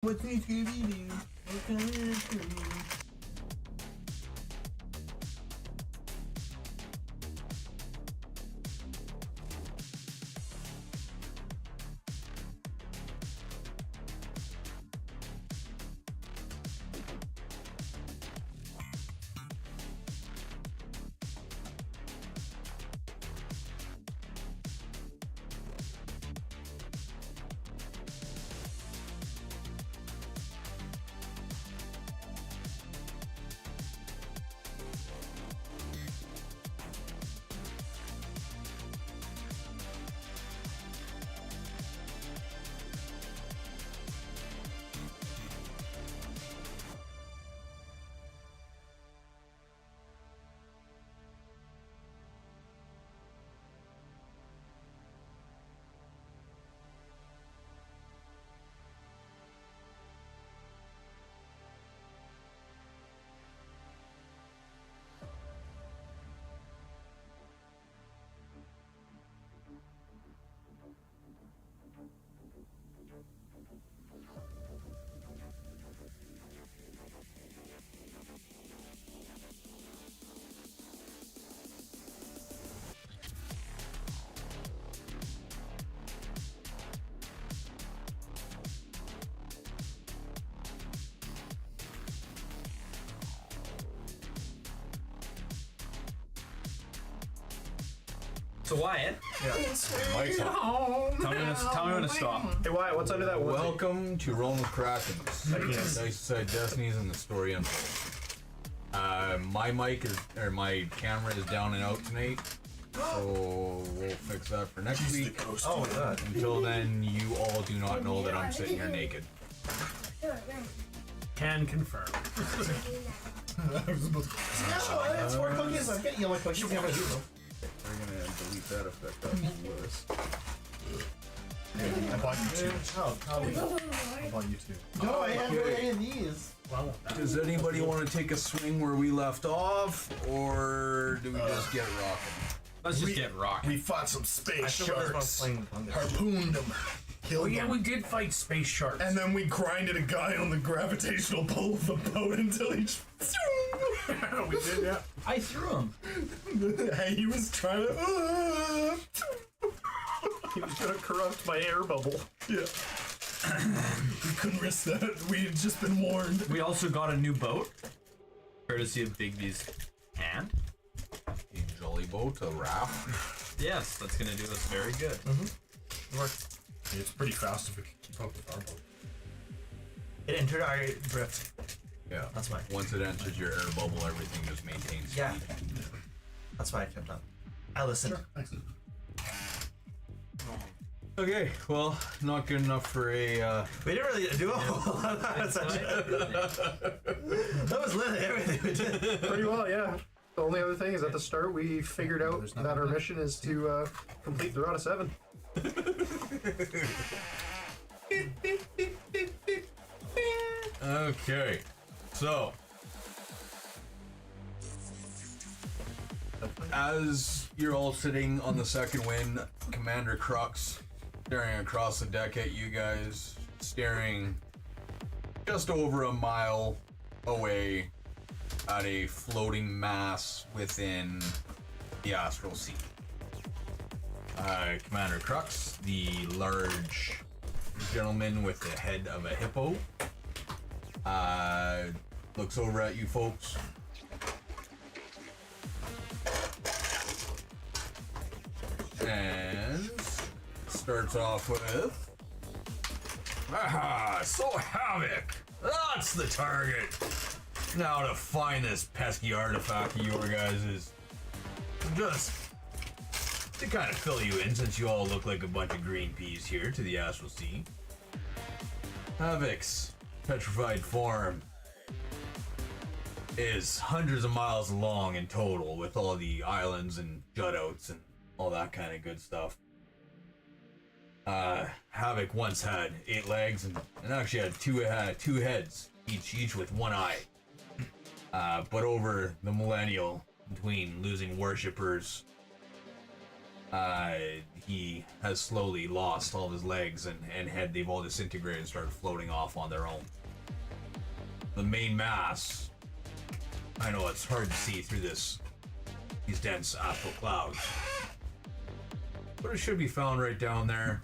What's me Scooby-Doo? What can I do? So Wyatt, Mike's on. tell me when to stop. Hey Wyatt, what's under that wood? Welcome to Rollin with Krakens. Nice side Destinies and the story unfolds. My mic is, or my camera is down and out tonight, so we'll fix that for next week. Oh, God. Until then, you all do not know that I'm sitting here naked. Can confirm. I was about to. No, it's 4 cookies. I'm getting yellow cookies. I'm gonna do them. We're gonna delete that effect off the list. I bought you 2. I bought you 2. No, I haven't got any of these. Does anybody want to take a swing where we left off, or do we just get rocking? Let's just get rocking. We fought some space sharks. Harpooned them. Killed them. We did fight space sharks. And then we grinded a guy on the gravitational pull of the boat until he just... We did, yeah. I threw him. Hey, he was trying to... He was gonna corrupt my air bubble. Yeah. We couldn't risk that. We had just been warned. We also got a new boat, courtesy of Bigby's hand. A jolly boat, a raft. Yes, that's gonna do us very good. It's pretty fast if we can keep up with our boat. It entered our drift. Yeah. That's why. Once it enters your air bubble, everything just maintains Yeah. speed. That's why I kept up. I listened. Sure, thanks. Okay, well, not good enough for a, We didn't really do a whole lot of that. That was literally everything we did. Pretty well, yeah. The only other thing is at the start we figured out that our mission is to complete the Route of 7. Okay, so as you're all sitting on the second wind, Commander Crux staring across the deck at you guys, staring just over a mile away at a floating mass within the astral sea. Commander Crux, the large gentleman with the head of a hippo, looks over at you folks. And starts off with, aha, so Havoc, that's the target. Now to find this pesky artifact of your guys is just to kind of fill you in, since you all look like a bunch of green peas here to the astral sea. Havoc's petrified form is hundreds of miles long in total, with all the islands and jutouts and all that kind of good stuff. Havoc once had 8 legs and actually had two heads, each with one eye. But over the millennial, between losing worshippers he has slowly lost all of his legs and head. They've all disintegrated and started floating off on their own. The main mass, I know it's hard to see through these dense astral clouds, but it should be found right down there.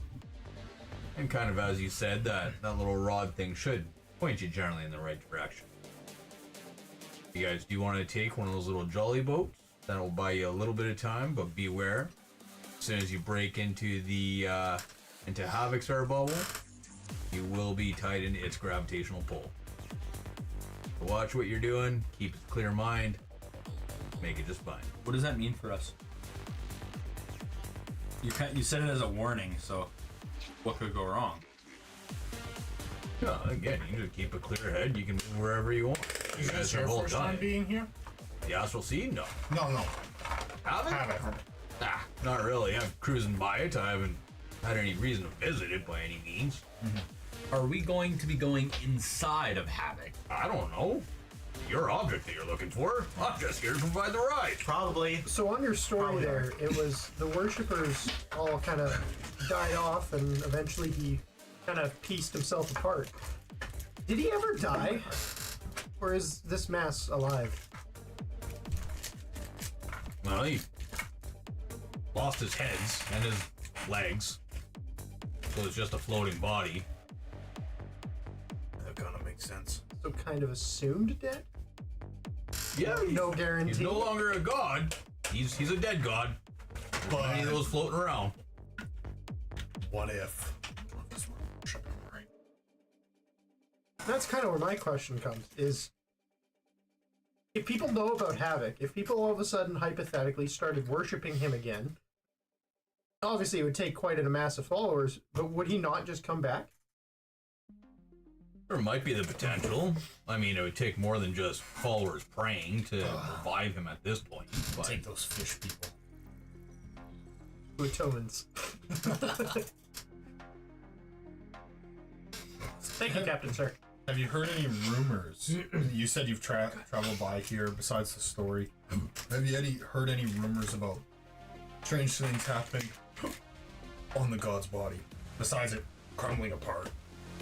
And kind of as you said, that little rod thing should point you generally in the right direction. You guys do want to take one of those little jolly boats? That'll buy you a little bit of time, but beware. As soon as you break into the into Havock's air bubble, you will be tied into its gravitational pull. So watch what you're doing, keep a clear mind, make it just fine. What does that mean for us? You said it as a warning, so what could go wrong? No, again, you just keep a clear head. You can move wherever you want. You guys have all done it. Being here? The Astral Sea? No. No. Havoc? Havoc. Not really. I'm cruising by it. I haven't had any reason to visit it by any means. Are we going to be going inside of Havoc? I don't know. Your object that you're looking for. I'm just here to provide the ride. Probably. So on your story there, it was the worshippers all kind of died off, and eventually he kind of pieced himself apart. Did he ever die? Or is this mass alive? Well, he lost his heads and his legs, so it's just a floating body. That kind of makes sense. So kind of assumed dead? Yeah, No guarantee. he's no longer a god. He's a dead god. But Any of those floating around. what if? That's kind of where my question comes, is if people know about Havoc, if people all of a sudden hypothetically started worshipping him again, obviously it would take quite an amass of followers, but would he not just come back? There might be the potential. I mean, it would take more than just followers praying to revive him at this point. But Take those fish people. Plutomans. Thank you, Captain Sir. Have you heard any rumors? You said you've traveled by here besides the story. Have you heard any rumors about strange things happening on the god's body? Besides it crumbling apart?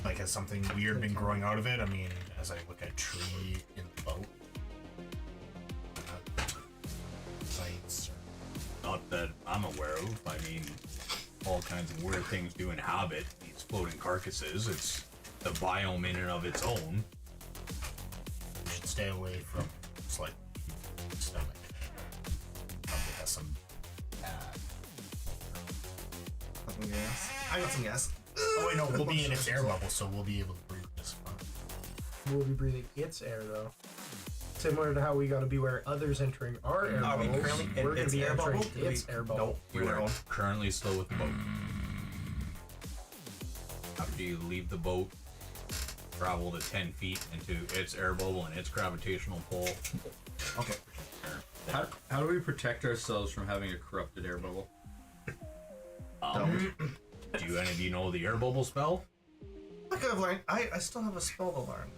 Like, has something weird been growing out of it? I mean, as I look at a tree in the boat. Sights or... not that I'm aware of. I mean, all kinds of weird things do inhabit these floating carcasses. It's the biome in and of its own. You should stay away from slight stomach. Probably has some bad. Fucking gas. I got some gas. Oh wait, no, we'll be in its air bubble, so we'll be able to breathe this far. We'll be breathing its air, though. Similar to how we got to beware others entering our air Are we bubbles, currently in we're going its to be air entering bubble? its air bubble. Nope. You are currently still with the boat. After you leave the boat, travel to 10 feet into its air bubble and its gravitational pull. Okay. How do we protect ourselves from having a corrupted air bubble? Do any of you know the air bubble spell? I could have learned. I still have a spell to learn.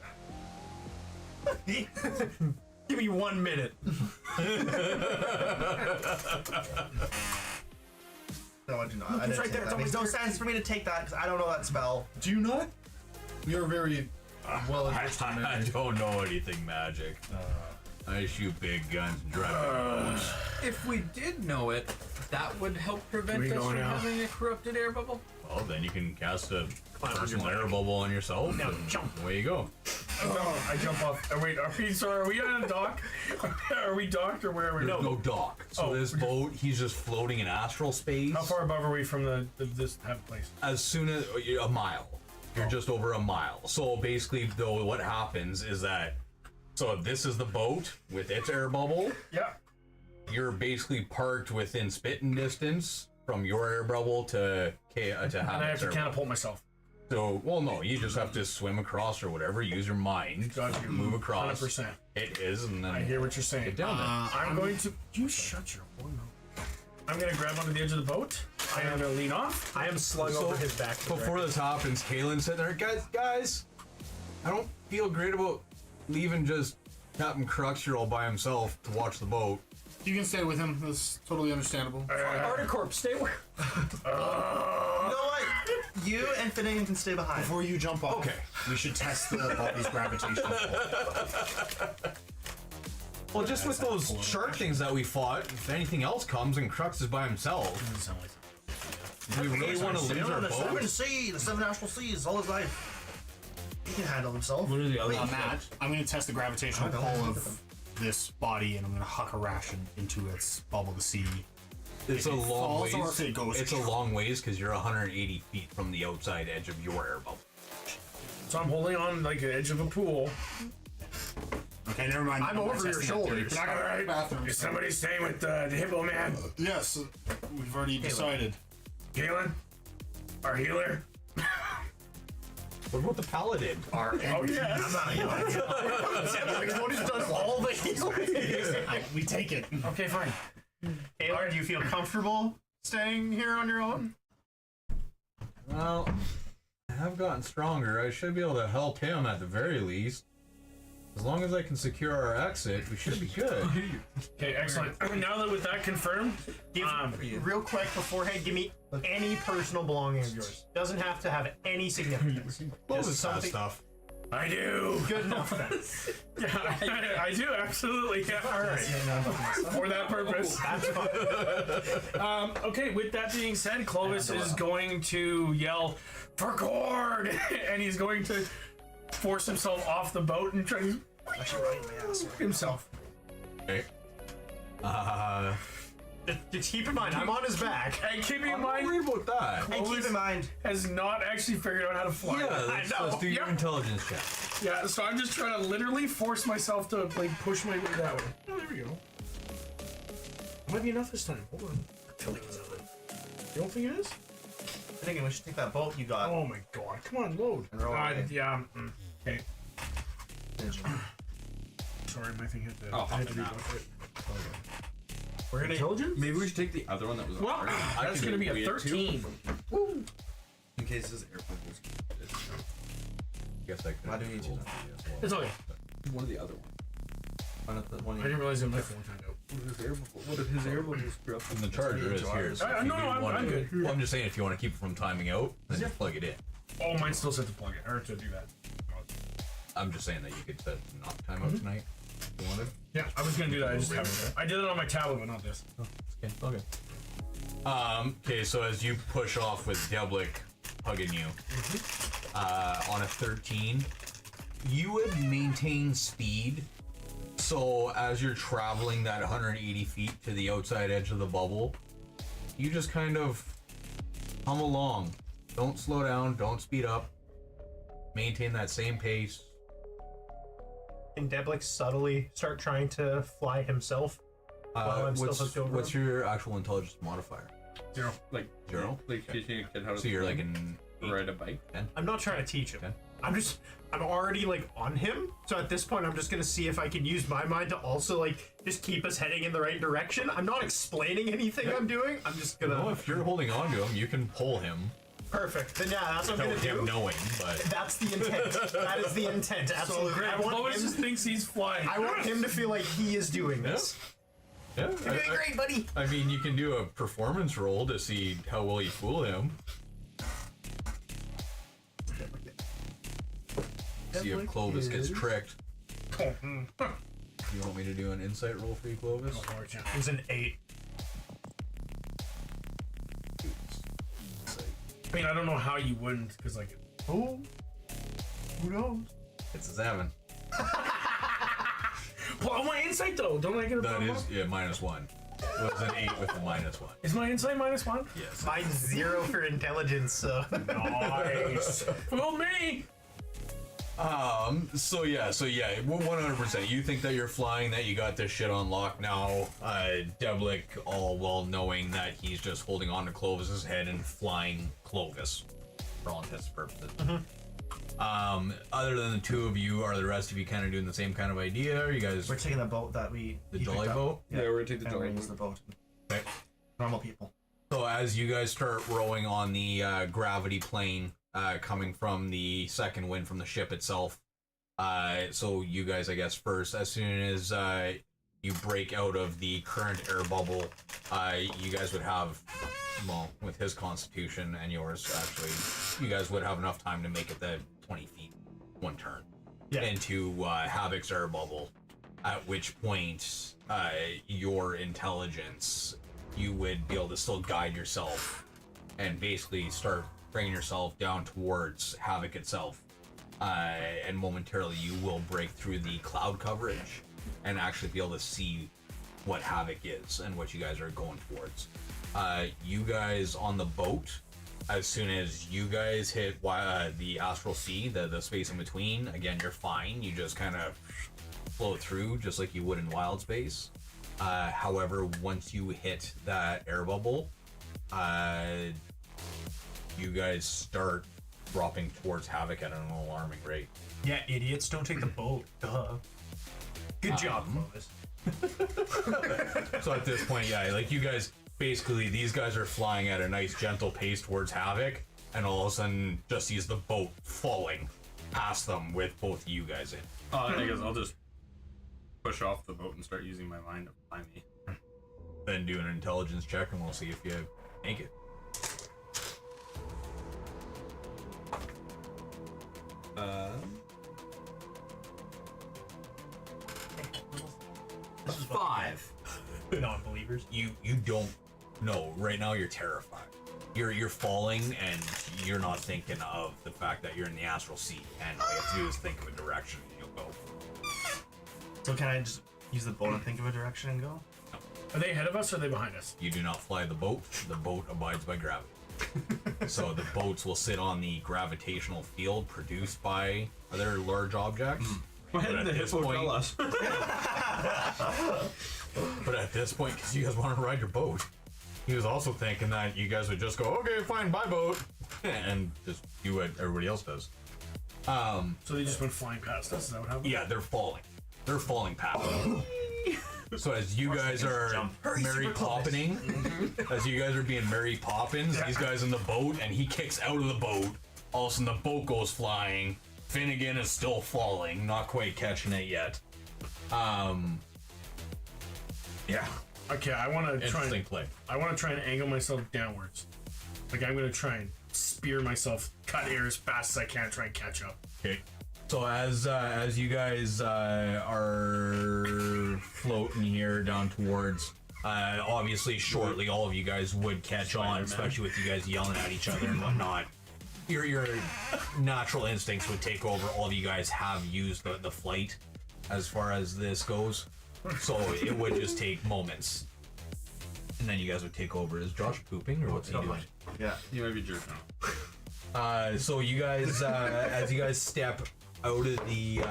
Give me 1 minute. No, I do not. I it's didn't right take there, that. it's It makes no always sense for me to take that because I don't know that spell. Do you not? You're very well I versed in magic. don't know anything magic. I shoot big guns and drive boats. If we did know it, that would help prevent Where you us going from now? having a corrupted air bubble. Well, then you can cast a personal air bubble on yourself. Now and jump. Away you go. I jump off. Wait, are we on a dock? Are we docked or where are we? There's no dock. So Oh, this boat, he's just floating in astral space. How far above are we from this place? As soon as a mile. You're just over a mile. So basically, though, what happens is that, so this is the boat with its air bubble. Yeah. You're basically parked within spitting distance from your air bubble to have And I have to catapult myself. So, well, no, you just have to swim across or whatever. Use your mind. Got you. Move across. 100%. It is, and then I hear what you're saying. Get down there. I'm going to. You shut your whore mouth. I'm gonna grab onto the edge of the boat. I am gonna lean off. I am slung So, over his back. Before this happens, Kaylin's sitting there, guys, I don't feel great about leaving just Captain Crux here all by himself to watch the boat. You can stay with him. That's totally understandable. Articorp, stay where. You know what? You and Finnegan can stay behind. Before you jump off, we should test the body's gravitational pull. Well, just with those shark things that we fought, if anything else comes and Crux is by himself, do we really want to lose Sail our on the seven boat? seas, the seven astral seas, all his life. He can handle himself. What are the other On that, I'm going to test the gravitational pull of this body, and I'm going to huck a ration into its bubble to see. It's If a it long falls or ways. if it goes It's a long ways because you're 180 feet from the outside edge of your air bubble. So I'm holding on like the edge of a pool. Okay, never mind. I'm not over your testing that theory. shoulders. We're not going to the bathroom. Is somebody staying with the hippo man? Yes, we've already decided. Healing? Our healer? What about the paladin? Oh yeah. I'm not healing. What has done all the healing? We take it. Okay, fine. Taylor, do you feel comfortable staying here on your own? Well, I have gotten stronger. I should be able to help him at the very least. As long as I can secure our exit, we should be good. Okay, excellent. Now that with that confirmed, Real quick beforehand, give me any personal belonging of yours. Doesn't have to have any significance. Clovis Just has something stuff. I do. good enough then. Yeah, I do absolutely. Yeah. All right. For that purpose. That's fine. Okay, with that being said, Clovis is going to yell for Cord, and he's going to force himself off the boat and try to Actually, right in my ass. himself. Okay. Just keep in mind, I'm on his back. And keeping in I'm not mind, worried about that. And keep in mind, has not actually figured out how to fly. Yeah, let's do your Yep. intelligence check. Yeah, so I'm just trying to literally force myself to like push my way that way. Oh, there we go. Might be enough this time. Hold on. I feel like it's not. You don't think it is? I think we should take that boat you got. Oh my god! Come on, load. And roll away. Yeah. Okay. Sorry, my thing hit the. Oh, I had to hop in reboot it. We're gonna Intelligence? Maybe we should take the other one that was. Well, that's can gonna be do a it, 13. In case this airplane was. Guess I could. Why do you need to? It's okay. One of the other ones. One of the one I you didn't realize it was left one time out. What if his airplane was screwed up? And the charger is here. So I- if you no, do I'm wanna- good. Well, I'm just saying, if you want to keep it from timing out, then just plug it in. Oh, mine still set to plug it or to do that. I'm just saying that you could set not time out tonight if you wanted. Yeah, I was gonna do that. I just haven't. I did it on my tablet, but not this. Okay. Okay, so as you push off with Deblik hugging you, on a 13, you would maintain speed. So as you're traveling that 180 feet to the outside edge of the bubble, you just kind of hum along. Don't slow down, don't speed up. Maintain that same pace. Can Deblik subtly start trying to fly himself? While I'm still hooked over what's your actual intelligence modifier? Zero. Like 0? Like teaching a kid how to. So you're like an ride a bike. I'm not trying to teach him. Okay. I'm already like on him. So at this point, I'm just gonna see if I can use my mind to also like just keep us heading in the right direction. I'm not explaining anything I'm doing. I'm just gonna. Well, if you're holding on to him, you can pull him Perfect. Then yeah, that's what I'm without gonna him do. knowing, but That's the intent. That is the intent. Absolutely. I want Clovis him. just thinks he's flying. I want him to feel like he is doing this. yeah. You're doing great, buddy. I mean, you can do a performance roll to see how well you fool him. See if Clovis gets tricked. You want me to do an insight roll for you, Clovis? It was an 8. I mean, I don't know how you wouldn't, because like, Oh, who knows? It's a 7. well, my insight though, don't I get a That bump is, up? yeah, -1. It was an 8 with a -1. Is my insight -1? Yes. Mine's 0 for intelligence, so. Nice. Fool me. So yeah, 100%. You think that you're flying, that you got this shit on lock now. Deblik, all well knowing that he's just holding on to Clovis's head and flying Clovis, for all intents and purposes. Other than the two of you, are the rest of you kind of doing the same kind of idea? Are you guys we're taking the boat that we. the he jolly picked up. boat? Yeah, we're gonna take the And jolly we're gonna use boat. the boat. Okay. Normal people. So as you guys start rowing on the gravity plane coming from the second wind from the ship itself, so you guys, I guess, first, as soon as you break out of the current air bubble, you guys would have, well, with his constitution and yours, actually, you guys would have enough time to make it the 20 feet, one turn, into Havoc's air bubble, at which point your intelligence, you would be able to still guide yourself and basically start bringing yourself down towards Havoc itself. And momentarily you will break through the cloud coverage and actually be able to see what Havoc is and what you guys are going towards. You guys on the boat, as soon as you guys hit the astral sea, the space in between, again, you're fine. You just kind of flow through just like you would in wild space. However, once you hit that air bubble, you guys start dropping towards Havoc at an alarming rate. Yeah, idiots, don't take the boat. Duh. Good job, Clovis. So at this point, yeah, like you guys, basically, these guys are flying at a nice gentle pace towards Havoc, and all of a sudden, just sees the boat falling past them with both of you guys in. I guess I'll just push off the boat and start using my line to fly me. Then do an intelligence check, and we'll see if you make it. 5. Non-believers. You don't know. Right now, you're terrified. You're falling, and you're not thinking of the fact that you're in the astral sea, and all you have to do is think of a direction, and you'll go. So can I just use the boat and think of a direction and go? Are they ahead of us or are they behind us? You do not fly the boat. The boat abides by gravity. So the boats will sit on the gravitational field produced by other large objects. Why But did at the this hippo point- tell us? But at this point, because you guys want to ride your boat, he was also thinking that you guys would just go, okay, fine, bye boat, and just do what everybody else does. So they just went flying past us. Is that what happened? Yeah, they're falling. They're falling past. So as you guys are Mary Poppins, as you guys are being Mary Poppins, these guys in the boat, and he kicks out of the boat. All of a sudden, the boat goes flying. Finnegan is still falling, not quite catching it yet. Yeah, Okay, I want to try. interesting play. I want to try and angle myself downwards. Like I'm gonna try and spear myself, cut air as fast as I can, try and catch up. Okay. So as you guys are floating here down towards, obviously shortly all of you guys would catch on, especially with you guys yelling at each other and whatnot. Your natural instincts would take over. All of you guys have used the flight as far as this goes, so it would just take moments, and then you guys would take over. Is Josh pooping or what's he doing? Yeah. You might be jerking off. So you guys, as you guys step out of the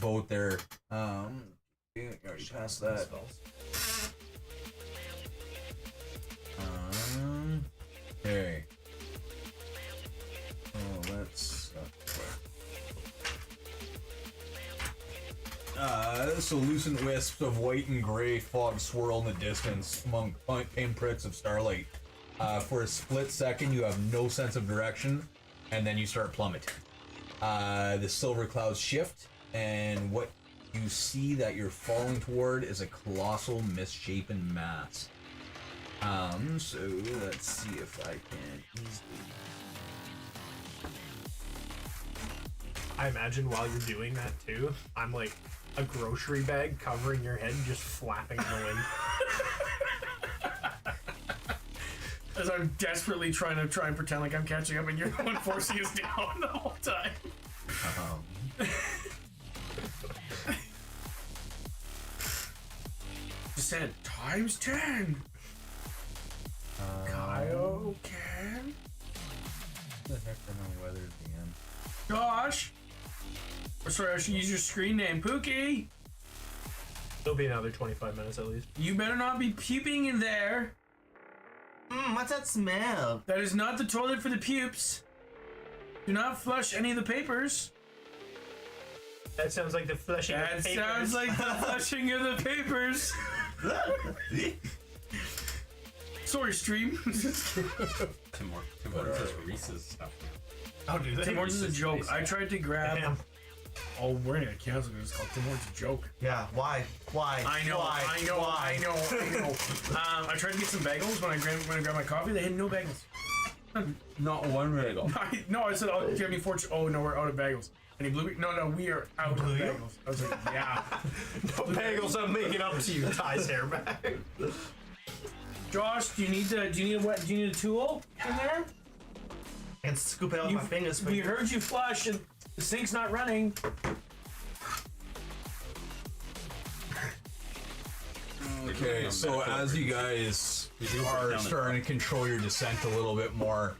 boat there, you already passed that. Okay. Oh, let's. So lucent wisps of white and gray fog swirl in the distance among pinpricks of starlight. For a split second, you have no sense of direction, and then you start plummeting. The silver clouds shift, and what you see that you're falling toward is a colossal, misshapen mass. So let's see if I can easily. I imagine while you're doing that too, I'm like a grocery bag covering your head, just flapping in the wind. As I'm desperately trying and pretend like I'm catching up, and you're the one forcing us down the whole time. Just said times 10. Kyle can. What the heck are my weather again? Josh. Or sorry, I should use your screen name, Pookie. It'll be another 25 minutes at least. You better not be puping in there. What's that smell? That is not the toilet for the pupes. Do not flush any of the papers. That sounds like the flushing That of papers. sounds like the flushing of the papers. Sorry, stream. Tim Hortons has Reese's stuff. Oh, do they? Tim Hortons is a joke. I tried to grab. Damn. Oh, we're gonna get canceled because it's called Tim Hortons a joke. Yeah, why? Why? I know. I tried to get some bagels when I grabbed my coffee. They had no bagels. Not one bagel. I said, "Oh, give me 4." Oh no, we're out of bagels. Any blueberry? No, we are out of bagels. I was like, yeah. No bagels, I'm making up to you, Ty's hair back. Josh, do you need a tool in there? I can scoop it out with my fingers. We heard you flush and the sink's not running. Okay, so as you guys are starting to control your descent a little bit more,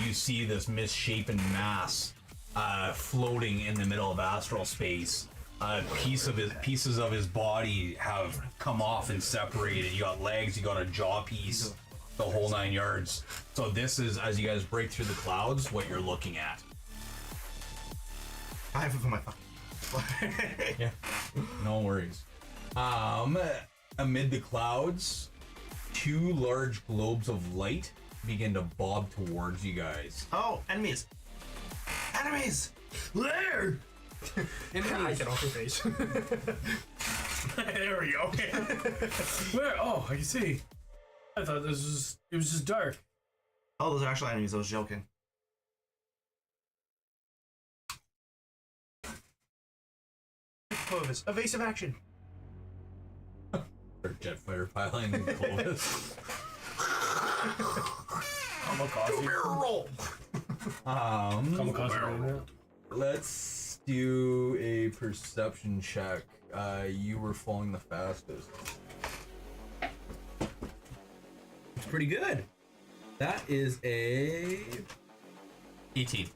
you see this misshapen mass floating in the middle of astral space. Pieces of his body have come off and separated. You got legs, you got a jaw piece, the whole 9 yards. So this is, as you guys break through the clouds, what you're looking at. I have it for my fucking. Yeah, no worries. Amid the clouds, 2 large globes of light begin to bob towards you guys. Oh, enemies! Enemies! There! I get off your face. There we go. Where? Oh, I can see. I thought it was just dark. Oh, those are actual enemies. I was joking. Clovis, evasive action. Jet fighter piling in Clovis. Kamikaze. Roll! Kamikaze right now. Let's do a perception check. You were falling the fastest. It's pretty good. That is a 18.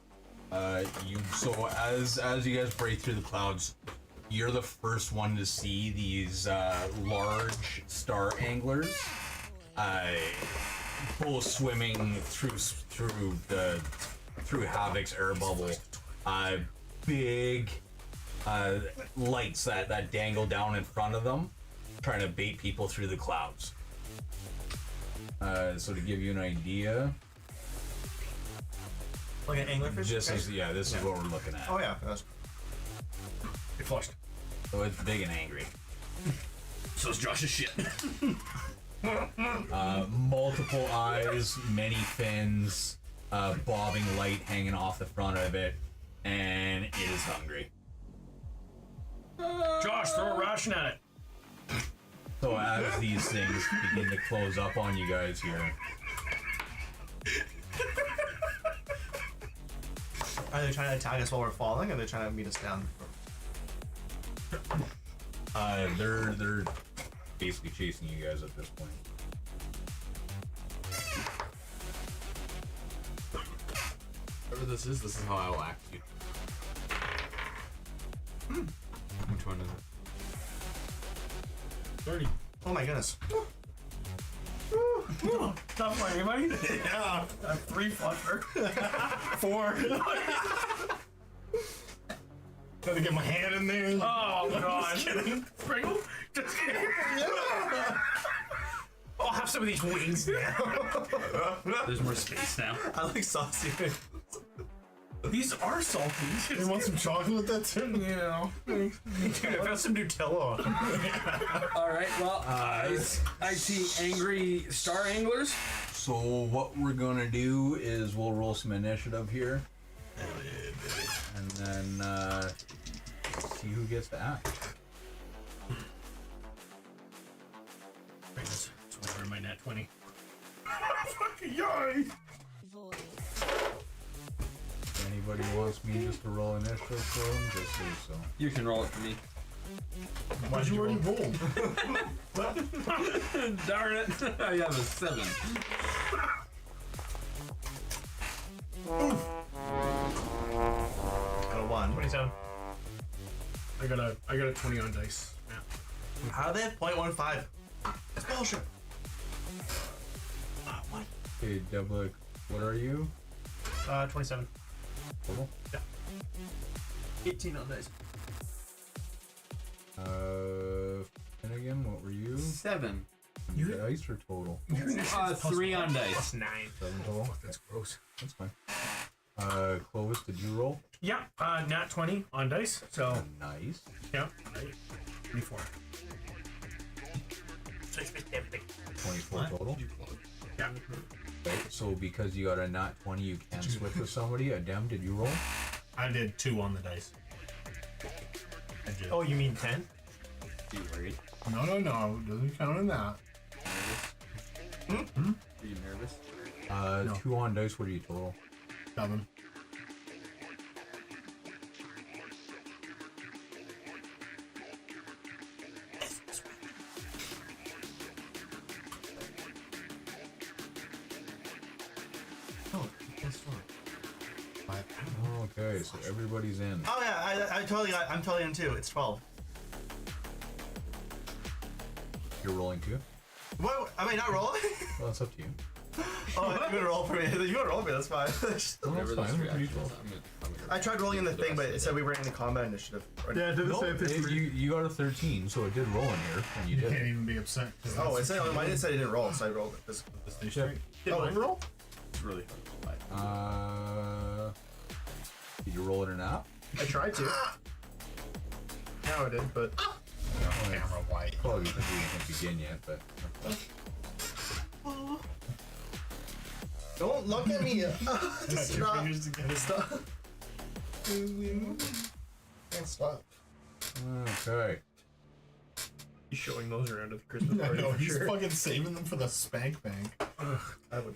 So as you guys break through the clouds, you're the first one to see these large star anglers, both swimming through Havock's air bubble. Big lights that dangle down in front of them, trying to bait people through the clouds. So to give you an idea, Like an anglerfish? this is what we're looking at. Oh, yeah. That's... It flushed. So it's big and angry. So it's Josh's shit. Multiple eyes, many fins, bobbing light hanging off the front of it, and it is hungry. Josh, throw a ration at it. So as these things begin to close up on you guys here, Are they trying to attack us while we're falling, or are they trying to meet us down? they're basically chasing you guys at this point. Whatever this is how I will act you. Which one is it? 30. Oh my goodness. Not for anybody? Yeah. 3 fluffer. 4. Gotta get my hand in there. Oh, God. Just kidding. Sprinkle? Just kidding. I'll have some of these wings now. There's more space now. I like saucy. These are salty. You want some chocolate with that too? Yeah. Dude, I've got some Nutella on. All right. Well, I see angry star anglers. So what we're gonna do is we'll roll some initiative here, and then see who gets to act. That's where my net 20. Fucking yay! If anybody wants me just to roll initiative for them, just say so. You can roll it for me. Why'd you already roll? Darn it! I have a 7. Got a 1. 27. I got a 20 on dice. Yeah. How do they have 0.15? That's bullshit. Okay, Devlik, what are you? 27. Total? 18 on dice. Finnegan, what were you? 7. You dice or total? 3 on dice. Plus 9. 7 total. That's gross. That's fine. Clovis, did you roll? Yeah, nat 20 on dice. So Nice. yeah, 24. 24 total. Yeah. Okay, so because you got a nat 20, you can switch with somebody. Dem, did you roll? I did 2 on the dice. I did. Oh, you mean 10? You worried? No. Doesn't count in that. Are you nervous? No. 2 on dice. What are you total? 7. Oh, that's fine. Okay, so everybody's in. Oh yeah, I'm totally in too. It's 12. You're rolling too? What? Am I not rolling? Well, it's up to you. Oh, I'm gonna roll for me. You wanna roll for me? That's fine. No, that's Whatever fine. this I'm pretty reaction cool. is, I'm gonna I tried rolling in the thing, but it said we were in the combat initiative. Yeah, do the No, same thing. you got a 13, so it did roll in here, and you You did. can't even be upset. Oh, it said mine didn't say it didn't roll, so I rolled it. This- Stay straight. Did mine roll? It's really hard. Did you roll it or not? I tried to. Now I did, but Camera white. Probably because we didn't begin yet, but. Don't look at me. Stop. Fingers together. Stop. Can't stop. Okay. he's showing those around at the Christmas I party know, for he's sure. fucking saving them for the spank bank. I would.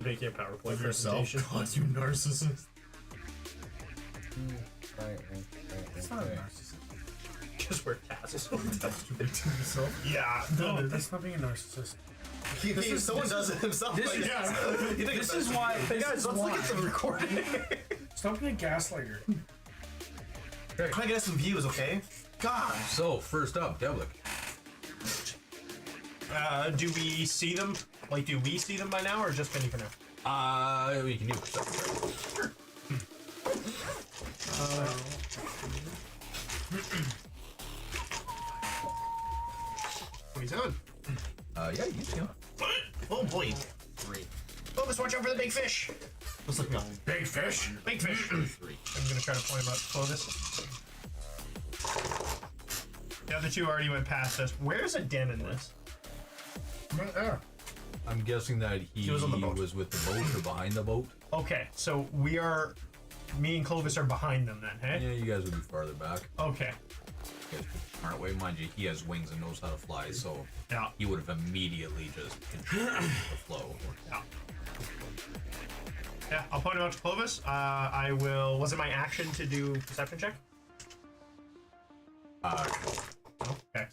Make a PowerPoint Of yourself. presentation. God, you narcissist. Right, Not a okay. narcissist. Just wear tassels. Yeah, No, that's not being a narcissist. Someone does it himself. This like is- that. You think This it's is why. Hey guys, let's look at the recording. Stop being a gaslighter. Can I get some views, okay? God. So, first up, Devlik. Do we see them? Like, do we see them by now, or just Penny for now? We can do perception. 27. Yeah, you see him. Oh boy. 3. Clovis, watch out for the big fish. Let's look up. Big fish. Big fish. 3. I'm gonna try to point him out to Clovis. The other two already went past us. Where's a den in this? Right there. I'm guessing that he was on the boat. was with the boat or behind the boat. Okay, so we are. Me and Clovis are behind them then, hey? Yeah, you guys would be farther back. Okay. You guys aren't way, mind you. He has wings and knows how to fly, so Yeah. he would have immediately just controlled the flow. Yeah. Yeah, I'll point him out to Clovis. I will. Was it my action to do perception check? Okay.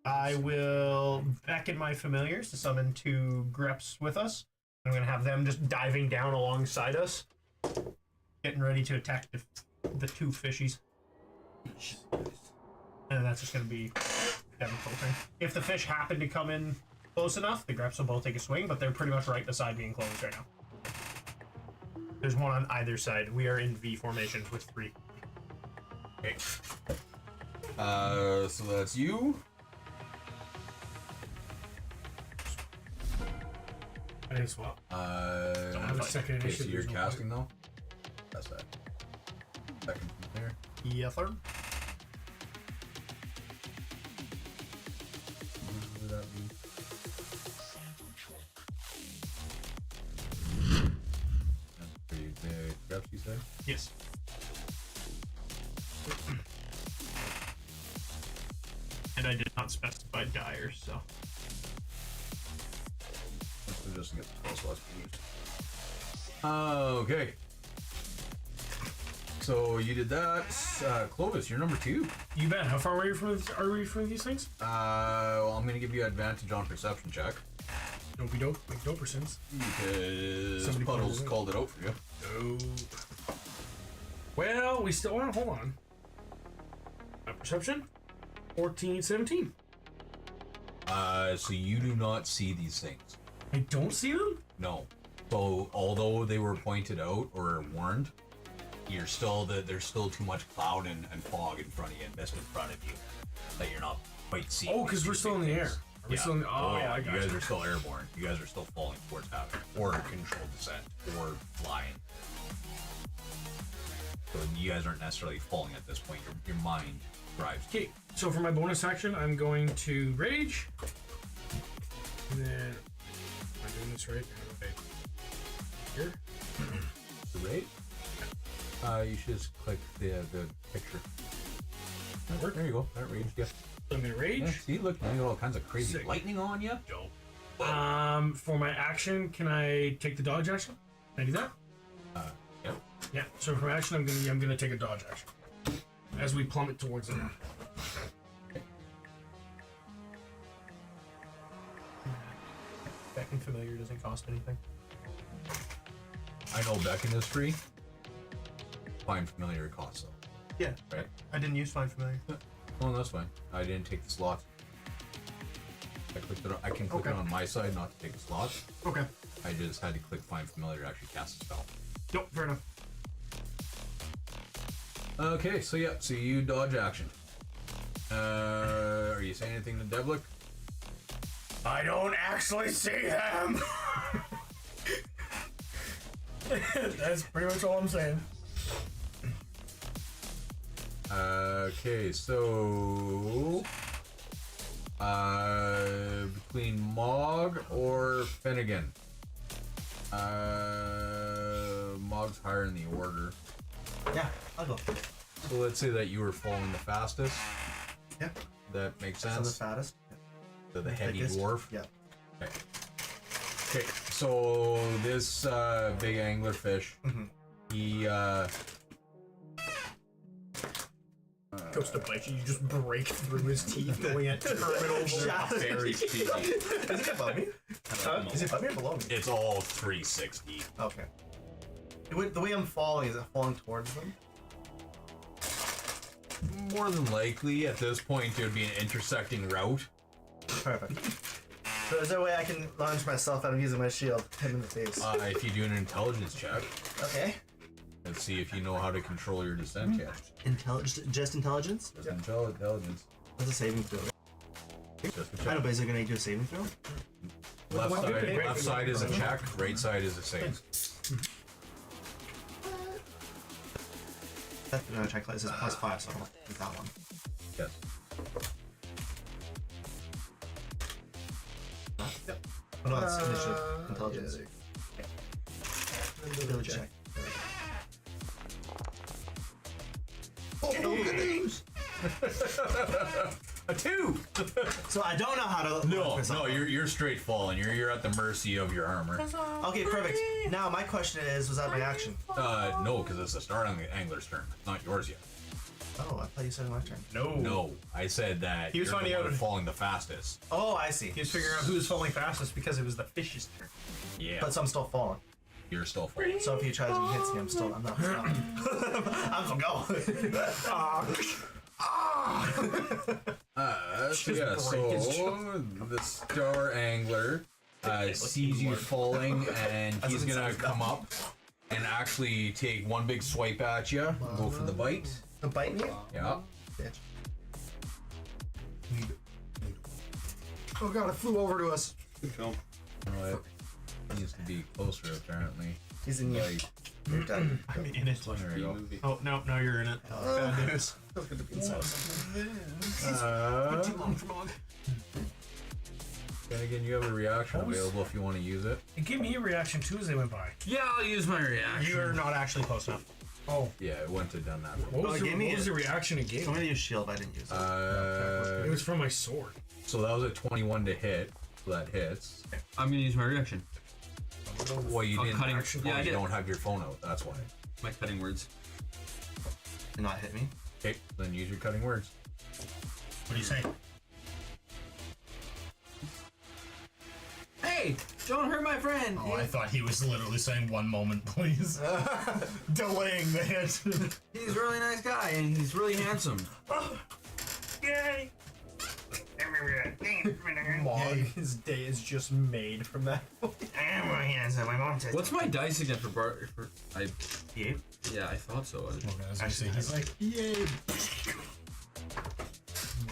I will beckon my familiars to summon 2 Greps with us. I'm gonna have them just diving down alongside us, getting ready to attack the 2 fishies. And that's just gonna be Devin filtering. If the fish happen to come in close enough, the Greps will both take a swing, but they're pretty much right beside me and Clovis right now. There's one on either side. We are in V formation with 3. Okay. So that's you. I think swap. I have a second okay, so initiative, you're there's no casting though? That's that. Second from there. Yes, sir. What would that be? The reps you said? Yes. And I did not specify dire, so. So just to get the plus used. Okay. So you did that. Clovis, you're number 2. You bet. How far away are we from these things? Well, I'm gonna give you advantage on perception check Dopey dope, like dopersons. because Somebody Puddles called it called it out for you. No. Well, we still want. Hold on. Perception. 14, 17. So you do not see these things. I don't see them. No. So although they were pointed out or warned, there's still too much cloud and fog in front of you and mist in front of you that you're not quite seeing. Oh, because we're still in the air. Are we Yeah. still in the, oh, yeah. I You got guys you. are still airborne. You guys are still falling towards Havoc or controlled descent or flying. So you guys aren't necessarily falling at this point. Your mind drives. Okay, so for my bonus action, I'm going to rage. And then, am I doing this right? Okay. Here. The rate? You should just click the picture. That work? There you go. That rage. Yeah. I'm gonna rage. Yeah, see, look, now you got all kinds of crazy Sick. lightning on you. For my action, can I take the dodge action? Can I do that? Yep. Yeah. So for my action, I'm gonna take a dodge action as we plummet towards the ground. Beckon familiar doesn't cost anything. I know Beckon is free. Find familiar costs though. Yeah. Right? I didn't use Find Familiar. Oh, that's fine. I didn't take the slots. I can click it on my side not to take the slots. Okay. I just had to click Find Familiar to actually cast a spell. Nope, fair enough. Okay, so yeah, so you dodge action. Are you saying anything to Devlik? I don't actually see them. That's pretty much all I'm saying. Okay, so between Mog or Finnegan. Mog's higher in the order. Yeah, I'll go. So let's say that you were falling the fastest. Yeah. That makes So the sense. fattest. So the heavy Thickest. dwarf. Yeah. Okay. Okay, so this big anglerfish, he Goes to bite you, you just break through his teeth going at terminal velocity. very speedy. Is it above me? Is it above me or below me? It's all 360. Okay. The way I'm falling, is it falling towards them? More than likely, at this point, it would be an intersecting route. Perfect. So is there a way I can launch myself out of using my shield, hit him in the face? If you do an intelligence check, Okay. let's see if you know how to control your descent yet. Just intelligence? Just intelligence. What's a saving throw? Just a I check. know, but is it gonna do a saving throw? Left side is a check, right side is a save. No, check this is +5, so I'll do that one. Yes. Yep. Oh no, that's initiative. Intelligence. Ability check. Oh, good news! A 2! So I don't know how to launch No, myself. you're straight falling. You're at the mercy of your armor. Okay, perfect. Now my question is, was that my action? No, because it's the start on the angler's turn, not yours yet. Oh, I thought you said my turn. No, I said that He was you're the finding one out- falling the fastest. Oh, I see. He was figuring out who was falling fastest because it was the fish's turn. Yeah, But so I'm still falling. you're still falling. So if he tries and hits me, I'm not stopping. I'm still going. So yeah, so the star angler sees you falling, and he's gonna come up and actually take one big swipe at you. Go for the bite. The bite me? Yeah. Bitch. Oh god, it flew over to us. Right. Needs to be closer apparently. He's in you. Like, You're done. I'm in it. there you go. Oh, no, now you're in it. Bad news. Feels good to be inside. Then again, you have a reaction available if you want to use it. It gave me a reaction too as they went by. Yeah, I'll use my reaction. You're not actually close enough. Oh, Yeah, it wouldn't have done that. what was, it the, gave me what was a- the reaction it gave? So I'm gonna use shield, but I didn't use it. It was from my sword. So that was a 21 to hit. So that hits. I'm gonna use my reaction. Well, you Oh, didn't. cutting- Actually, yeah, I you did. don't have your phone out. That's why. My cutting words. Did not hit me. Okay, then use your cutting words. What do you say? Hey, don't hurt my friend. Oh, I thought he was literally saying 1 moment, please. Delaying the hit. He's a really nice guy and he's really handsome. Yay! Mog, his day is just made from that. What's my dice again for bar? I Yeah. yeah, I thought so. Okay, I was gonna say, he's like, yay!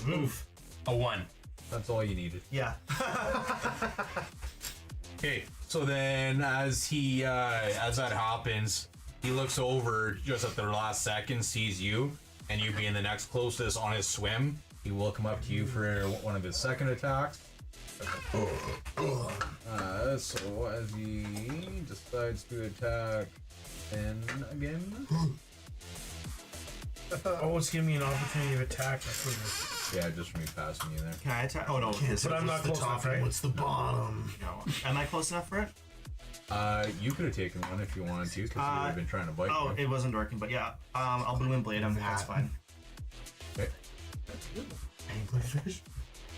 Oof. A 1. That's all you needed. Yeah. Okay, so then as he as that happens, He looks over just at the last second, sees you, and you being the next closest on his swim. He will come up to you for one of his second attacks. So as he decides to attack Ben again. Oh, it's giving me an opportunity of attack. That's what it is. Yeah, just from me passing you there. Can I attack? Oh no, But I'm not close enough, right? What's the bottom? Am I close enough for it? You could have taken one if you wanted to, because you would have been trying to bite Oh, you. it wasn't working, but yeah. I'll boom and blade him. That's fine. Okay. Anglerfish?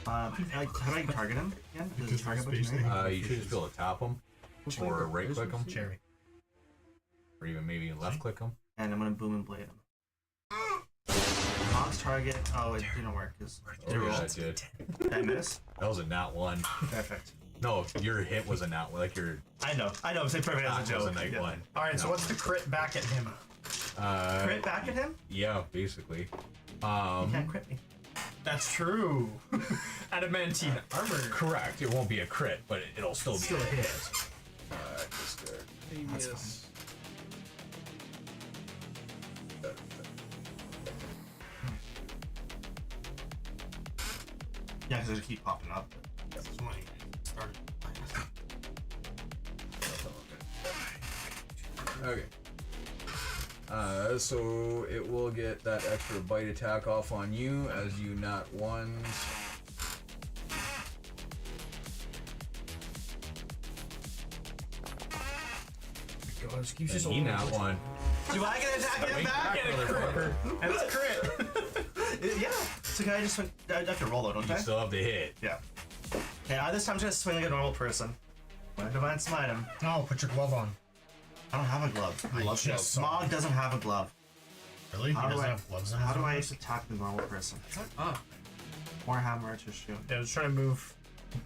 How do I target him again? Does it target button, right? You should just be able to tap him, or right click him, Cherry. or even maybe left click him. And I'm gonna boom and blade him. Box target. Oh, it didn't work. Cause Oh, yeah, it did. did I miss? That was a nat 1. Perfect. No, your hit was a nat 1. Like your I know. I'm saying perfect as a attack was a joke. nat Yeah. 1. All right, so what's the crit back at him? Crit back at him? Yeah, basically. He can't crit me. That's true. Adamantine armor. Correct. It won't be a crit, but it'll still be Still a hit. Previous. Yeah, because they keep popping up. That's when I started. Okay. So it will get that extra bite attack off on you as you nat 1s. God, this keeps just He nat 1. Do I get attack him back? And it's a crit. Yeah. So can I just swing? I have to roll though, don't You I? still have the hit. Yeah. Okay, this time I'm just swing like a normal person. I'm gonna divine smite him. No, put your glove on. I don't have a glove. I just saw. Mog doesn't have a glove. Really? He How do doesn't I- have gloves on. How do I attack the normal person? More hammer to shoot. I was trying to move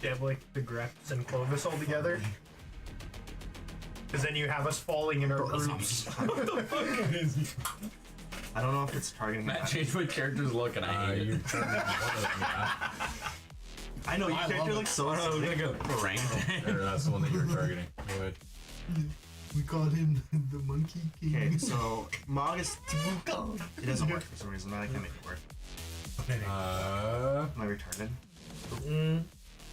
Devlik, the Greps, and Clovis all together. Because then you have us falling in our groups. I don't know if it's targeting me. Matt changed my character's look and I hate You're it. turning one of them, yeah. I know, your I character love looks so Like sick. a orangutan. Or that's the one that you were targeting. Go ahead. We called him the Monkey King. Okay, so Mog is. It doesn't work for some reason. I can't make it work. Am I retarded?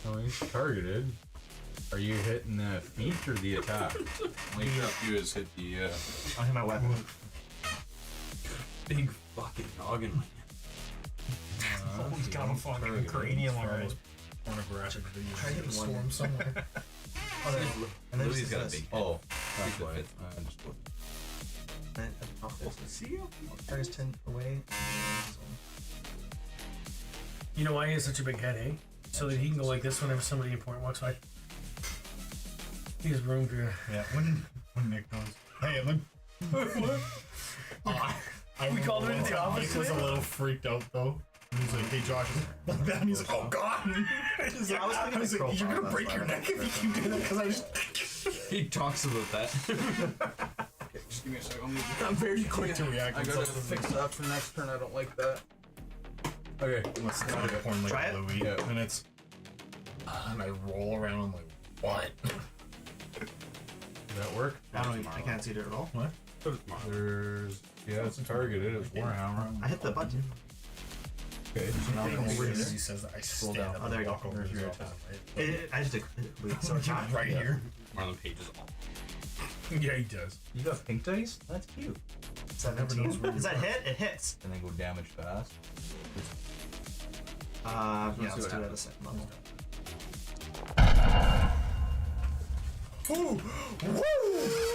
So he's targeted. Are you hitting the feet or the attack? Only you have to do is hit the, I'll hit my weapon. Big fucking dog in my He's got a fucking cranium already. Pornographic videos. Try to hit a storm somewhere. And then Lily's just got a this. big head. Oh, that's why. Just Then see you. Target's 10 away. You know why he has such a big head, eh? So that he can go like this whenever somebody important walks by. He has room for. Yeah, when Nick goes, hey, look. We called him into the office. Mike was a little freaked out though. And he's like, hey Josh, like that. And he's like, oh god. He's Yeah, I was thinking like, the you're gonna profile, break that's your why. neck if you do that because I just. He talks about that. okay, just give me a second. I'm gonna I'm very quick to react. I when gotta something- fix that for next turn. I don't like that. Okay. Let's try to porn like Try it. Louis. Yeah. And it's. And I roll around. I'm like, what? Does that work? I don't know. I can't see it at all. What? There's it's targeted. It's Warhammer. I hit the button. Okay. So now I'm over here. He says that I stand down. up Oh, there and you walk go. over to There's his your office. I just did. So it's not Right here. One of the pages all. Yeah, he does. You got pink dice? That's cute. 17. Does that hit? It hits. And then go damage fast. Yeah, see let's what do it at a happens. second level. Ooh! Woo!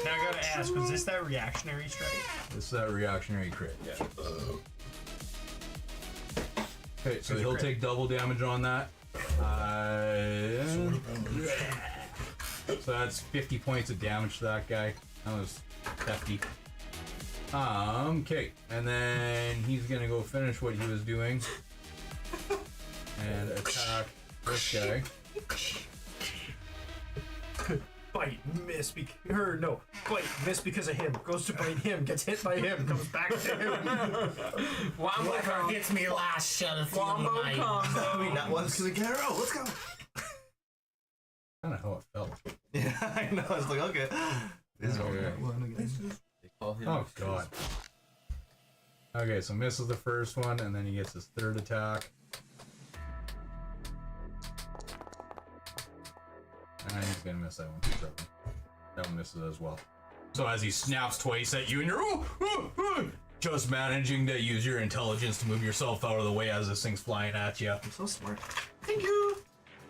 Now I gotta ask, was this that reactionary strike? This is that reactionary crit. Yeah. Okay, so he'll take double damage on that. So that's 50 points of damage to that guy. That was hefty. Okay, and then he's gonna go finish what he was doing and attack this guy. Bite, miss, bite, miss because of him. Goes to bite him, gets hit by him, comes back to him. Whoever hits me last shall feel Wombo my combo. Not once because I get a roll. Let's go. Kind of how it felt. Yeah, I know. I was like, okay. This is Okay. one again. Call him Oh god. Okay, so misses the first one, and then he gets his third attack. And he's gonna miss that one too. That one misses as well. So as he snaps twice at you, and you're just managing to use your intelligence to move yourself out of the way as this thing's flying at you. I'm so smart. Thank you.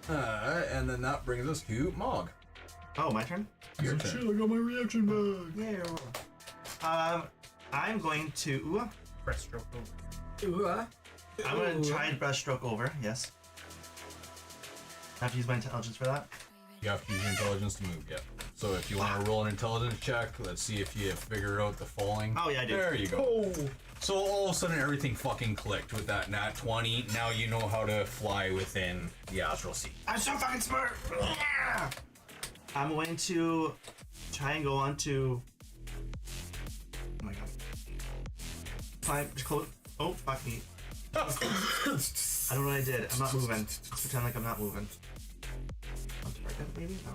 And then that brings us to Mog. Oh, my turn? Your turn. I got my reaction bag. Yeah. I'm going to. Breaststroke over. I'm going to try breaststroke over, yes. I have to use my intelligence for that. You have to use your intelligence to move, yeah. So if you want to roll an intelligence check, let's see if you figure out the falling. Oh, yeah, I did. There you go. So all of a sudden everything fucking clicked with that nat 20. Now you know how to fly within the astral sea. I'm so fucking smart! I'm going to try and go on to. Oh my god. Climb close. Oh, fuck me. I don't know what I did. I'm not moving. Let's pretend like I'm not moving. On target, maybe? No.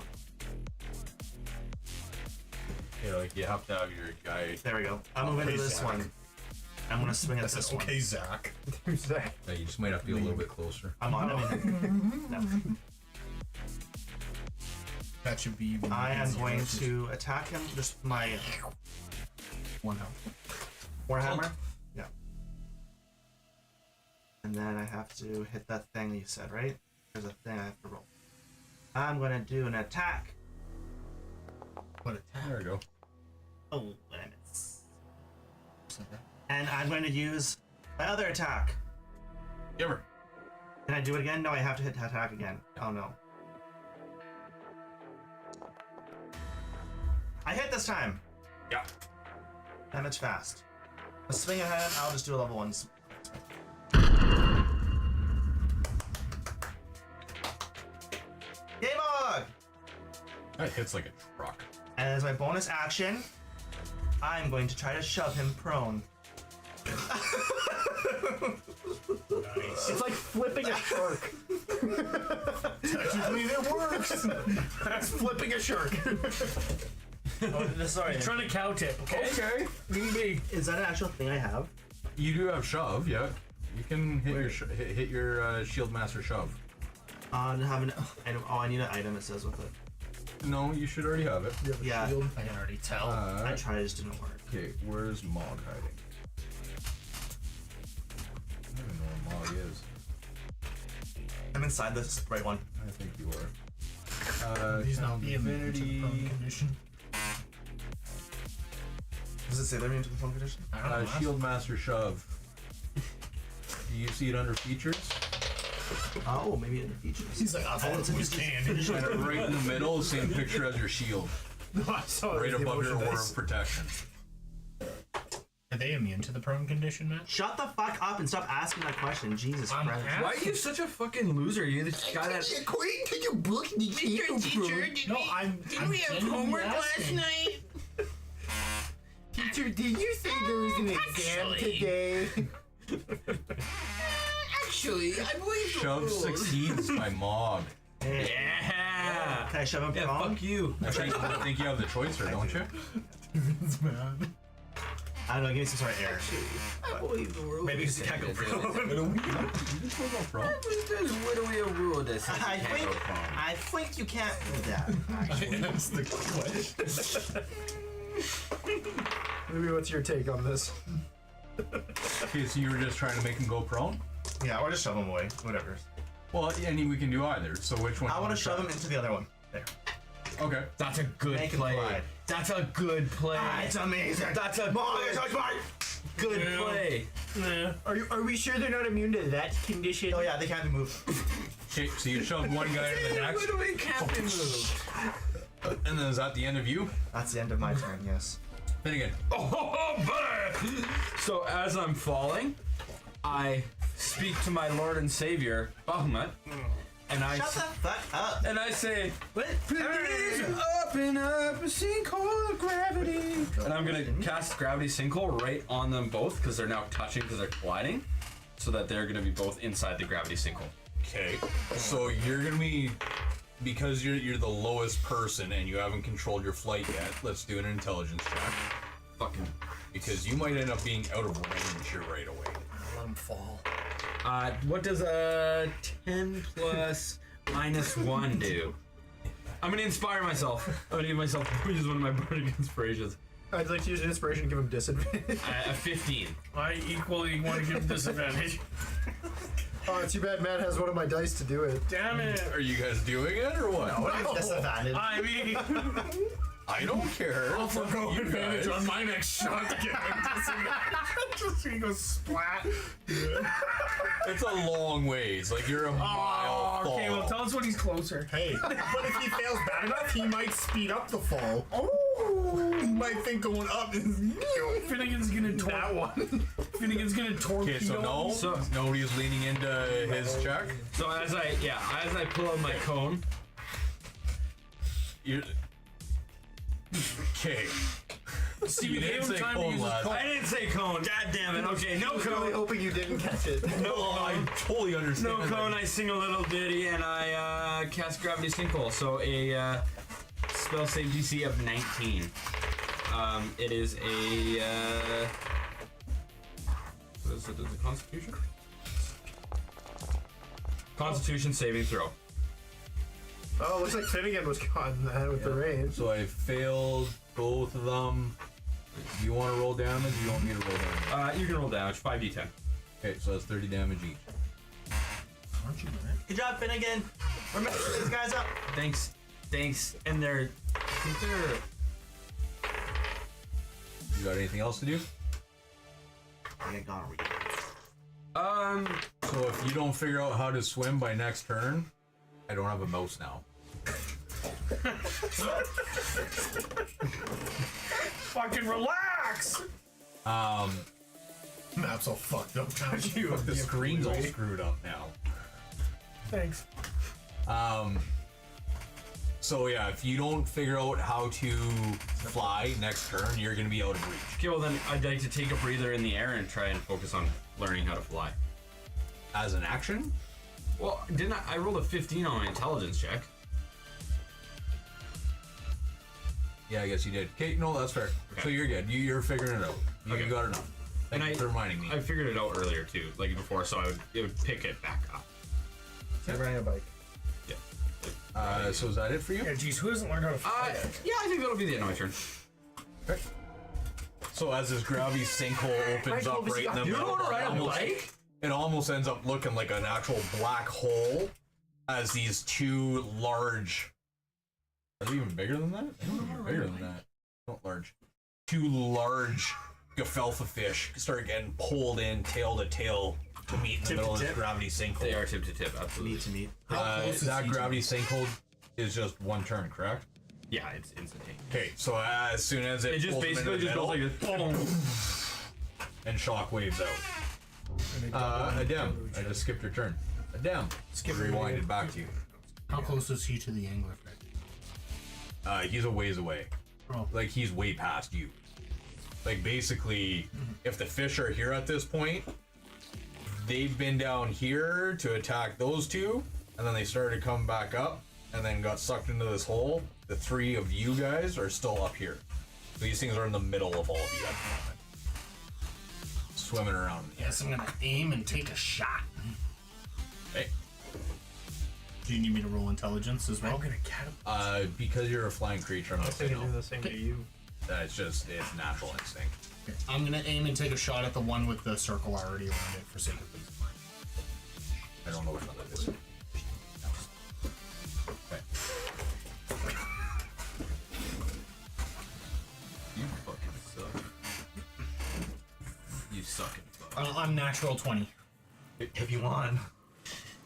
Yeah, like you have to have your guy. There we go. I'm moving to this Zach. one. I'm gonna swing at this one. Okay, Zach. Who's that? Yeah, you just might have to be a little bit closer. I'm on it. No. That should be. I am going to attack him just with my one health. Warhammer. Yeah. And then I have to hit that thing you said, right? There's a thing I have to roll. I'm gonna do an attack. What attack? There we go. Oh, and I miss. And I'm going to use my other attack. Giver. Can I do it again? No, I have to hit attack again. Oh no. I hit this time. Yeah. Damage fast. Let's swing ahead. I'll just do a level 1. Game on! That hits like a truck. And as my bonus action, I'm going to try to shove him prone. It's like flipping a shark. Technically, it works. That's flipping a shark. Oh, sorry. Trying to cow tip, okay? Okay. Me. Is that an actual thing I have? You do have shove, yeah. You can hit your hit your shield master shove. I have an item. Oh, I need an item. It says with it. No, you should already have it. Yeah. I can already tell. I tried. It just didn't work. Okay, where's Mog hiding? I don't even know where Mog is. I'm inside this right one. I think you are. He's not being immune to the prone condition. Does it say they're immune to the phone condition? I don't know. Shield Master Shove. Do you see it under features? Oh, maybe in the features. He's like, I thought it was candy. And right in the middle, same picture as your shield. I saw it Right was the above your emotion aura dice. of protection. Are they immune to the prone condition, Matt? Shut the fuck up and stop asking that question. Jesus Christ. Why are you such a fucking loser? You're the guy that. According to your book, No, I'm genuinely asking. night? Teacher, did you say there was an exam today? Actually, I believe the Shove rules. succeeds by Mog. Hey, Yeah. can I shove him Yeah, prone? fuck you. I think you have the choice here, don't you? It's mad. I don't know, give me some sort of error. I believe the rules. Maybe because you can't go prone. There's literally a rule that says I you can't think, go prone. I think you can't do that. That's the question. Maybe what's your take on this? Okay, so you were just trying to make him go prone? Yeah, or just shove him away. Whatever. Well, we can do either. So which one? I want to shove him into the other one. There. Okay. That's a good Make him play. glide. That's a good play. It's amazing. That's a good play. Are we sure they're not immune to that condition? Oh yeah, they can't be moved. Okay, so you shoved one guy into the next, Literally can't be moved. and then is that the end of you? That's the end of my turn. Yes. Then again. Oh, buddy! So as I'm falling, I speak to my Lord and Savior, Bahamut, and I Shut the fuck up. and I say, "Please open up a sinkhole of gravity." And I'm gonna cast gravity sinkhole right on them both because they're now touching because they're colliding, so that they're gonna be both inside the gravity sinkhole. Okay. So you're gonna be, because you're the lowest person and you haven't controlled your flight yet. Let's do an intelligence check. fucking. Because you might end up being out of range here right away. Let him fall. What does a 10 plus -1 do? I'm gonna inspire myself. I'm gonna give myself use one of my bardic inspirations. I'd like to use an inspiration to give him disadvantage. A 15. I equally want to give him disadvantage. Oh, too bad Matt has one of my dice to do it. Damn it. Are you guys doing it or what? Disadvantage. I mean, I don't care. I'll forgo You advantage guys. on my next shot to get him disadvantage. Just so he goes splat. It's a long ways. Like you're a mile oh, okay, fall. well, tell us when he's closer. Hey, but if he fails bad enough, he might speed up the fall. Oh! He might think going up is Finnegan's gonna that one. Finnegan's gonna torpedo. Okay, so no, So- nobody's leaning into his check. So as I pull out my cone, You're okay. See, You we didn't gave him say time to cone use his last. cone. I didn't say cone. God damn it. Okay, no Really cone. hoping you didn't catch it. No I cone. totally understand. No cone. I sing a little ditty and I cast gravity sinkhole. So a spell save DC of 19. It is a what is it? Is it Constitution? Constitution saving throw. Oh, looks like Finnegan was caught in that with the range. So I failed both of them. Do you want to roll damage? Or you want me to roll damage? You can roll damage. 5d10. Okay, so that's 30 damage each. Aren't you in it? Good job, Finnegan. We're messing these guys up. Thanks. And they're. I think they're. You got anything else to do? I get gonorrhea. So if you don't figure out how to swim by next turn, I don't have a mouse now. Fucking relax. Map's all fucked up. The screen's all screwed up now. Thanks. So yeah, if you don't figure out how to fly next turn, you're gonna be out of reach. Okay, well then I'd like to take a breather in the air and try and focus on learning how to fly. As an action? Well, didn't I rolled a 15 on my intelligence check? Yeah, I guess you did. Okay, no, that's fair. Okay. So you're good. You're figuring it out. You Okay. got enough. Thank And you for reminding me. I figured it out earlier too, like before, so it would pick it back up. He's riding a bike. Yeah. So is that it for you? Yeah, geez, who hasn't learned how to fly? Yeah, I think that'll be the end of my turn. Okay. So as this gravity sinkhole opens up right in the middle, it almost ends up looking like an actual black hole as these two large... Are they even bigger than that? I don't think they're bigger than that. Not large. Two large gefelfa fish start getting pulled in tail to tail to meet in the middle of this gravity sinkhole. They are tip to tip, absolutely. Meat to meat. That gravity sinkhole is just one turn, correct? Yeah, it's instantaneous. Okay, so as soon as it It just pulls them basically into the just goes middle, like this. Boom. and shock waves out. Adem, I just skipped your turn. Adem, rewinded back to you. How close is he to the anglerfish? He's a ways away. Oh. Like, he's way past you. Like, basically, if the fish are here at this point, they've been down here to attack those two, and then they started to come back up, and then got sucked into this hole. The three of you guys are still up here. So these things are in the middle of all of you at the moment. Swimming around. Yes, I'm gonna aim and take a shot. Okay. Do you need me to roll intelligence as well? I'm gonna catapult. Because you're a flying creature, I'm I not think saying I do no. the same to you. It's natural instinct. Okay. I'm gonna aim and take a shot at the one with the circle already around it for sake of peace. I don't know which one that is. Okay. You fucking suck. You suck at fuck. I'm natural 20. If you want.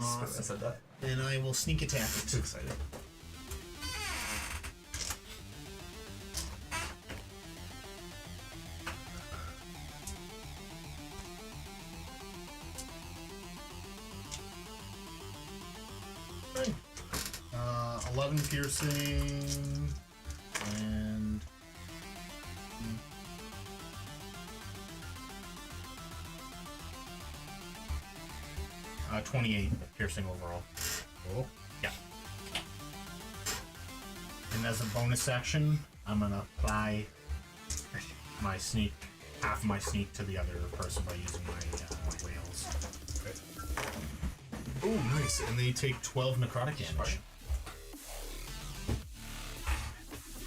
I said that. And I will sneak attack it. Too excited. Okay. 11 piercing and 28 piercing overall. Cool. Yeah. And as a bonus action, I'm gonna apply my sneak, half of my sneak to the other person by using my whales. Oh, nice. And they take 12 necrotic damage.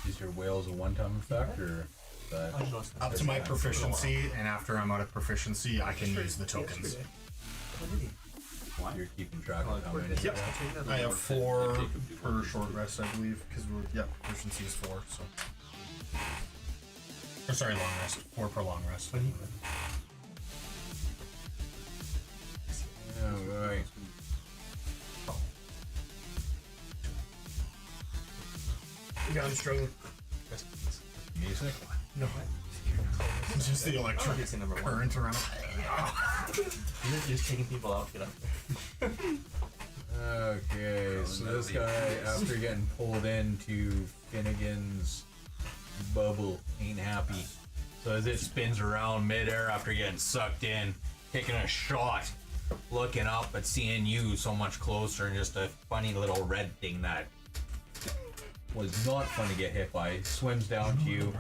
Is your whales a one-time effect, or is that Up to my proficiency, and after I'm out of proficiency, I can use the tokens. you're keeping track of how many? Yep. I have 4 per short rest, I believe, because proficiency is 4, so. Or sorry, long rest. 4 per long rest. Alright. Yeah, I'm struggling. Music? No. It's just the electric current around. You're just taking people out. Get up. Okay, so this guy, after getting pulled into Finnegan's bubble, ain't happy. So as it spins around midair after getting sucked in, taking a shot, looking up but seeing you so much closer, and just a funny little red thing that was not fun to get hit by, swims down to you.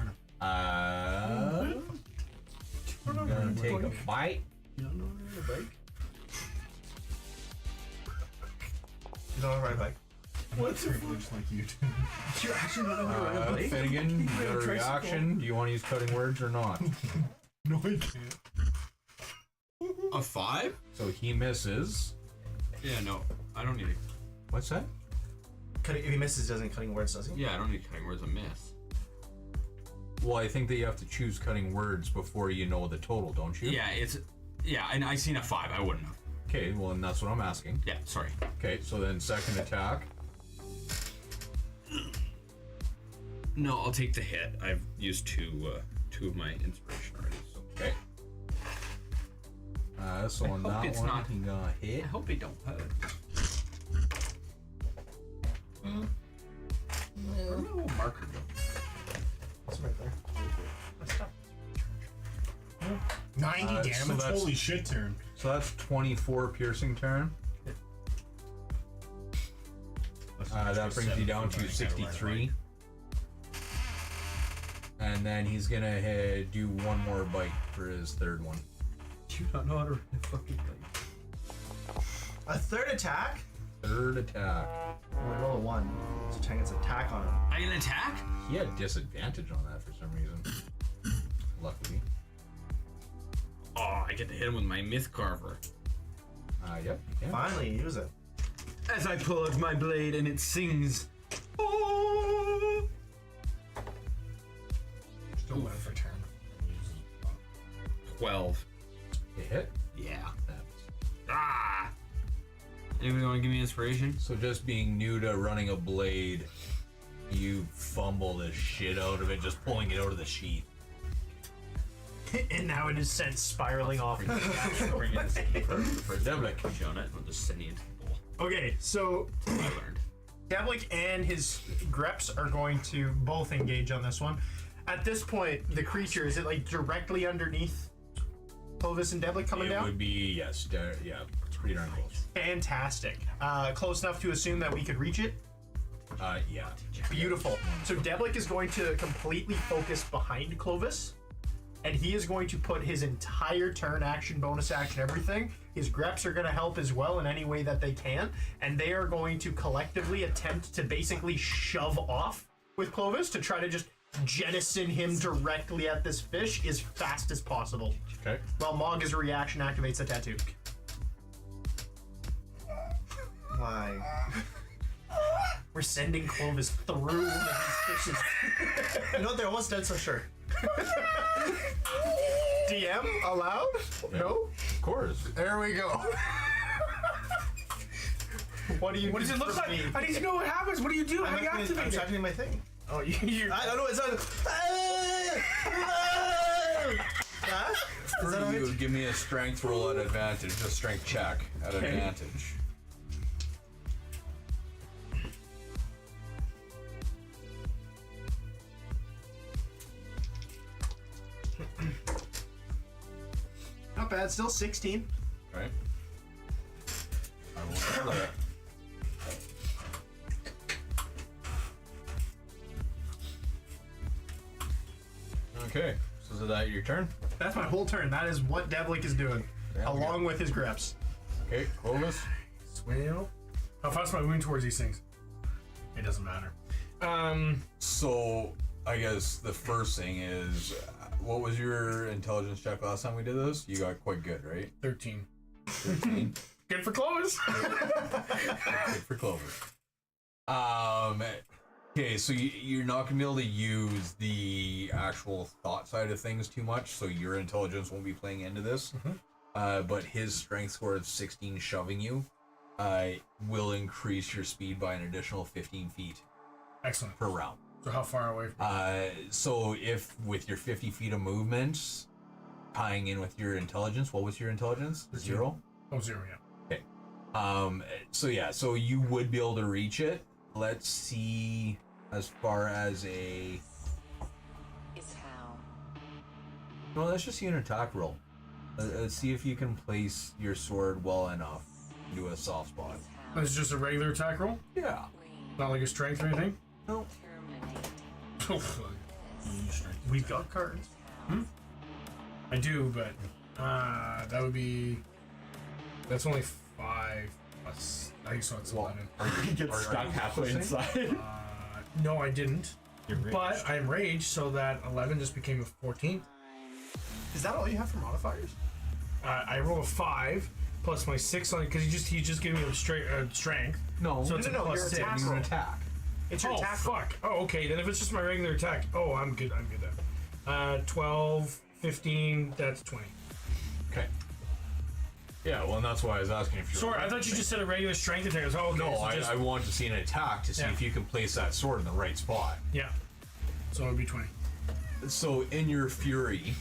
Gonna take a bite. You don't know how to bike? You don't know how to ride a bike? What's privilege like you do? You actually don't know how to ride a bike? Finnegan, you got a reaction? Do you want to use cutting words or not? No, I can't. A 5? So he misses. Yeah, no. I don't need it. What's that? If he misses, doesn't cutting words, does he? Yeah, I don't need cutting words. A miss. Well, I think that you have to choose cutting words before you know the total, don't you? Yeah, and I seen a 5. I wouldn't have. Okay, well, and that's what I'm asking. Yeah, sorry. Okay, so then second attack. No, I'll take the hit. I've used two of my inspiration already. So. Okay. So on hope that it's one, not- he got hit. I hope it don't hurt. Where'd my little marker go? It's right there. 90 so damage? that's- Holy shit, turn. So that's 24 piercing turn. That brings you down to 63. And then he's gonna do one more bite for his third one. Do you not know how to fucking bite? A third attack? Third attack. We roll a 1. So Chang gets attack on him. I can attack? He had disadvantage on that for some reason. Luckily. Oh, I get to hit him with my myth carver. Yep. You can. Finally, use it. As I pull out my blade and it sings. Oh! Still went for turn. 12. You hit? Yeah. That's- Ah! Anybody want to give me inspiration? So just being new to running a blade, you fumble the shit out of it, just pulling it out of the sheath. And now it is sent spiraling off. For Devlik. Shown it. I'll just send you into the bowl. Okay, so I learned. Devlik and his Greps are going to both engage on this one. At this point, the creature, is it like directly underneath Clovis and Devlik coming It down? would be, yes, yeah, it's pretty darn close. Fantastic. Close enough to assume that we could reach it? Yeah. Beautiful. So Devlik is going to completely focus behind Clovis, and he is going to put his entire turn, action, bonus action, everything. His Greps are going to help as well in any way that they can, and they are going to collectively attempt to basically shove off with Clovis to try to just jettison him directly at this fish as fast as possible. Okay. While Mog, as a reaction, activates a tattoo. Why? We're sending Clovis through these fishes. You know what? They're almost dead, so sure. DM allowed? No? Of course. There we go. What do you? What does it look like? I need to know what happens. What do you do? How do you I'm activate it? activating my thing. Oh, you. I don't know. It's not. Huh? Is that how You it- would give me a strength roll at advantage, a strength check at advantage. Not bad. Still 16. Okay. I will do that. Okay, so your turn? That's my whole turn. That is what Devlik is doing, along with his grips. Okay, Clovis. Swale. How fast am I moving towards these things? It doesn't matter. So, I guess the first thing is, what was your intelligence check last time we did this? You got quite good, right? 13. 13. Good for Clovis. Good for Clovis. Okay, so you're not gonna be able to use the actual thought side of things too much, so your intelligence won't be playing into this. But his strength score of 16 shoving you will increase your speed by an additional 15 feet Excellent. per round. So how far away from So if with your 50 feet of movement tying in with your intelligence, what was your intelligence? 0? Oh, 0, yeah. So you would be able to reach it. Let's see as far as a... Is how. No, let's just see an attack roll. Let's see if you can place your sword well enough into a soft spot. This is just a regular attack roll? Yeah. Not like a strength or anything? No. We've got cards. I do, but that would be... That's only 5 plus... I think so, it's 11. He gets stuck halfway inside. No, I didn't. But I'm raged, so that 11 just became a 14. Is that all you have for modifiers? I roll a 5 plus my 6 on it because he just gave me a straight strength. No. So it's No, a plus your 6. attack You're roll. an attack. It's your Oh attack. fuck! Oh, okay. Then if it's just my regular attack, I'm good. I'm good then. 12, 15. That's 20. Okay. Yeah, well, and that's why I was asking if you're... Sorry, I thought you just said a regular strength attack. Oh, okay. No, so just, I want to see an attack to see Yeah. if you can place that sword in the right spot. yeah. So it would be 20. So in your fury,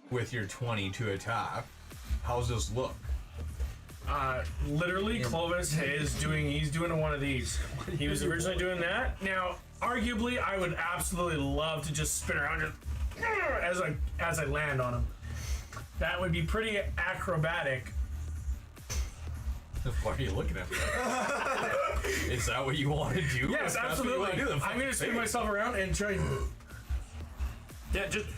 with your 20 to attack, how's this look? Literally, Clovis is doing. He's doing one of these. He was originally doing that. Now, arguably, I would absolutely love to just spin around just as I land on him. That would be pretty acrobatic. Why are you looking at me? Is that what you want to do? Yes, If that's what you absolutely. wanna do, then I'm fucking gonna spin say it. myself around and try.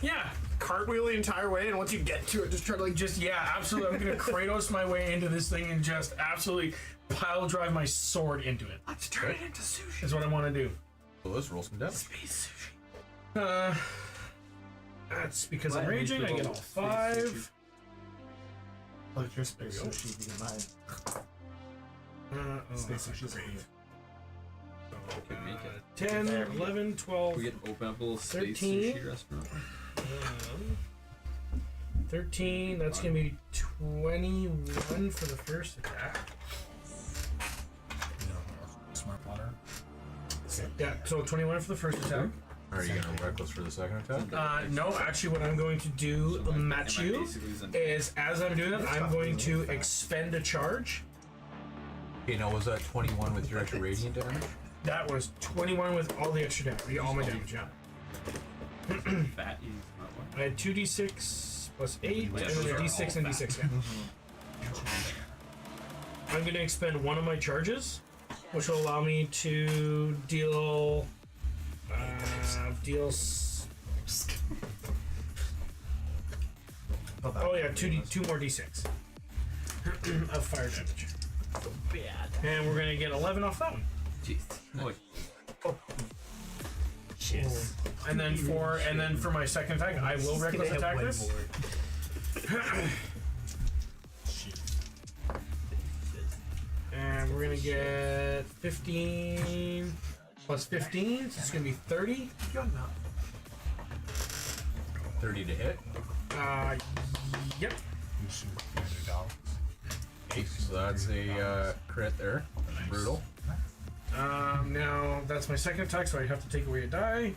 Yeah, Cartwheel the entire way, and once you get to it, just try to like just yeah, absolutely. I'm gonna Kratos my way into this thing and just absolutely pile drive my sword into it. let's turn it into sushi. That's what I want to do. So let's roll some damage. That's because I'm raging. I get all 5. Look, your space sushi, you can mine. Space sushi's great. Can make it. 10, 11, 12, We get to open up a little space 13. sushi restaurant. 13. That's gonna be 21 for the first attack. Smart water. Yeah, so 21 for the first attack. Are you going to reckless for the second attack? No, actually, what I'm going to do, Matthew, is as I'm doing it, I'm going to expend a charge. Okay, now was that 21 with your extra radiant damage? That was 21 with all the extra damage, all my damage, yeah. That is not one. I had 2d6 plus 8, and then a d6 and d6, yeah. I'm going to expend one of my charges, which will allow me to deal. Oh yeah, two more d6 of fire damage. And we're gonna get 11 off that one. Jeez. Holy. And then for my second attack, I will reckless attack this. And we're gonna get 15 plus 15, so it's gonna be 30. 30 to hit. Yep. So that's a crit there. Brutal. Now that's my second attack, so I have to take away a die.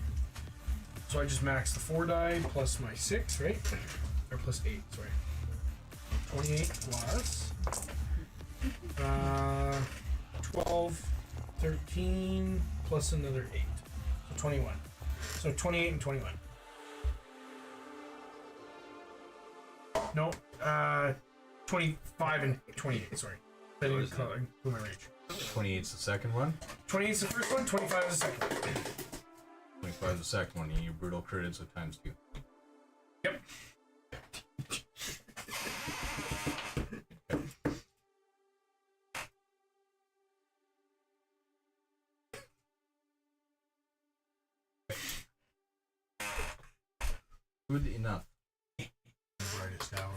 So I just max the 4 die plus my 6, right? Or plus 8, sorry. 28 plus 12, 13 plus another 8. So 21. So 28 and 21. No, 25 and 28, sorry. I didn't include my rage. 28's the second one. 28 is the first one, 25 is the second one. 25 is the second one. You brutal critted, so times 2. Yep. Good enough. Brightest hour.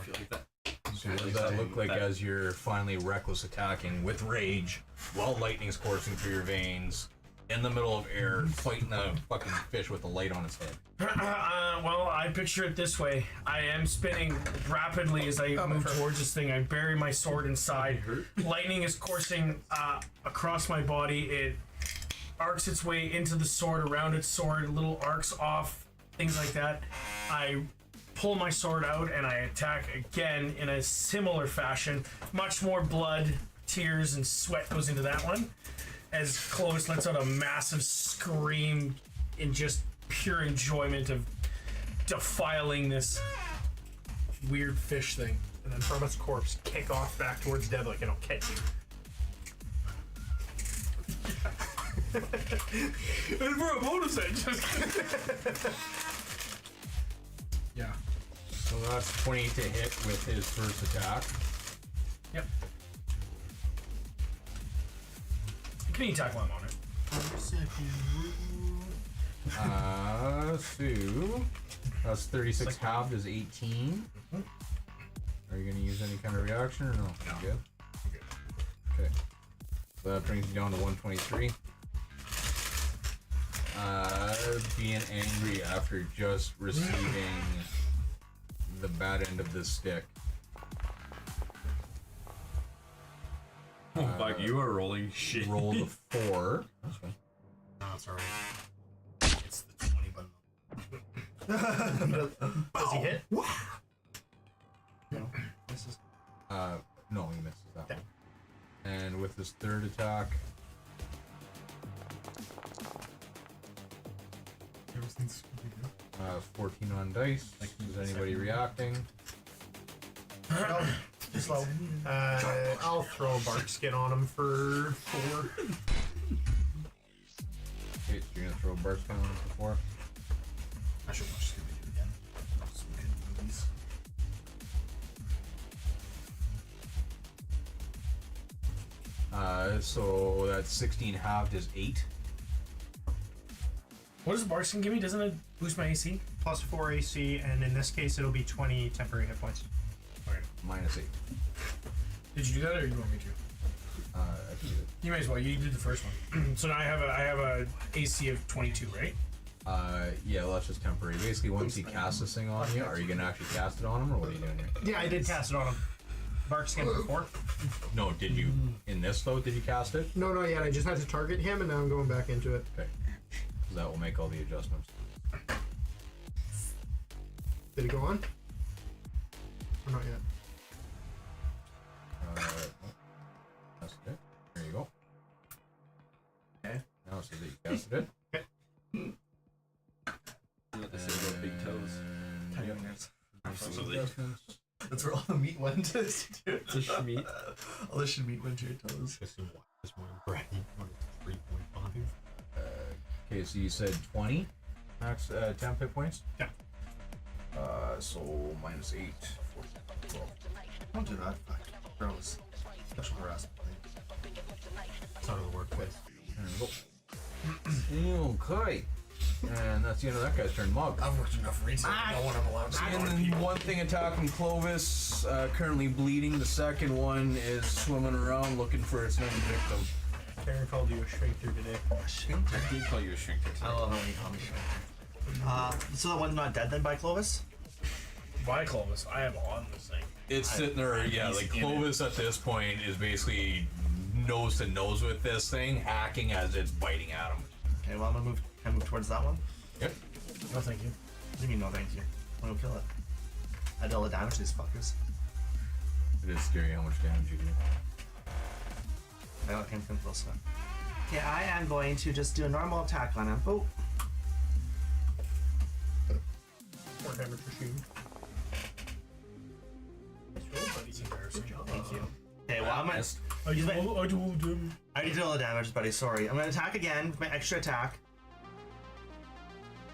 So what does that look like as you're finally reckless attacking with rage while lightning's coursing through your veins in the middle of air, fighting a fucking fish with a light on its head? Well, I picture it this way. I am spinning rapidly as I move towards this thing. I bury my sword inside. Lightning is coursing across my body. It arcs its way into the sword, around its sword, little arcs off, things like that. I pull my sword out and I attack again in a similar fashion. Much more blood, tears, and sweat goes into that one. As Clovis lets out a massive scream in just pure enjoyment of defiling this weird fish thing. And then from its corpse, kick off back towards Devlik and I'll catch you. And for a bonus, I just... Yeah. So that's 20 to hit with his first attack. Yep. Give me attack while I'm on it. So that's 36 halved is 18. Are you gonna use any kind of reaction or no? You good? Okay. So that brings you down to 123. Being angry after just receiving the bad end of this stick. Oh, fuck, you are rolling shit. Roll the 4. That's fine. No, it's alright. It's the 20 button. Does he hit? No, this is No, he misses that one. And with his third attack, Everything's 14 on dice. Is anybody reacting? No, slow. I'll throw a bark skin on him for 4. Okay, so you're gonna throw a burst on him for 4. I should watch Scooby-Doo again. Some good movies. So that's 16 halved is 8. What does Barson give me? Doesn't it boost my AC? Plus 4 AC, and in this case, it'll be 20 temporary hit points. Okay. Minus 8. Did you do that, or you want me to? I can do it. You may as well. You did the first one. So now I have a AC of 22, right? Yeah, well, that's just temporary. Basically, once he casts this thing on you, are you gonna actually cast it on him, or what are you doing here? Yeah, I did cast it on him. Bark skin for 4. No, did you? In this, though, did you cast it? No, not yet. I just had to target him, and now I'm going back into it. Okay. So that will make all the adjustments. Did it go on? Or not yet? That's it. There you go. Okay. Now it says that you casted it. Big toes. tiny Yep. fingers. Absolutely. Adjustments. That's where all the meat went to. It's a schmeat. All the meat went to your toes. Just in this one, Brady, 3.5. Okay, so you said 20 max temp hit points? Yeah. So minus 8. 12. Don't do that. Fuck. Gross. Special harassment. It's out of the workplace. There we go. Okay. And that's the end of that guy's turn. Mug. I've worked enough retail. No one I'm allowed to see a And lot of then people. one thing attacking Clovis, currently bleeding. The second one is swimming around looking for its next victim. Karen called you a shrinker today. I did call you a shrinker. I love it when you call me shrinker. So that one's not dead then by Clovis? Why Clovis? I am on this thing. It's sitting there, yeah, he's like in Clovis at this point is basically nose to nose with this thing, hacking as it's biting at him. Okay, well I'm gonna move. Can I move towards that one? Yep. No, thank you. What do you mean no thank you? I'm gonna kill it. I deal the damage to these fuckers. It is scary how much damage you do. I don't think I'm close enough. Okay, I am going to just do a normal attack on him. Oh, Warhammer machine. It's embarrassing. thank you. Okay, well I'm gonna. I He's do, been- I do them. I already did all the damage, buddy. Sorry. I'm gonna attack again with my extra attack.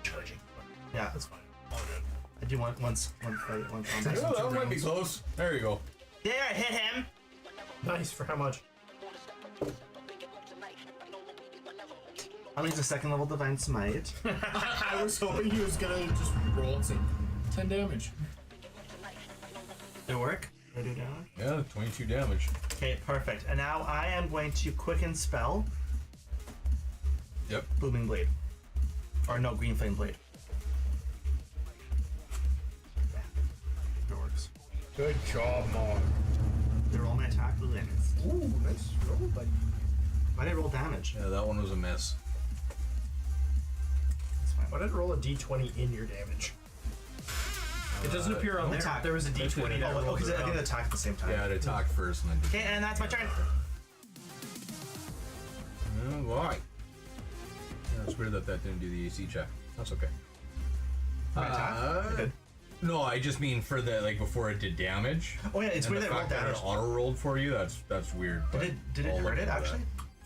Charging. Yeah, That's fine. All good. I do one once. One fight. One combat. Oh, that might be close. There you go. There, I hit him. Nice, for how much? I need a second level divine smite. I was hoping he was gonna just roll and say 10 damage. Did it work? Did I do damage? Yeah, 22 damage. Okay, perfect. And now I am going to quicken spell Yep. Booming Blade. Or no, Green Flame Blade. It works. Good job, Mom. They roll my attack with limits. Ooh, nice roll, buddy. Why did I roll damage? Yeah, that one was a miss. That's fine. Why did it roll a d20 in your damage? It doesn't appear on there. attack. There was a d20 that Oh, rolled because I around. did attack at the same time. Yeah, it attacked first and then Okay, and that's my turn. Why? Yeah, it's weird that didn't do the AC check. That's okay. My attack? Good. No, I just mean for the before it did damage. Oh yeah, it's And weird the that it rolled fact that damage. it auto rolled for you. That's weird. But Did it I'll hurt look it into actually?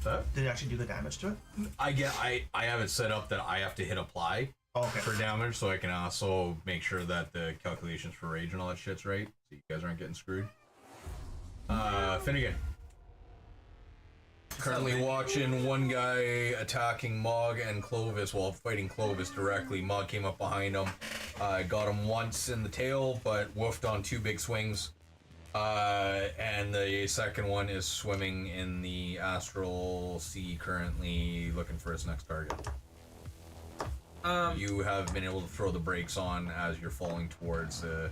that. Did it actually do the damage to it? I have it set up that I have to hit apply Oh, okay. for damage, so I can also make sure that the calculations for rage and all that shit's right, so you guys aren't getting screwed. Finnegan. Currently watching one guy attacking Mog and Clovis while fighting Clovis directly. Mog came up behind him, got him once in the tail, but woofed on 2 big swings. And the second one is swimming in the astral sea currently, looking for its next target. You have been able to throw the brakes on as you're falling towards the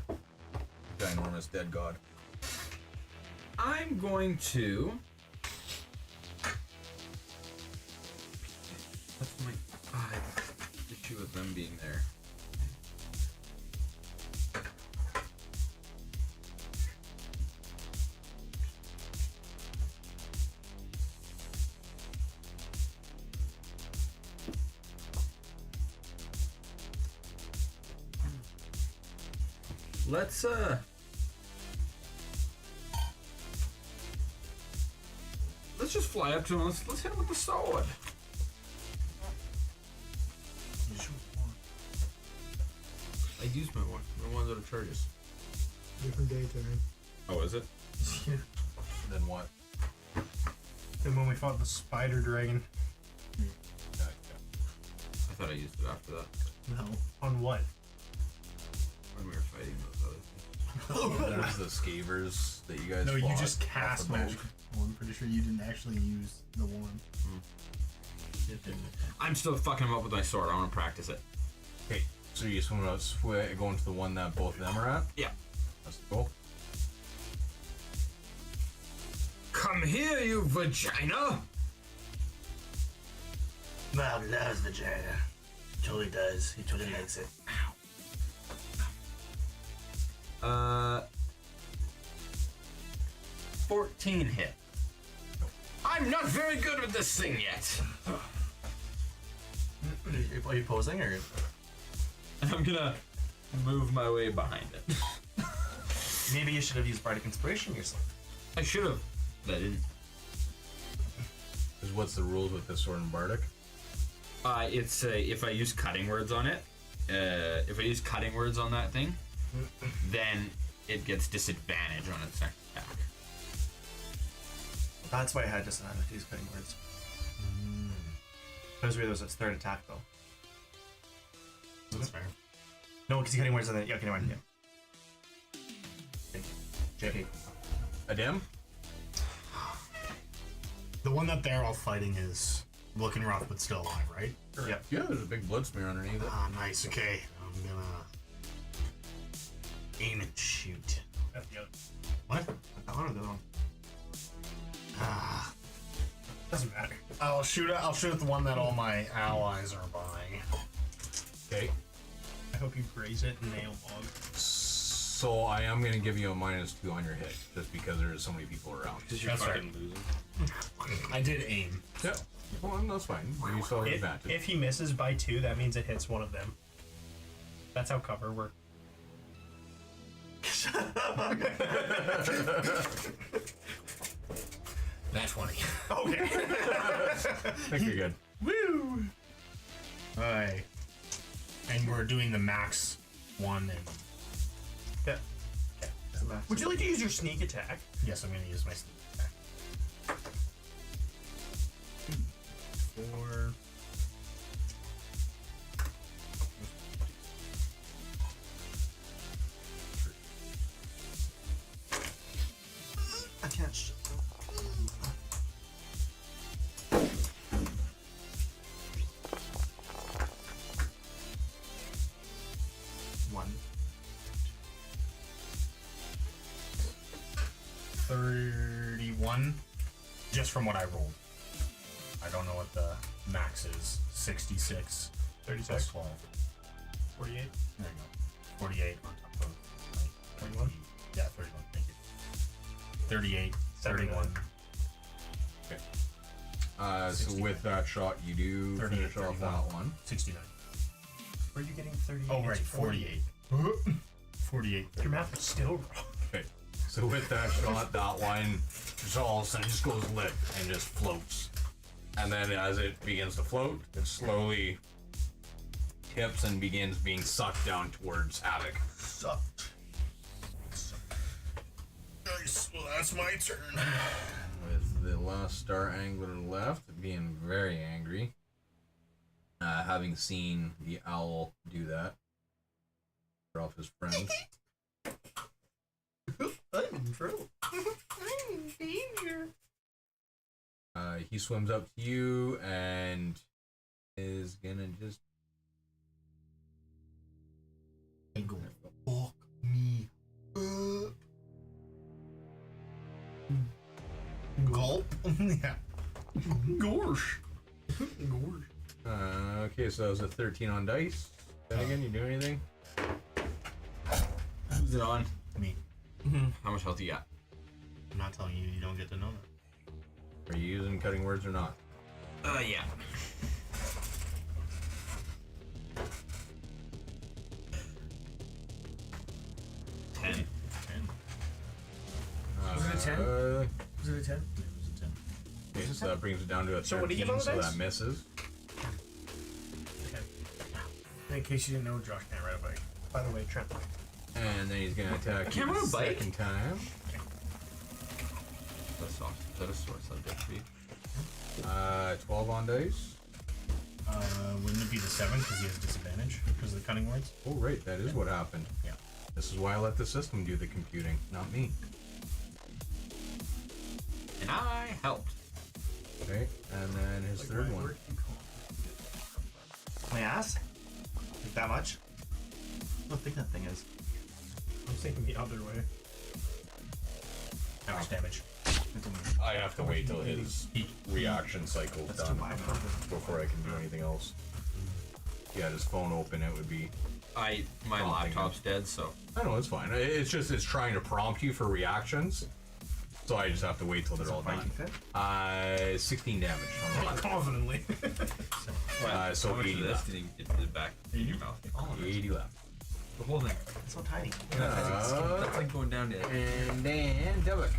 ginormous dead god. I'm going to. What's my issue with them being there? Let's just fly up to him. Let's hit him with the sword. I used my one. My one's out of charges. Different day, Terry. Oh, is it? Then what? Then when we fought the spider dragon. I thought I used it after that. No. On what? When we were fighting those other things. There's the scavers that you guys No, you fought just off cast the boat. magic. Well, I'm pretty sure you didn't actually use the one. I'm still fucking him up with my sword. I want to practice it. Okay, so you just want to go into the one that both of them are at? Yeah. That's the goal. Come here, you vagina! Bob loves vagina. He totally does. He totally likes it. 14 hit. I'm not very good with this thing yet. Are you posing or? I'm gonna move my way behind it. Maybe you should have used Bardic Inspiration yourself. I should have, but I didn't. Because what's the rules with this sword and Bardic? It's if I use cutting words on it, if I use cutting words on that thing, then it gets disadvantage on its next attack. That's why I had disadvantage to use cutting words. That was weird. That was its third attack though. That's fair. No, because cutting words on the okay, never mind. Yeah. JK. Adem? The one that they're all fighting is looking rough but still alive, right? Yep. Yeah, there's a big blood smear underneath it. Ah, nice. Okay, I'm gonna aim and shoot. What? That one or the other one? Ah, Doesn't matter. I'll shoot at the one that all my allies are by. Okay. I hope you graze it and nail Mog. So I am going to give you a -2 on your hit, just because there's so many people around. Because you're That's fucking losing. I did aim. Yeah. Well, that's fine. You still have advantage. If he misses by 2, that means it hits one of them. That's how cover works. That's 20. Okay. I think you're good. Woo! Alright. And we're doing the max one, and Yeah. Would you like to use your sneak attack? yes, I'm gonna use my sneak attack. 4. can't. One. 31. Just from what I rolled. I don't know what the max is. 66. 36. Plus 12. 48. There you go. 48 on top of 21. Yeah, 31. Thank you. 38. 31. So 69. with that shot, you do 38, finish off 31. that one. 69. Where are you getting 38? Oh, right. It's 48. 48. Your math is still wrong. Okay. So with that shot, that one just all of a sudden just goes limp and just floats. And then as it begins to float, it slowly tips and begins being sucked down towards Havoc. Sucked. Nice. Well, that's my turn. With the last Star Angler left, being very angry. Having seen the owl do that. Off his friend. I'm in trouble. He swims up to you and is gonna just Go fuck me up. Gulp. Yeah. Gorsh. okay, so that was a 13 on dice. Then again, you do anything? Who's it on? Me. How much health you got? I'm not telling you. You don't get to know that. Are you using cutting words or not? Yeah. Ten. Was it a 10? Uh, Was it a 10? It was a 10. okay, so that brings it down to a 13, So what do you get on the so dice? that misses. In case you didn't know, Josh can't ride a bike. By the way, Trent. And then he's gonna attack can't you ride the a bike? second time. That's soft. Is that a sword subject speed? 12 on dice. Wouldn't it be the 7 because he has disadvantage because of the cunning words? Oh, right, that is what happened. Yeah. This is why I let the system do the computing, not me. And I helped. Okay, and then his third one. My ass? Like that much? I don't think that thing is. I'm thinking the other way. How much damage? I have to wait till his reaction cycle's That's done too much. before I can do anything else. If he had his phone open, it would be. My Prompting laptop's dead, so I know it's fine. It's just it's trying to prompt you for reactions, so I just have to wait till they're all done. 16 damage. On the Confidently. So how much 80 of this left. did he get in the back in your mouth? All of it. 80 left. The whole thing. It's so tiny. That's like going down to it. And then Havock.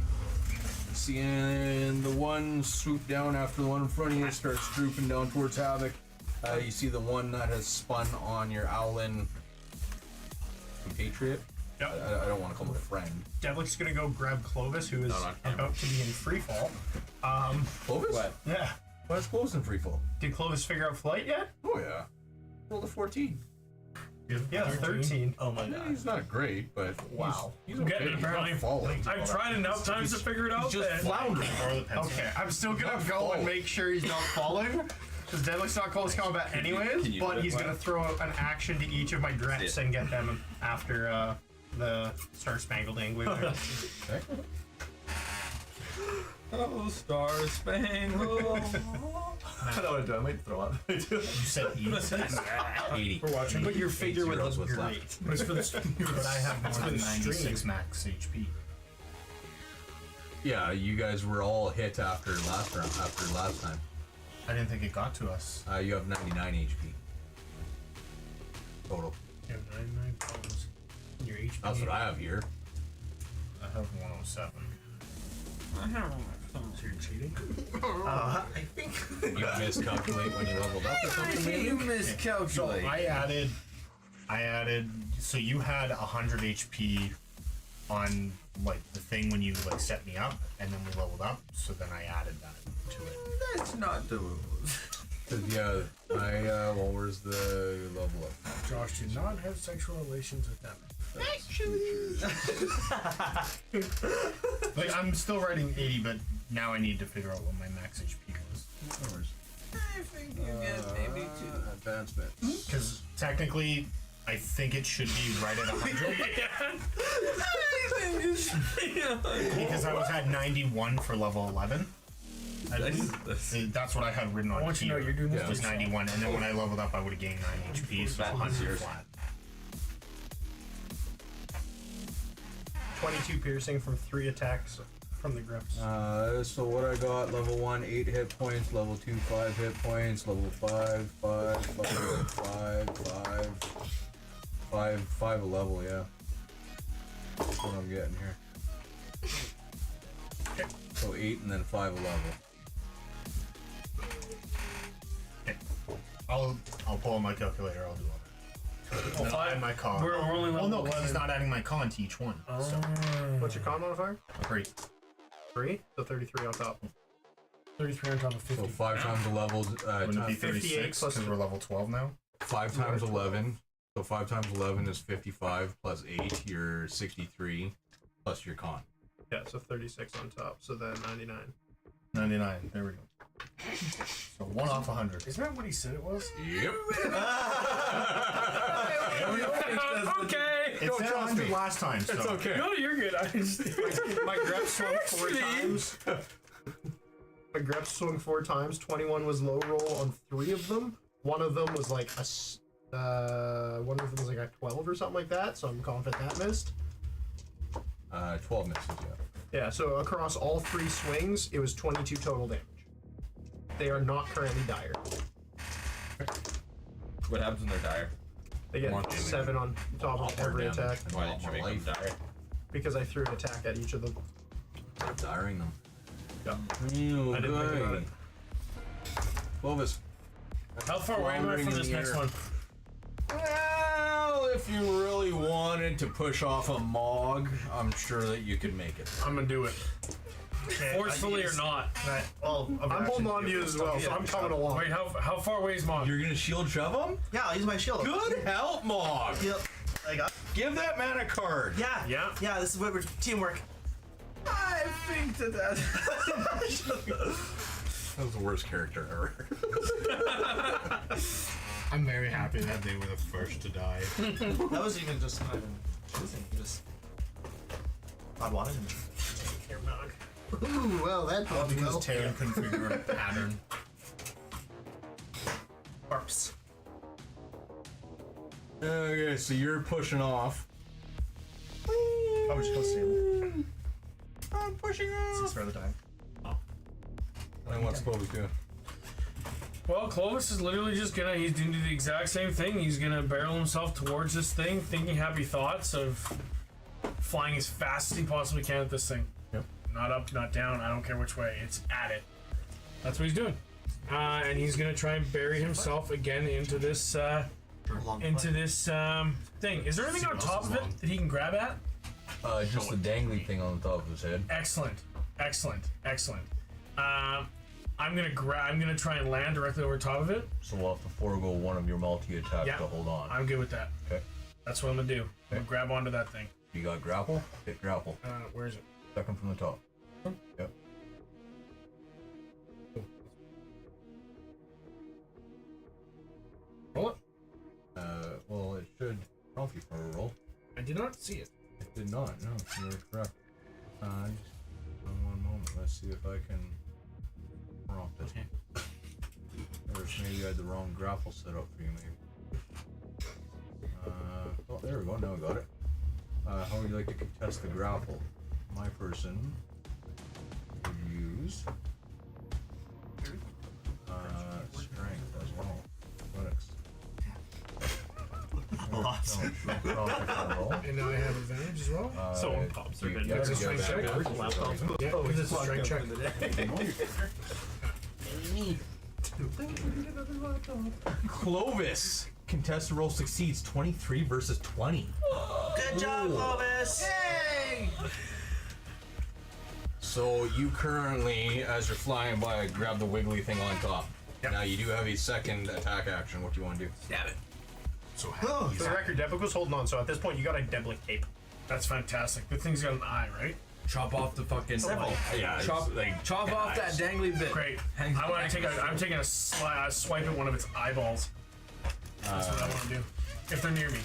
Seeing the one swoop down after the one in front of you starts drooping down towards Havoc. You see the one that has spun on your Owlin compatriot. Yep. I don't want to call him a friend. Devlick's gonna go grab Clovis, who is Not on camera. about to be in free fall. Clovis? What? Yeah. Why is Clovis in free fall? Did Clovis figure out flight yet? Oh yeah. Rolled a 14. Yeah, 13. Oh my I mean, god. he's not great, but Wow. he's I'm okay. getting it He's not apparently. falling. I've tried enough times to figure it out. Just Then. floundering. Or the pencil. Okay, I'm still gonna Not go fall. and make sure he's not falling. Because Devlick's not close combat anyways, can you but do he's it? gonna throw an action to each of my dreps Sit. and get them after the Star Spangled Angler. there. Okay. Oh, Star Spangled. I don't know what to do. I might throw up. You said 86? 80. We're watching, but your figure would zeros look was great. left. But it's for the But I have it's more for the than 96 stream. max HP. Yeah, you guys were all hit after last round. After last time, I didn't think it got to us. you have 99 HP total. You have 99 bones. Your HP. That's what I have here. I have 107. So you're cheating? I think. You miscalculate when you leveled up or something. Maybe? You miscalculate. So I added. So you had 100 HP on like the thing when you like set me up, and then we leveled up. So then I added that to it. That's not the rules. 'Cause, yeah, well, where's the level up? Josh did not have sexual relations with them. Like, I'm still writing 80, but now I need to figure out what my max HP is. I think you get maybe 2 advancements. Because technically, I think it should be right at 100. Because I was at 91 for level 11. That's what I had written on I want you to know here. you're doing this. Was 91, and then when I leveled up, I would have gained 9 HP, so 100 flat. 22 piercing from 3 attacks from the grips. So what I got, level 1, 8 hit points, level 2, 5 hit points, level 5, 5 a level, yeah. That's what I'm getting here. So 8 and then 5 a level. I'll pull out my calculator, I'll do all that. Then I'll add my con. We're only Oh level no, because he's 11. not adding my con to each one. So, What's your con modifier? 3. 3? So 33 on top. 33 on top of 50. So 5 times the levels, Wouldn't it be 58 36 plus because we're level 12 now? 5 times 11. So 5 times 11 is 55 plus 8, you're 63 plus your con. Yeah, so 36 on top. So then 99. 99, there we go. So 1 off 100. Isn't that what he said it was? Yep. Okay. It said 100 last time, so. It's okay. No, you're good. I just. My grep swung 4 times. My grep swung 4 times. 21 was low roll on 3 of them. One of them was like one of them was like a 12 or something like that. So I'm confident that missed. 12 misses, yeah. Yeah. So across all 3 swings, it was 22 total damage. They are not currently dire. What happens when they're dire? They get More damage. 7 on top of every attack Why didn't you make them dire? because I threw an attack at each of them. Diring them. Yeah. Oh, I didn't think about it. Clovis. How far away am I from this next one? Well, if you really wanted to push off a Mog, I'm sure that you could make it. I'm gonna do it. Forcefully or not. Well, I'm holding on to you as well, so I'm coming along. Wait, how far away is Mog? You're gonna shield shove him? yeah, I'll use my shield. Good help, Mog! Yep. I got. Give that man a card. Yeah. Yeah. Yeah. This is what we're teamwork. I think that was the worst character ever. I'm very happy that they were the first to die. That was even just not even choosing. Just God wanted him. Ooh, well, that All because Terran couldn't figure out a pattern. Barps. Okay, so you're pushing off. I was just saying. I'm pushing Since off. for other time. And what's Clovis doing? Well, Clovis is literally just he's doing the exact same thing. He's gonna barrel himself towards this thing, thinking happy thoughts of flying as fast as he possibly can at this thing. Yep. Not up, not down, I don't care which way, it's at it. That's what he's doing. And he's gonna try and bury himself again into this, thing. Is there anything on top of it that he can grab at? Just the dangly thing on the top of his head. Excellent. I'm gonna try and land directly over top of it. So we'll have to forego one of your multi-attacks Yeah. to hold on. I'm good with that. Okay. That's what I'm gonna do. I'm gonna grab onto that thing. You got grapple? Hit grapple. Where is it? Second from the top. Yep. Roll it. Well, it should prompt you for a roll. I did not see it. It did not. No, you're correct. Just one moment. Let's see if I can prompt it. Or maybe I had the wrong grapple set up for you, maybe. Oh, there we go. Now I got it. How would you like to contest the grapple? My person would use strength as well. Athletics. And now I have advantage as well. So pops you are good. get That's a to get strength that check? back. Yeah, because it's a strength check. Clovis! Contested roll succeeds 23 versus 20. Good job, Clovis. Yay! So you currently, as you're flying by, grab the wiggly thing on top. Yep. Now you do have a second attack action. What do you want to do? Stab it. So For the record, Devic was holding on, so at this point you got a deadly cape. That's fantastic. The thing's got an eye, right? chop off the fucking. Yeah, Chop off that dangly bit. Great. Hangs I want the to take I'm taking a swipe at one of its eyeballs. That's what I want to do. If they're near me.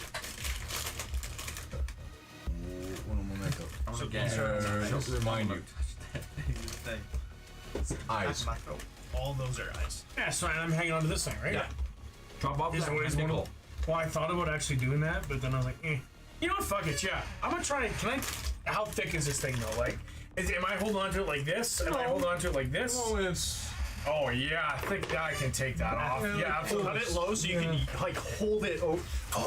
So Again, just to remind you, eyes. All those are eyes. Yeah, so I'm hanging on to this thing, right? Yeah. Chop off Is that there ways tentacle. one? Well, I thought about actually doing that, but then I was like, eh. You know what? Fuck it. Yeah, I'm gonna try. How thick is this thing though? Like, am I holding on to it like this? Am I holding on to it like this? Oh, it's Oh yeah, I think I can take that off. Yeah, Cut absolutely. it low so you can like hold it. Oh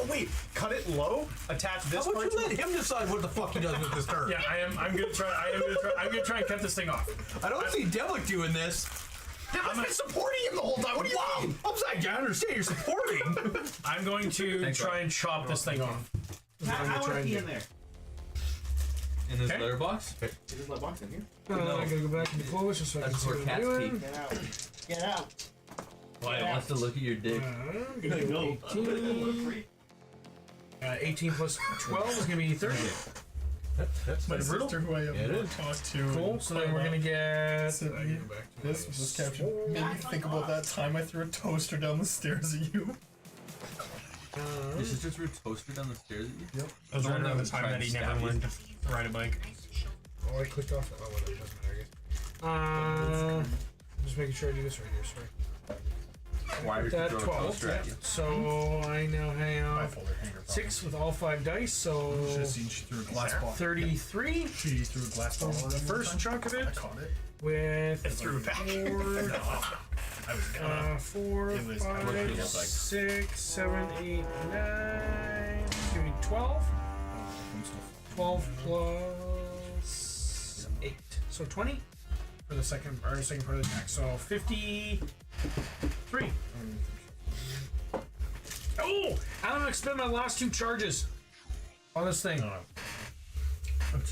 wait, cut it low. Attach this How part. would you let him decide what the fuck he does with this turn? Yeah, I'm gonna try. I'm gonna try and cut this thing off. I don't see Delic doing this. I've been supporting him the whole time. What do you mean? Upside down, I understand you're supporting. I'm going to try and chop this thing off. I want to be in there. In this Okay. litter box? Is this little box in here? I gotta go back into close just so I can That's see where what I'm cats doing. pee. Get out. Get out. Why it wants to look at your dick. Gonna go. 18 plus 12 is gonna be 30. That's My brutal? sister, who I have Yeah, it not is. talked to. Cool. So then we're gonna get. This was just captured. Made me think about that time I threw a toaster down the stairs at you. Your sister threw a toaster down the stairs at you? Yep. I was wondering the time Tried that to he stab never you. learned to ride a bike. Oh, I clicked off. Oh, whatever. Doesn't matter, I guess. Just making sure I do this right here. Sorry. Why would you That throw a 12. toaster at you? So I now have Bipolar hanger. 6 with all 5 dice. So Should have seen she threw a glass bottle. 33 She threw a glass bottle. the first chunk of it I caught it. with Threw it back. 4, I was gonna. 4, It was- 5, 6, 7, 8, 9. Give me 12. 12 plus 8. So 20 for the second part of the attack. So 53. Oh! I'm gonna expend my last 2 charges on this thing.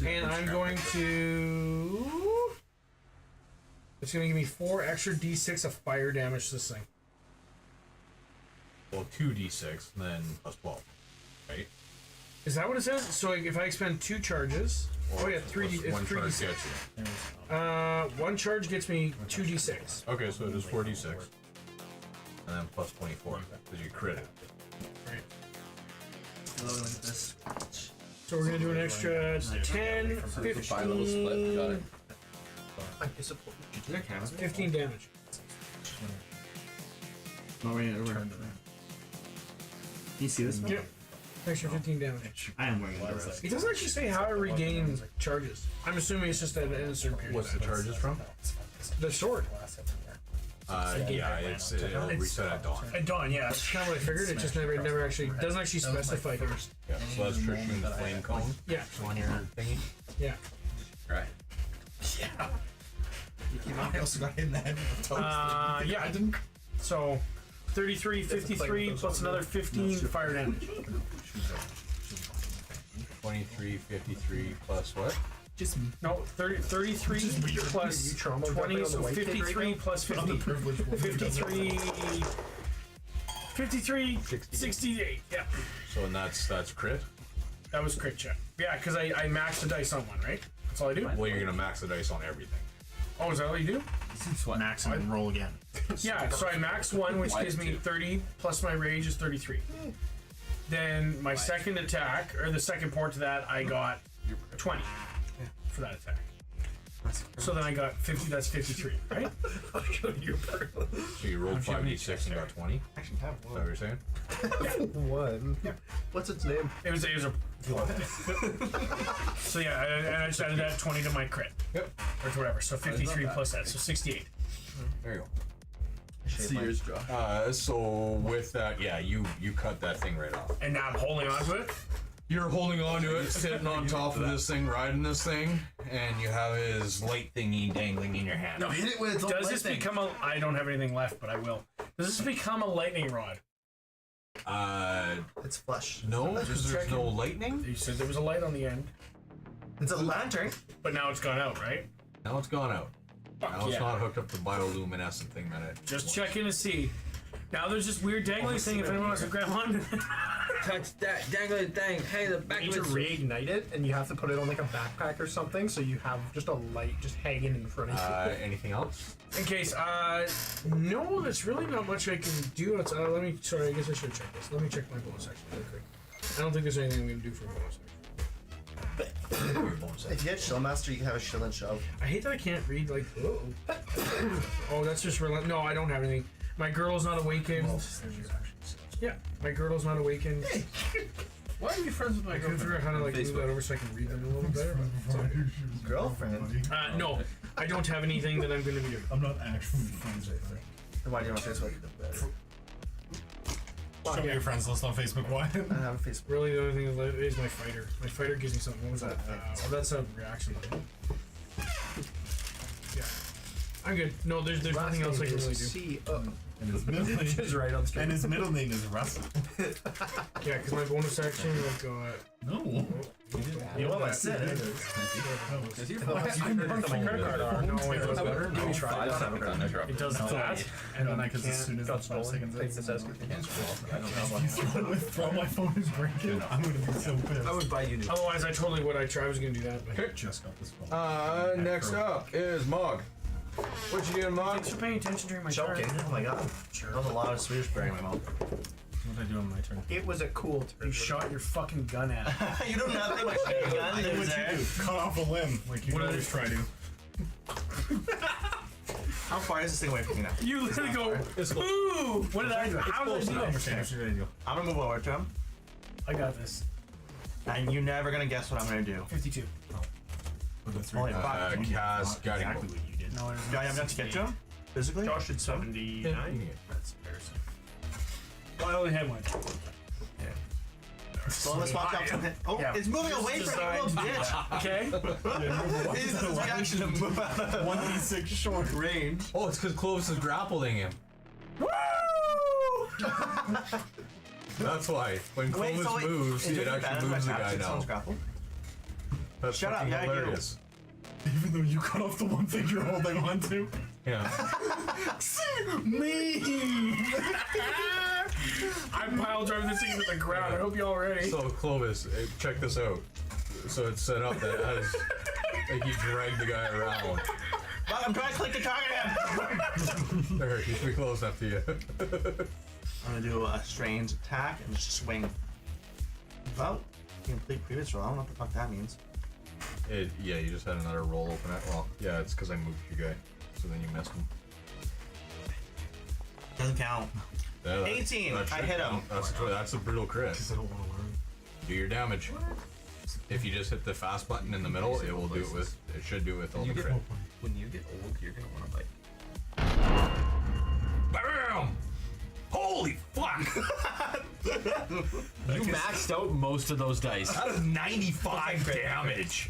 And I'm going to. It's gonna give me 4 extra d6 of fire damage to this thing. Well, 2d6, then plus 12. Right? Is that what it says? So if I expend 2 charges. Oh yeah, 3d. It's One charge 3d6. gets you. 1 charge gets me 2d6. Okay, so it is 4d6. And then plus 24, because you crit it. Look at this. So we're gonna do an extra 10, 15, 5 little split. Got it. I'm disappointed. Is there cameras? 15 damage. No, wait, Can you see this one? Yep. Extra 15 damage. I am wearing underwear. It doesn't actually say how I regain charges. I'm assuming it's just at a certain period. What's the charges from? The sword. Yeah, it'll reset at dawn. At dawn, yeah. That's kind of what I figured. It just never actually doesn't actually specify here. Yeah, so that's for shooting the flame cone Yeah. on your thingy. Yeah. Right. I also got hit in the head with a toaster. Yeah. I didn't. So 33, 53 plus another 15 fire damage. 23, 53 plus what? Just No, 33 plus You trauma 20, jumping on so the white kid right 53 now? plus I'm the 50. privileged one. 53, 68. Yeah. So and that's crit. That was crit check. Yeah, because I maxed the dice on one, right? That's all I do? Well, you're gonna max the dice on everything. Oh, is that all you do? Max and roll again. Yeah, so I max one, which gives me 30, plus my rage is 33. Then my second attack, or the second part to that, I got 20 for that attack. So then I got 50, that's 53, right? So you rolled 5d6 and got 20. Is Actually, have that what you're saying? One. What's its name? It was a. So yeah, I just added that 20 to my crit. Yep. Or whatever, so 53 plus that, so 68. There you go. See yours, Josh. So with that, yeah, you cut that thing right off. And now I'm holding on to it. You're holding on to it, sitting on top of this thing, riding this thing, and you have his light thingy dangling in your hand. No, hit it with its Does this become a? I don't have anything left, but I will. Does this become a lightning rod? It's flesh. No, because there's no lightning. You said there was a light on the end, It's a lantern. but now it's gone out, right? Now it's gone out. Now it's yeah. not hooked up to the bioluminescent thing that it. Just checking to see. Now there's this weird dangly thing. If anyone wants to grab on. touch that dangling thing. Hey, the back You of need to it. reignite it, and you have to put it on like a backpack or something, so you have just a light just hanging in front of you. Anything else? In case, no, there's really not much I can do. It's, sorry, I guess I should check this. Let me check my bonus section real quick. I don't think there's anything I'm gonna do for a bonus section. If you had Shill Master, you can have a Shill and Shove. I hate that I can't read, like, oh, that's just real. No, I don't have anything. My girdle's not awakened. Yeah, my girdle's not awakened. Why are you friends with my I couldn't figure out how to like move that over so I can read them a little better. Girlfriend? No, I don't have anything that I'm going to be doing. I'm not actually friends with her. Then why do you have a Facebook? Show me your friends list on Facebook. Why? I don't have a Facebook. Really, the only thing is my fighter. My fighter gives me something. What was that? Oh, that's a reaction. Yeah, I'm good. No, there's nothing else I can really do. And his middle name Just right on the street. and his middle name is Russell. Yeah, because my bonus action will go at. No. You know what I said? Is he My credit card are. No, it does better. Give me try. It does that, and then I Because as soon can't. as the 5 seconds Take the desk. throw my phone is breaking, I'm gonna be so pissed. I would buy you new. Otherwise, I totally would. I was gonna do that. But Just got this phone. Next up is Mog. What you doing, Mog? thanks for paying attention during my turn. Joking. Oh my god. That was a lot of Swedish berry in my mouth. What did I do on my turn? It was a cool turn. You shot your fucking gun at it. You do nothing but shoot a gun. What Loser. you do? Cut off a limb, like you always try to. How far is this thing away from me now? You literally go, ooh! What did I do? How did I do that? I'm gonna move over to him, I got this. and you're never gonna guess what I'm gonna do. 52. Holy fuck. Cast Guiding Exactly Bolt. what you did. No, it Do I have enough to get to him? Physically? Josh did 79. That's embarrassing. Well, I only had one. So let's walk up to him. Oh, Yeah. it's moving away from you, little bitch. Okay? This is his reaction to move out of 1d6 short range. Oh, it's because Clovis is grappling him. Woo! That's why. When Wait, Clovis so wait, moves, is it there actually moves the guy now. Someone's grappled? That's Shut up, fucking yeah, you. hilarious. Even though you cut off the one thing you're holding on to. Yeah. Me! I'm pile driving this thing into the ground. I hope y'all ready. So Clovis, check this out. So it's set up that as like you drag the guy around. Fuck, I'm trying to click the target. There, he should be close enough to you. I'm gonna do a strange attack and just swing. Well, complete previous roll. I don't know what the fuck that means. Yeah, you just had another roll open it. Well, yeah, it's because I moved you guy. So then you missed him. Doesn't count. Yeah, that- 18, that I should hit him. count. That's a brutal crit. I don't want to learn. Do your damage. If you just hit the fast button in the middle, it will do it with. It should do it with all the crit. When you get old, you're gonna want to bite. Bam! Holy fuck! You maxed out most of those dice. That is 95 damage.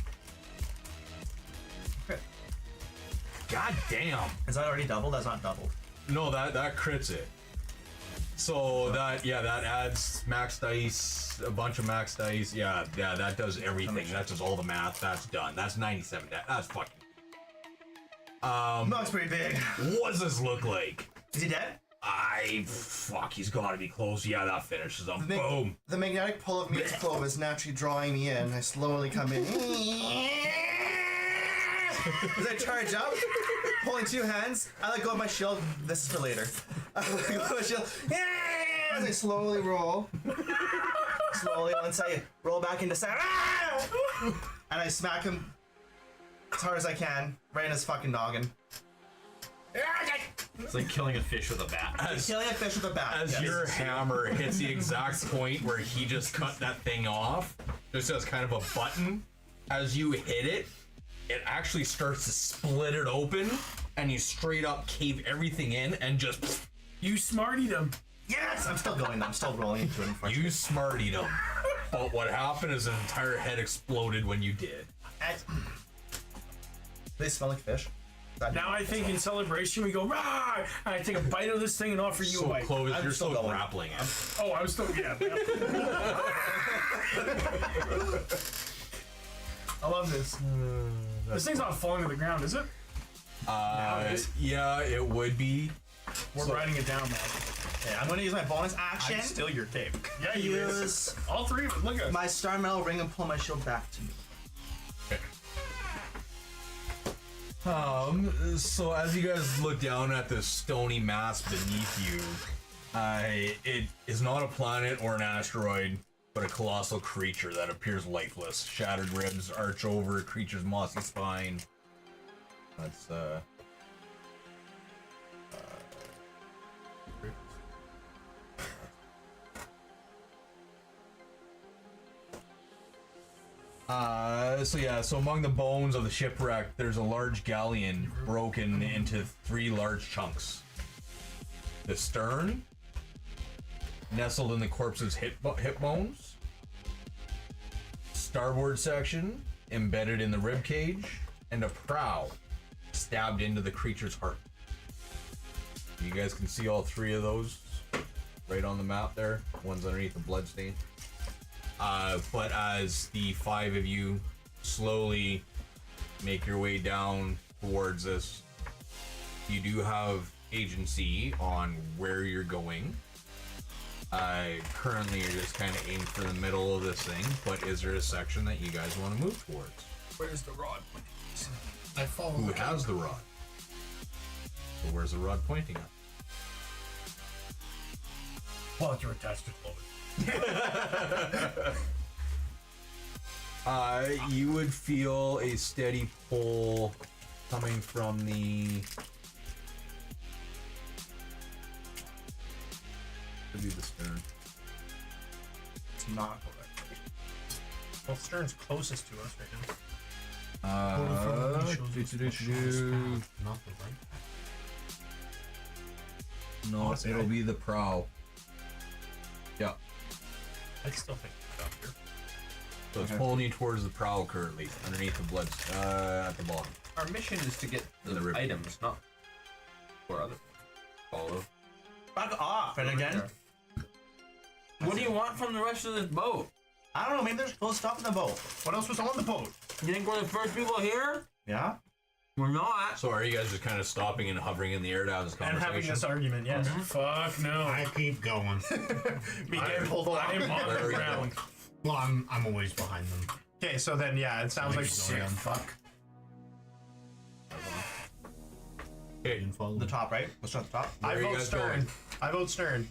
God damn. Is that already doubled? That's not doubled. No, that crits it. So that adds max dice, a bunch of max dice. Yeah, that does everything. That does all the math. That's done. That's 97. That's fucking. Looks pretty big. What does this look like? Is he dead? Fuck, he's gotta be close. Yeah, that finishes him. The- Boom. The magnetic pull of Meat's Clove is naturally drawing me in. I slowly come in. As I charge up, pulling two hands, I let go of my shield. This is for later. I let go of my shield. As I slowly roll. Slowly, once I roll back into sound. And I smack him as hard as I can, right in his fucking noggin. It's like killing a fish with a bat. Killing a fish with a bat. As Yes. your hammer hits the exact point where he just cut that thing off, just as kind of a button, as you hit it, it actually starts to split it open, and you straight up cave everything in and just. You smartied him. Yes! I'm still going though. I'm still rolling into it. Unfortunately. You smartied him. But what happened is an entire head exploded when you did. They smell like fish. Now I think in celebration we go, rah! And I take a bite of this thing and offer you a So bite. Clovis, I'm you're still still going. grappling it. Oh, I was still, yeah. I love this. This thing's not falling to the ground, is it? Yeah, it would be. We're writing it down, man. Okay, I'm gonna use my bonus action. I'd steal your tape. Yeah, you is. Use All three of them. Look at it. my star metal ring and pull my shield back to me. So as you guys look down at this stony mass beneath you, it is not a planet or an asteroid, but a colossal creature that appears lifeless. Shattered ribs arch over creature's mossy spine. That's so among the bones of the shipwreck, there's a large galleon broken into 3 large chunks. The stern, nestled in the corpse's hip bones. Starboard section, embedded in the rib cage, and a prow, stabbed into the creature's heart. You guys can see all 3 of those right on the map there. One's underneath the bloodstain. But as the 5 of you slowly make your way down towards this, you do have agency on where you're going. Currently you're just kind of aimed for the middle of this thing, but is there a section that you guys want to move towards? Where's the rod? I follow. Who has the rod? So where's the rod pointing at? Well, you're attached to Clovis. You would feel a steady pull coming from the. Could be the stern. It's not correct. Well, Stern's closest to us right now. Nothing, right? No, Honestly, it'll be the prow. Yeah. I still think it's up here. So it's pulling you towards the prow currently, underneath the blood, at the bottom. Our mission is to get The the rib. items, not for other follow. Back off, and again. What do you want from the rest of this boat? I don't know, maybe there's cool stuff in the boat. What else was on the boat? You think we're the first people here? Yeah? We're not. So are you guys just kind of stopping and hovering in the air to have this And conversation? having this argument, yes. Fuck no. I keep going. Me getting pulled along. I'm on There the we go. ground. Well, I'm always behind them. Okay, so then, yeah, it sounds like Sick fuck. Okay. Didn't follow. The top, right? Let's start at the top. Where I are you vote guys Stern. going? I vote Stern.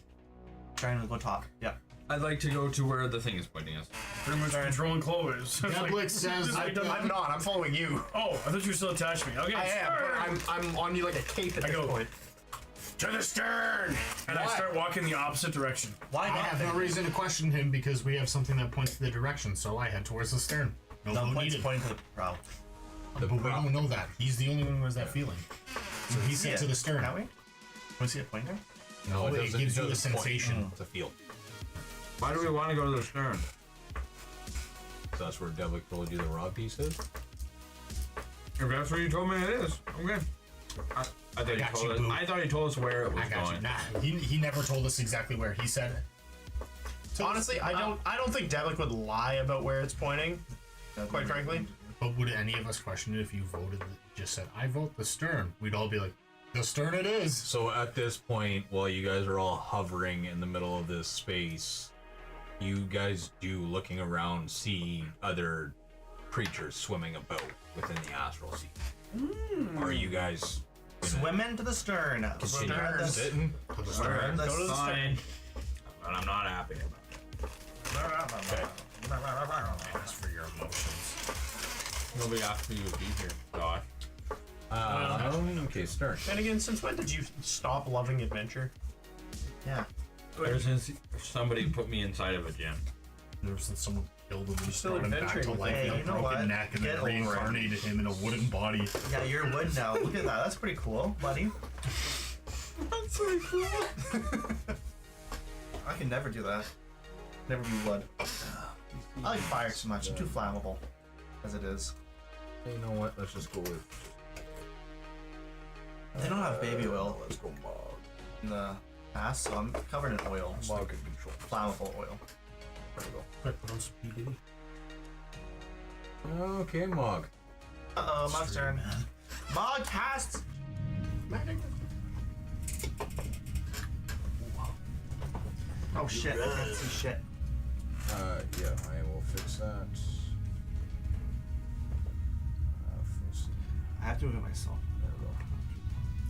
Trying to go top. Yeah. I'd like to go to where the thing is pointing us. Pretty much controlling Clovis. Devlik says just like I'm not. I'm following you. oh, I thought you were still attached to me. Okay, I am, stern. but I'm on you like a cape at I this go. point. To the stern! And I start walking the opposite direction. Why I not? have no reason to question him because we have something that points to the direction, so I head towards the stern. No No vote points needed. pointing to the prow. But we don't know that. He's the only one who has that feeling. So he said to the stern. Can we? Can we see a pointer? No, it doesn't- gives you the doesn't point. sensation. It's a field. Why do we want to go to the stern? So that's where Devlik told you the rod piece is? If that's what you told me it is, okay. I thought he got told you, us. boo. I thought he told us where it was I got going. you. Nah, he never told us exactly where. He said. Honestly, I don't think Devlik would lie about where it's pointing. Quite frankly. But would any of us question it if you voted? Just said, "I vote the stern." We'd all be like, "The stern it is." So at this point, while you guys are all hovering in the middle of this space, you guys do, looking around, see other creatures swimming about within the astral sea. Are you guys Swimming to the stern. continue Regardless- sitting? To the stern. regardless- Go to the stern. But I'm not happy about it. As for your emotions. Nobody asked for you to be here, Josh. Okay, stern. And again, since when did you stop loving adventure? Yeah. Ever since somebody put me inside of a gym. Ever since someone killed him and still brought him back to adventuring with life it. with Hey, a you know broken what? neck and Get then over it. reincarnated him in a wooden body. Yeah, you're wood now. Look at that. That's pretty cool, buddy. That's pretty cool. I can never do that. Never be wood. I like fire too much. I'm too flammable. As it is. You know what? Let's just go with. They don't have baby oil Let's go Mog. in the ass, so I'm covered in oil. Just Mog like can control. flammable oil. There we go. Quick, put on some P. Diddy. Okay, Mog. Uh-oh, Mog's turn. Mog casts! Oh shit, I can't see shit. Yeah, I will fix that. I have to move it myself. There we go.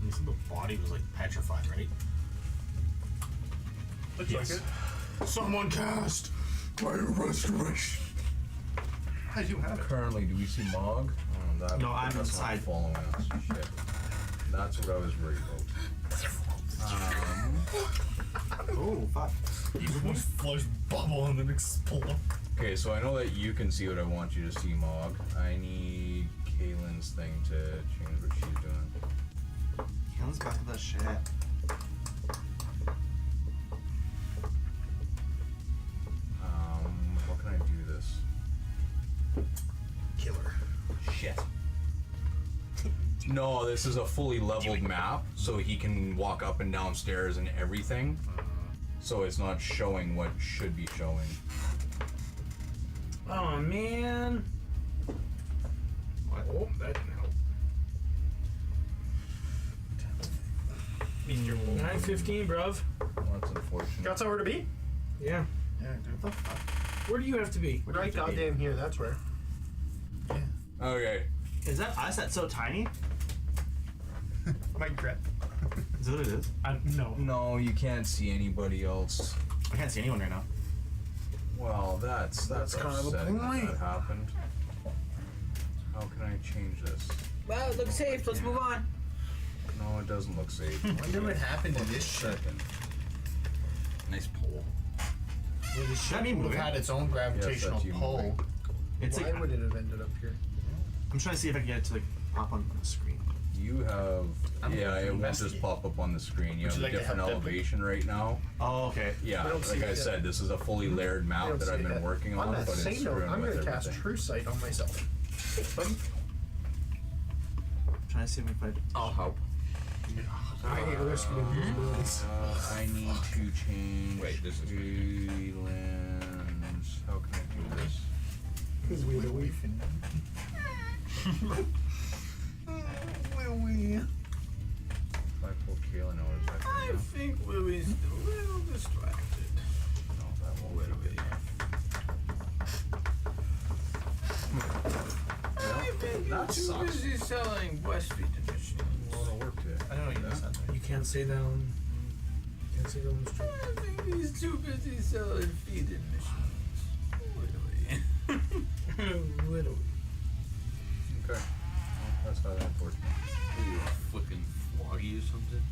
You said the body was like petrified, right? Looks like it. Someone cast my restoration. I do have it. Currently, do we see Mog? Oh, that, No, I'm that's not inside. following us. Shit. That's what I was worried about. Oh fuck. You almost flush bubble and then explode. Okay, so I know that you can see what I want you to see, Mog. I need Kaylin's thing to change what she's doing. Let's back to that shit. How can I do this? Killer. Shit. No, this is a fully leveled map, so he can walk up and down stairs and everything. So it's not showing what should be showing. Oh man. What? Oh, that didn't help. 9:15, bruv. Well, that's unfortunate. Got somewhere to be? Yeah. Yeah, dude. What the fuck? Where do you have to be? Right goddamn here, that's where. Okay. Is that us that's so tiny? My grip. Is that what it is? No. No, you can't see anybody else. I can't see anyone right now. Well, that's kind of the upsetting point. that happened. How can I change this? Well, it looks safe. Let's move on. No, it doesn't look safe. Wonder what happened to this shit. Second. Nice pole. Should be Would moving. have had its own gravitational Yes, that's you pull. moving. It's Why like would it have ended up here? I'm trying to see if I can get it to like pop on the screen. You have, yeah, it won't just investigate. pop up on the screen. You Would have you a like to different have that- elevation right now. Oh, okay. Yeah, I don't see like I it said, this is a fully layered I map don't that see I've been it. working on, that but it's same note, screwing I'm with gonna cast everything. True Sight on myself. Buddy? Trying to see if I. I'll help. I hate risking invisibilities. I need to change. Wait, this is lens. How can I do this? Because we the weave. If I pull Kaelin out, is that I good enough? think Willie's a little distracted. No, that won't be good enough. I think that you're too sucks. busy selling breastfeeding machines. A lot of work to it. I don't know what you said. You can't say that on. Can't say that on the street. I think he's too busy selling feeding machines. Willie. Literally. Okay. Well, that's how that works. Are you a flipping floggy or something?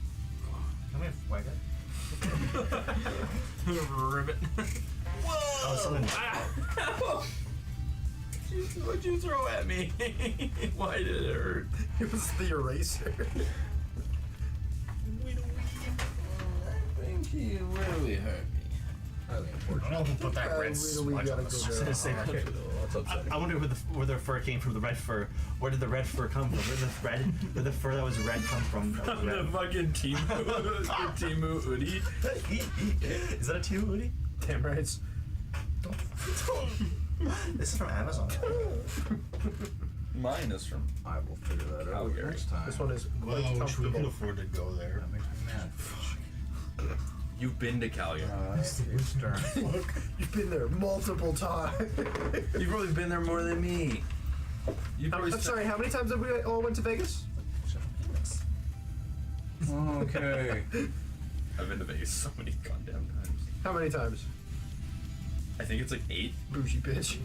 Can we have Wagga? Ribbit. Oh, something. What'd you throw at me? Why did it hurt? It was the eraser. I think he really hurt me. Highly I unfortunate. don't know who put that red Literally smudge gotta on the go side. there. That's That's I wonder where the fur came from. The red fur. Where did the red fur come from? Where the fur that was red come from? That was red. fucking Timu hoodie. Is that a Timu hoodie? Damn right. It's This is from Amazon. Mine is from. I will figure that out Calgary. next time. This one is Well, quite I wish we could comfortable. afford to go there. That makes me mad. You've been to Calgary. It's turn. You've been there multiple times. You've probably been there more than me. You probably I'm sorry, how many times have we all went to Vegas? Okay. I've been to Vegas so many goddamn times. How many times? I think it's like 8. Bougie bitch.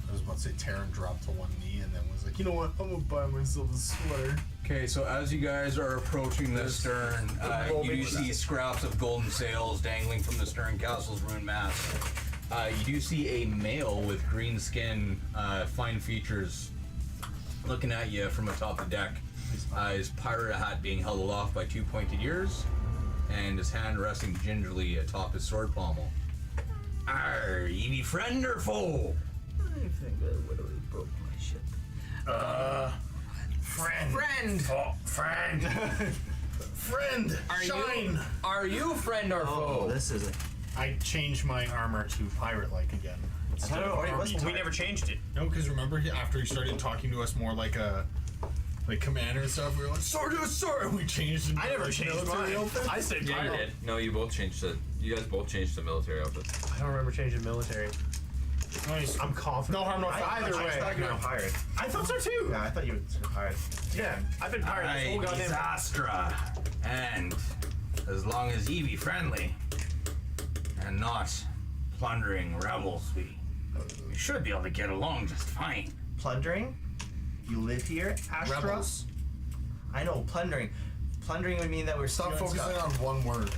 I was about to say Taryn dropped to one knee and then was like, you know what? I'm gonna buy myself a sweater. Okay, so as you guys are approaching the stern, you do see scraps of golden sails dangling from the stern castle's ruined mast. You do see a male with green skin, fine features, looking at you from atop the deck. His pirate hat being held aloft by 2 pointed ears, and his hand resting gingerly atop his sword pommel. Arr, ye be friend or foe? I think I literally broke my ship. Friend. Friend! Oh, friend. Friend. Shine. Are you friend or Oh, foe? this is it. I changed my armor to pirate-like again. I don't know. Army We type. We never changed it. No, because remember after he started talking to us more like a like commander and stuff. We were like, sword to a sword, and we changed. I never changed mine. I stayed Yeah, you pirate. did. No, you both changed it. You guys both changed the military outfit. I don't remember changing military. Nice. I'm confident. No harm, no foul. Either way. I thought you were a pirate. I thought so too. Yeah, I thought you were a pirate. Yeah, I've been pirate this whole goddamn. Astra, and as long as ye be friendly and not plundering rebels, we should be able to get along just fine. Plundering? You live here, Astra? Rebels. I know, plundering. Plundering would mean that we're Stop stealing focusing stuff. on one word.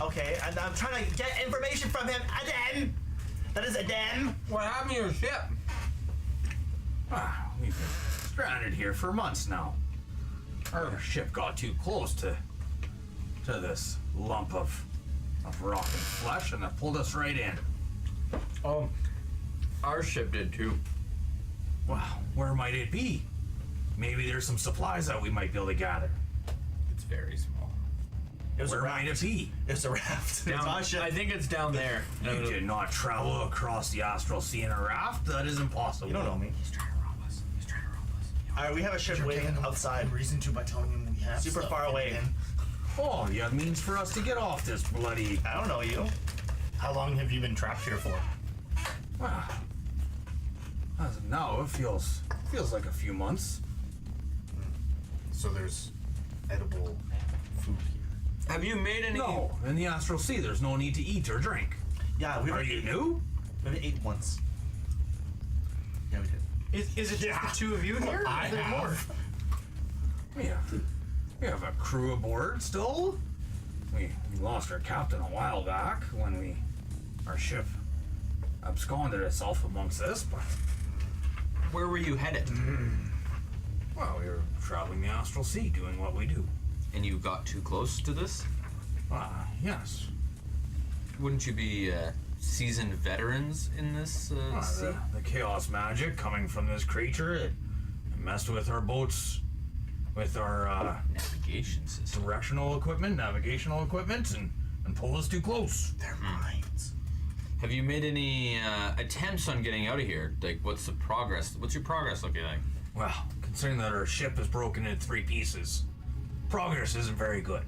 Okay, and I'm trying to get information from him. Adam! That is Adam! What happened to your ship? We've been stranded here for months now. Our ship got too close to this lump of rock and flesh, and it pulled us right in. Our ship did too. Wow, where might it be? Maybe there's some supplies that we might be able to gather. It's very small. It was Where a might raft. it be? It's a raft. It's Down, our ship. I think it's down there. You did not travel across the astral sea in a raft? That is impossible. You don't know me. He's trying to rob us. He's trying to rob us. Alright, we have a ship waiting outside. Reason to by telling him we have Super stuff far to away. get in. Oh, you have means for us to get off this bloody... I don't know you. How long have you been trapped here for? Wow. As of now, it feels like a few months. So there's edible food here. Have you made any? No, in the astral sea, there's no need to eat or drink. Yeah, Are you new? We've ate once. Yeah, we did. Is it just the two of you here? I Is there more? have. We have a crew aboard still. We lost our captain a while back when our ship absconded itself amongst this, but Where were you headed? well, we were traveling the astral sea, doing what we do. And you got too close to this? Yes. Wouldn't you be seasoned veterans in this sea? The chaos magic coming from this creature, it messed with our boats, with our Navigation system. directional equipment, navigational equipment, and pulled us too close. Their minds. Have you made any attempts on getting out of here? Like, what's the progress? What's your progress looking like? Well, considering that our ship is broken into 3 pieces, progress isn't very good.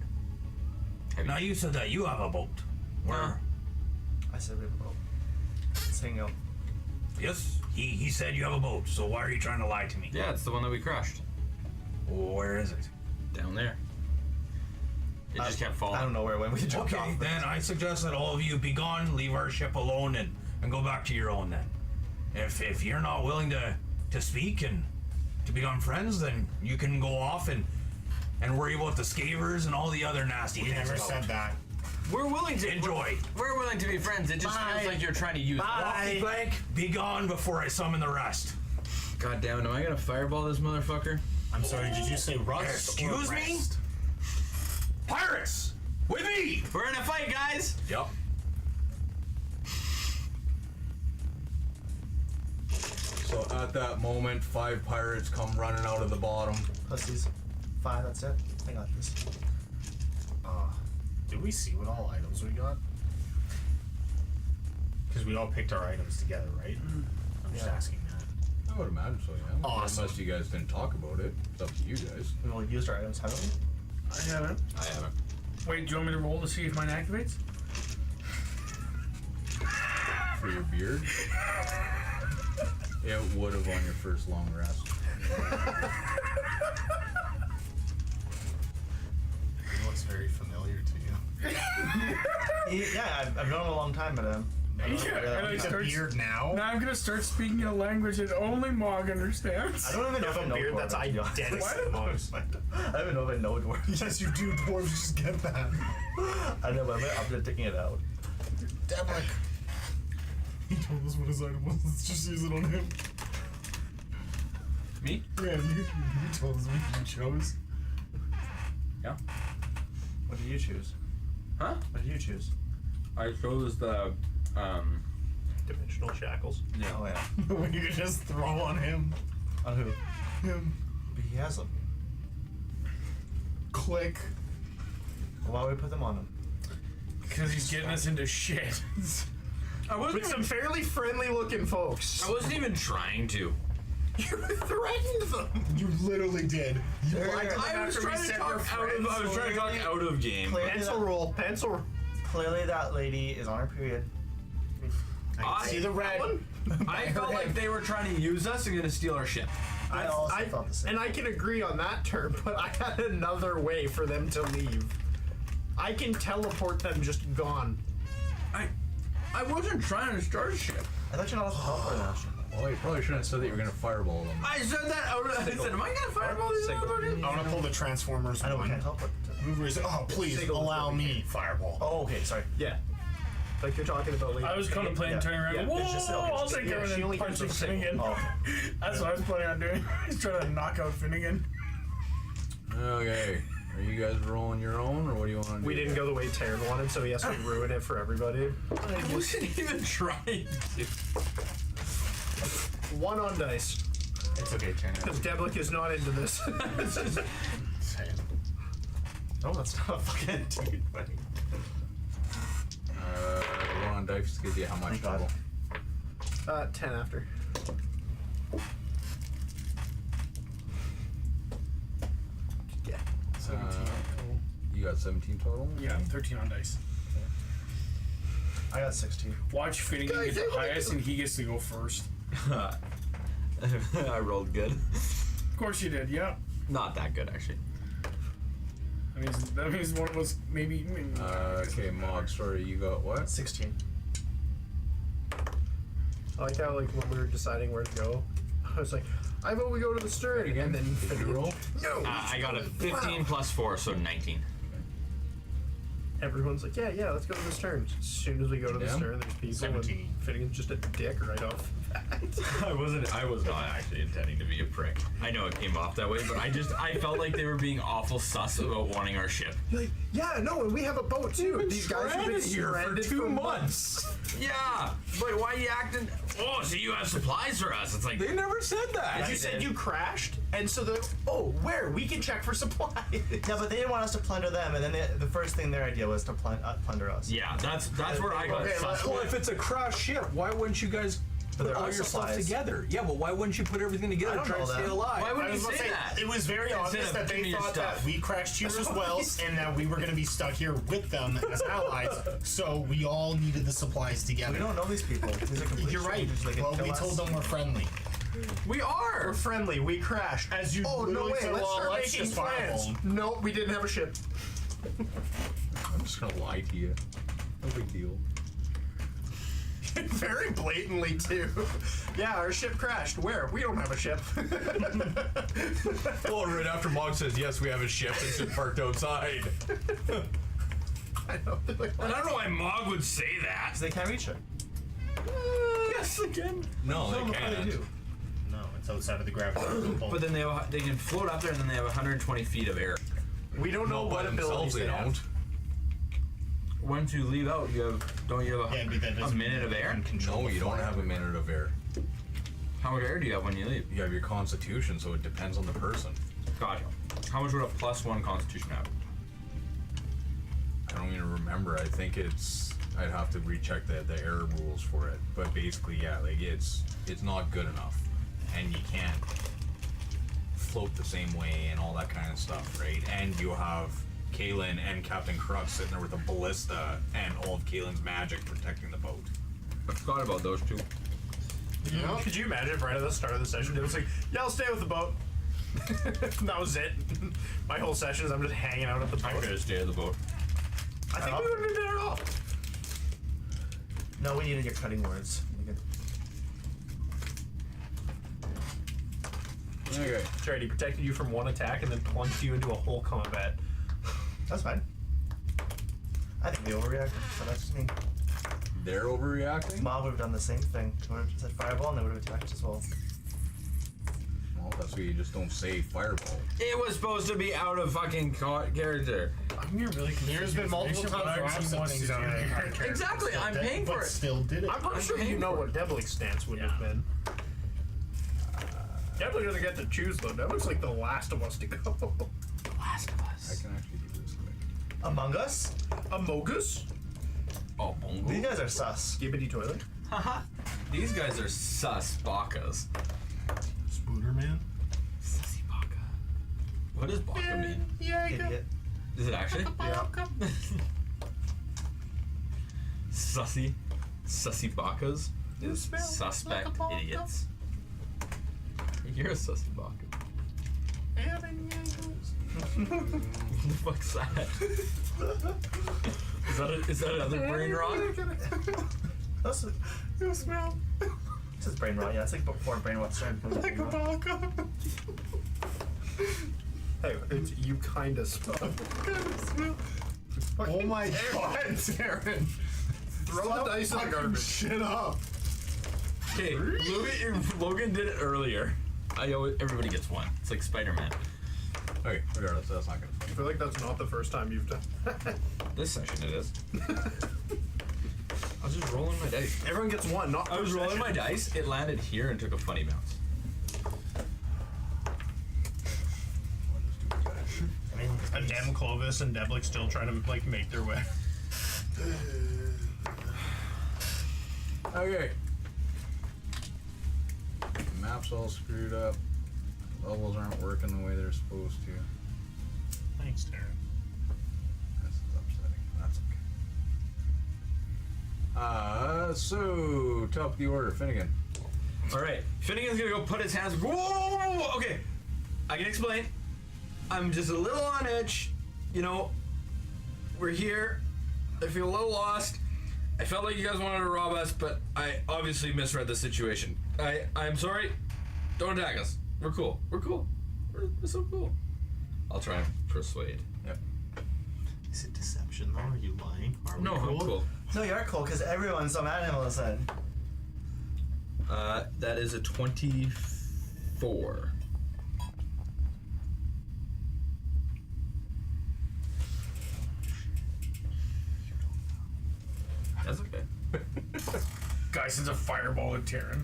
Now you said that you have a boat. Where? I said we have a boat. Let's hang out. Yes, he said you have a boat. So why are you trying to lie to me? Yeah, it's the one that we crushed. Where is it? Down there. It just kept falling. I don't know where it went. We jumped Okay, off. then I suggest that all of you be gone, leave our ship alone, and go back to your own then. If you're not willing to speak and to become friends, then you can go off and worry about the scavers and all the other nasty We things. never about said it. that. We're willing to Enjoy. We're willing to be friends. It just feels like you're trying to use Walkie blank, be gone before I summon the rest. God damn it, am I gonna fireball this motherfucker? I'm sorry, did you say rust? or Excuse me? rest? Pirates! With me! We're in a fight, guys! Yep. So at that moment, 5 pirates come running out of the bottom. Pussies. 5, that's it. I got this. Did we see what all items we got? Because we all picked our items together, right? I'm just asking that. I would imagine so, yeah. Awesome. Unless you guys didn't talk about it. It's up to you guys. We all used our items, haven't we? I haven't. I haven't. Wait, do you want me to roll to see if mine activates? For your beard? It would have on your first long rest. He looks very familiar to you. Yeah, I've known him a long time, but I don't Yeah, really- and I He's a start- beard now? Now I'm gonna start speaking a language that only Mog understands. I don't even know if I know beard that's dwarves, to be honest. identical to Mog's. I don't even know if I know dwarves. Yes, you do. Dwarves just get that. I know, but I'm just taking it out. Damn, like. He told us what his item was. Let's just use it on him. Me? Yeah, you told us what you chose. Yeah. What did you choose? Huh? What did you choose? I chose the Dimensional shackles. yeah. Oh yeah. When you could just throw on him. On who? Him. But he has them. Click. Why would we put them on him? Because he's getting us into shit. I wasn't With some fairly friendly looking folks. I wasn't even trying to. You threatened them. You literally did. You lied to them I was after we trying to said talk we're out friends. of. I was trying to talk out of game. Clearly Pencil that, roll. Pencil. clearly that lady is on her period. I See the red? I felt like they were trying to use us and gonna steal our ship. I also thought the same. And I can agree on that term, but I had another way for them to leave. I can teleport them just gone. I wasn't trying to start a ship. I thought you're not allowed to teleport now. Well, you probably shouldn't have said that you were gonna fireball them. I said that out of. I said, am I gonna fireball these motherfuckers? I want to pull the Transformers I know we one. can't teleport. Mover is, oh, please Signal allow before we me fireball. Oh, okay, sorry. Yeah. Like you're talking about later. I was contemplating Yeah. turning around. Yeah, Whoa! it's just- I'll take yeah, care of she it only and punch gives us Finnegan. Oh. That's what I was planning on doing. He's trying to knock out Finnegan. Okay. Are you guys rolling your own, or what do you want to do? We didn't go the way Taryn wanted, so he has to ruin it for everybody. I wasn't even trying to. 1 on dice. It's okay, turn it. Because Deblick is not into this. No, that's not a fucking dude. 1 on dice gives you how much God. total? 10 after. Yeah. You got 17 total? Yeah, 13 on dice. I got 16. Watch Finnegan get the highest and he gets to go first. I rolled good. Of course you did, yep. Not that good, actually. That means one of us maybe. Okay, Mog, sorry, you got what? 16. I like how, like, when we were deciding where to go, I was like, I vote we go to the stern. Again, And then did you Finnegan, roll? no. I got a 15 plus 4, so 19. Everyone's like, yeah, let's go to the stern. As soon as we go to the Yeah. stern, there's people 17. and Finnegan's just a dick right off the bat. I was not actually intending to be a prick. I know it came off that way, but I felt like they were being awful sus about wanting our ship. You're like, yeah, no, and we have a boat too. These guys have been stranded for 2 months. Yeah, but why are you acting? Oh, so you have supplies for us? It's like They never said that. You said you crashed, and so they're, oh, where? We can check for supplies. Yeah, but they didn't want us to plunder them, and then the first thing their idea was to plunder us. yeah, that's where I got Okay, sus. Well, if it's a crashed ship, why wouldn't you guys put there all are your stuff supplies. together? Yeah, but why wouldn't you put everything together I and don't try to know stay that. alive? Why would I you was gonna say say, that? it was very Instead obvious of that giving they me your thought that stuff. we crashed here as well, and that we were going to be stuck here with them as allies. So we all needed the supplies together. We don't know these people. These are complete You're right. strangers. They can Well, kill we us. told them we're friendly. We are. We're friendly. We crashed. As you Oh, no literally way. said, Let's well, start let's making just plans. fireball. Nope, we didn't have a ship. I'm just gonna lie to you. No big deal. Very blatantly, too. Yeah, our ship crashed. Where? We don't have a ship. Well, right after Mog says yes, we have a ship. It's just parked outside. I know. They're like, I don't know why Mog would say that. They can't reach it. Yes, again. No, they how they can't. do. No, it's outside of the gravity. But then they can float up there, and then they have 120 feet of air. We don't know No, by what abilities themselves they they have. don't. Once you leave out, don't you have Yeah, but that a doesn't minute of air? No, you don't have a minute of air. How much air do you have when you leave? You have your constitution, so it depends on the person. Gotcha. How much would a +1 constitution have? I don't even remember. I think I'd have to recheck the error rules for it. But basically, yeah, like it's not good enough, and you can't float the same way and all that kind of stuff, right? And you have Kaylin and Captain Crux sitting there with a ballista and all of Kaylin's magic protecting the boat. I forgot about those two. You know, could you imagine if right at the start of the session it was like, yeah, I'll stay with the boat. That was it. My whole session is I'm just hanging out at the I boat. could have stayed at the boat. I think we would have been better off. No, we needed your cutting words. Okay. Charity protected you from one attack and then plunged you into a whole combat. That's fine. I think we overreacted, but that's just me. They're overreacting? Mob would have done the same thing. Would have said fireball, and they would have attacked as well. Well, that's why you just don't say fireball. It was supposed to be out of fucking character. I'm here really confused. There's been multiple Information, times but where I've I've seen said one things season. out of character. Exactly, I'm Still paying did, for but it. Still did it. I'm pretty sure you know what Deblick's stance would have been. Deblick doesn't get to choose though. Deblick's like the last of us to go. Last of I Us. can actually do this quick. Among Us? Amogus? Oh, bongo. These guys are sus. Skibbity toilet? Haha. These guys are sus bakas. What does baka mean? Idiot. Is it actually? Yeah. Sussy bakas is suspect idiots. You're a sussy baka. What the fuck's that? Is that another brain rot? That's it. You smell. This is brain rot. Yeah, it's like before brain rot started. Like a baka. Hey, it's, you kind of smell. Oh my god, Darren! Throw the dice in the garbage. Shit up! Okay, Logan did it earlier. Everybody gets one. It's like Spider-Man. Okay, regardless, that's not gonna. I feel like that's not the first time you've done. This session it is. I was just rolling my dice. Everyone gets one, not I was rolling my dice, it landed here and took a funny bounce. I mean, and damn Clovis and Deblik still trying to like make their way. Okay. Map's all screwed up. Levels aren't working the way they're supposed to. Thanks, Darren. This is upsetting. That's okay. So top of the order, Finnegan. All right, Finnegan's gonna go put his hands. Whoa, whoa, whoa, whoa. Okay, I can explain. I'm just a little on edge. You know, we're here. I feel a little lost. I felt like you guys wanted to rob us, but I obviously misread the situation. I'm sorry. Don't attack us. We're cool. We're cool. We're so cool. I'll try and persuade. Yep. Is it deception though? Are you lying? Are we No, I'm cool. No, you're cool because everyone's so mad at him all of a sudden. That is a 24. That's okay. Guy sends a fireball at Taryn.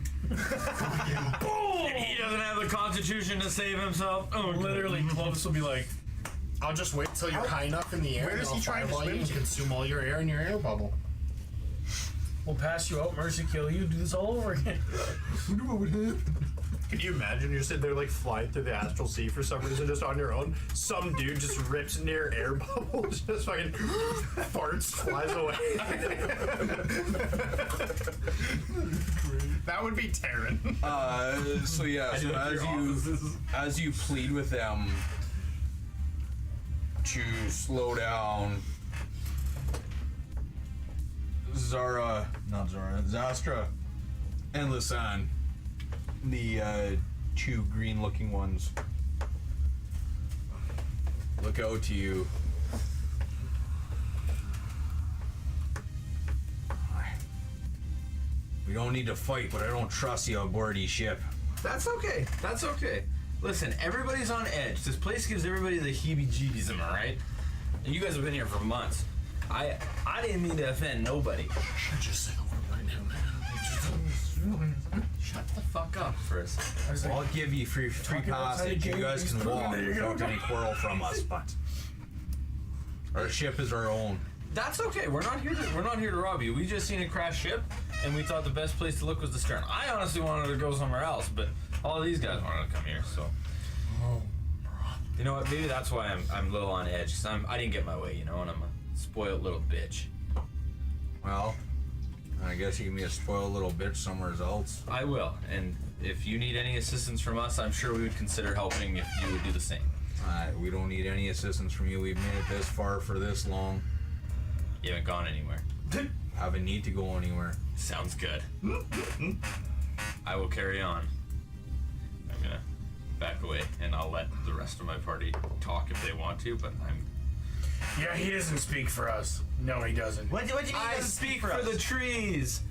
Boom! And he doesn't have the constitution to save himself. Oh, Literally, Clovis will be like, I'll just wait till you're high enough in the air. Where is he trying to fireball you swim and to? consume all your air in your air bubble? we'll pass you out, mercy kill you, do this all over again. What would happen? Can you imagine you're sitting there like flying through the astral sea for some reason just on your own? Some dude just rips into your air bubble, just fucking farts, flies away. That would be Taryn. So yeah, so as you plead with them to slow down, Zastra, and Lisanne, the two green-looking ones, look out to you. We don't need to fight, but I don't trust you aboard the ship. That's okay. That's okay. Listen, everybody's on edge. This place gives everybody the heebie-jeebies, am I right? And you guys have been here for months. I didn't mean to offend nobody. Just say the word right now, man. Shut the fuck up for a second. I'll give you free passage. You guys can walk without any quarrel from us, but our ship is our own. That's okay. We're not here to rob you. We just seen a crash ship, and we thought the best place to look was the stern. I honestly wanted to go somewhere else, but all of these guys wanted to come here. So, you know what? Maybe that's why I'm a little on edge. Cause I didn't get my way, you know, and I'm a spoiled little bitch. Well, I guess you can be a spoiled little bitch somewhere else. I will, and if you need any assistance from us, I'm sure we would consider helping if you would do the same. We don't need any assistance from you. We've made it this far for this long. You haven't gone anywhere. Haven't need to go anywhere. Sounds good. I will carry on. I'm gonna back away, and I'll let the rest of my party talk if they want to, but Yeah, he doesn't speak for us. No, he doesn't. What do you mean? I speak for us? the trees.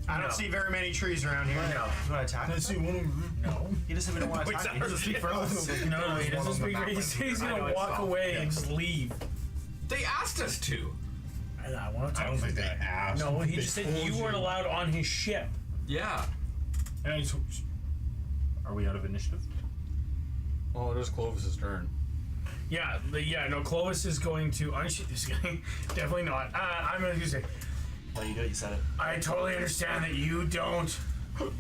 I don't see very many trees around here. No. You want to attack? I see one of them. No. He doesn't even want to attack. He doesn't speak for us. No, he doesn't speak for us. He's gonna walk away and just leave. They asked us to. I want to talk I don't to think the they guy. asked. No, he They just said told you weren't allowed on his ship. Yeah. And are we out of initiative? Oh, it is Clovis's turn. Yeah, no, Clovis is going to unshoot this guy. Definitely not. I'm going to say, No, you do it. You said it. I totally understand that you don't